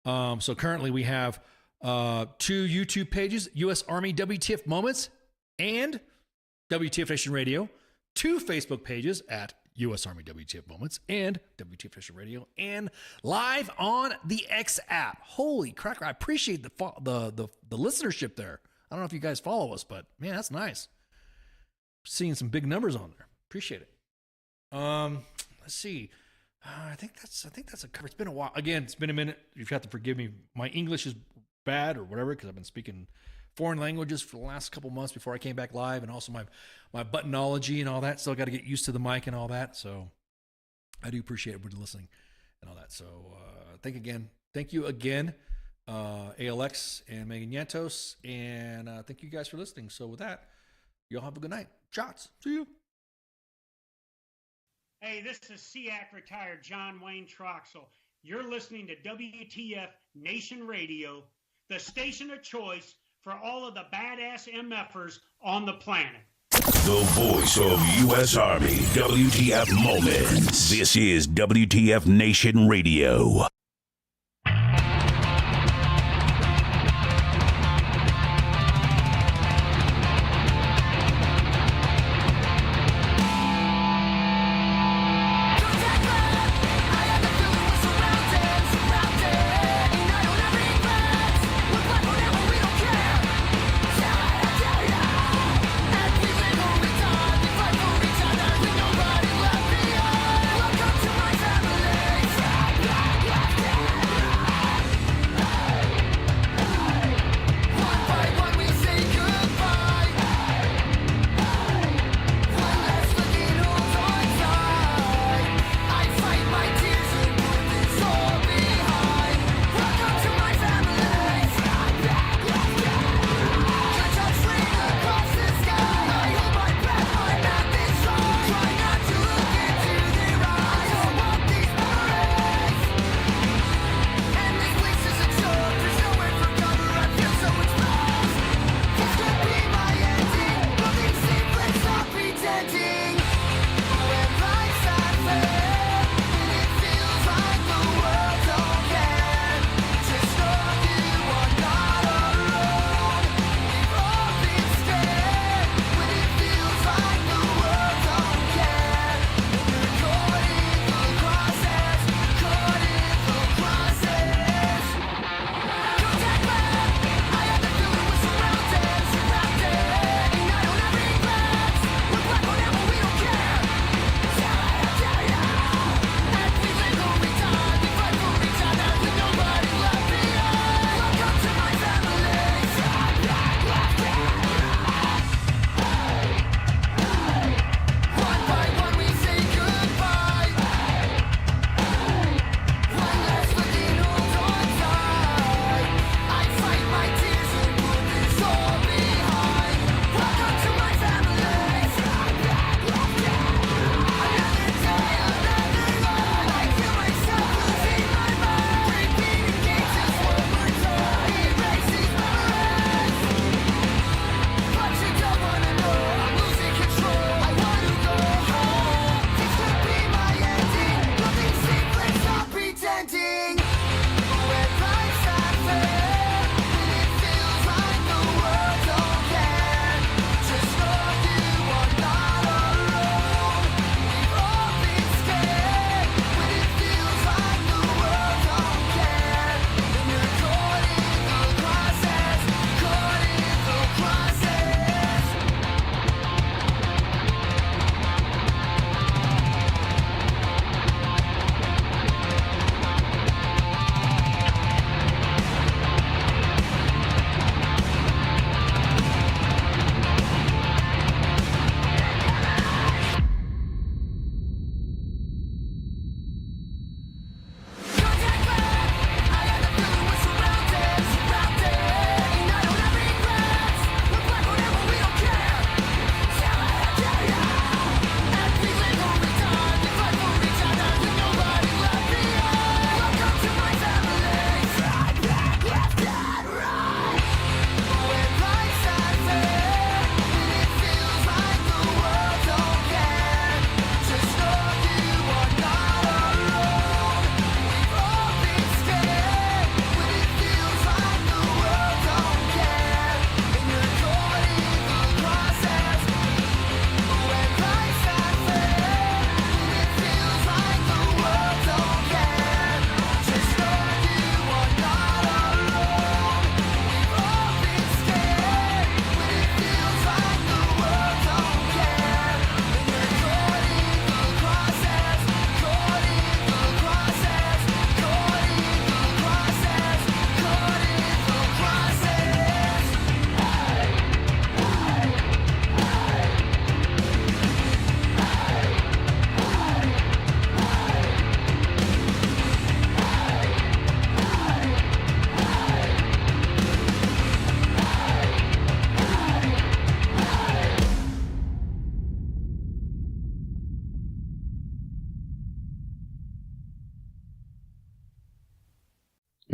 So currently we have 2 YouTube pages, U.S. Army WTF Moments and WTF Nation Radio, 2 Facebook pages at U.S. Army WTF Moments and WTF Nation Radio, and live on the X app. Holy cracker. I appreciate the listenership there. I don't know if you guys follow us, but man, that's nice. Seeing some big numbers on there. Appreciate it. Let's see. I think that's a cover. It's been a while. Again, it's been a minute. You have to forgive me. My English is bad or whatever, because I've been speaking foreign languages for the last couple months before I came back live, and also my buttonology and all that. Still got to get used to the mic and all that. So I do appreciate everybody listening and all that. So thank you again, ALX and Megan Jantos, and thank you guys for listening. So with that, y'all have a good night. Shots. See you. Hey, this is SEAC retired John Wayne Troxel. You're listening to WTF Nation Radio, the station of choice for all of the badass MFers on the planet. The voice of U.S. Army, WTF Moments. This is WTF Nation Radio. Yeah.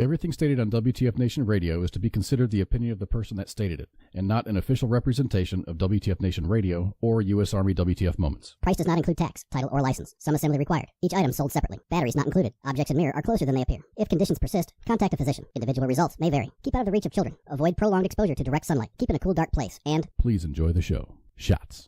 Everything stated on WTF Nation Radio is to be considered the opinion of the person that stated it, and not an official representation of WTF Nation Radio or U.S. Army WTF Moments. Price does not include tax, title, or license. Some assembly required. Each item sold separately. Batteries not included. Objects in mirror are closer than they appear. If conditions persist, contact a physician. Individual results may vary. Keep out of the reach of children. Avoid prolonged exposure to direct sunlight. Keep in a cool, dark place. And please enjoy the show. Shots.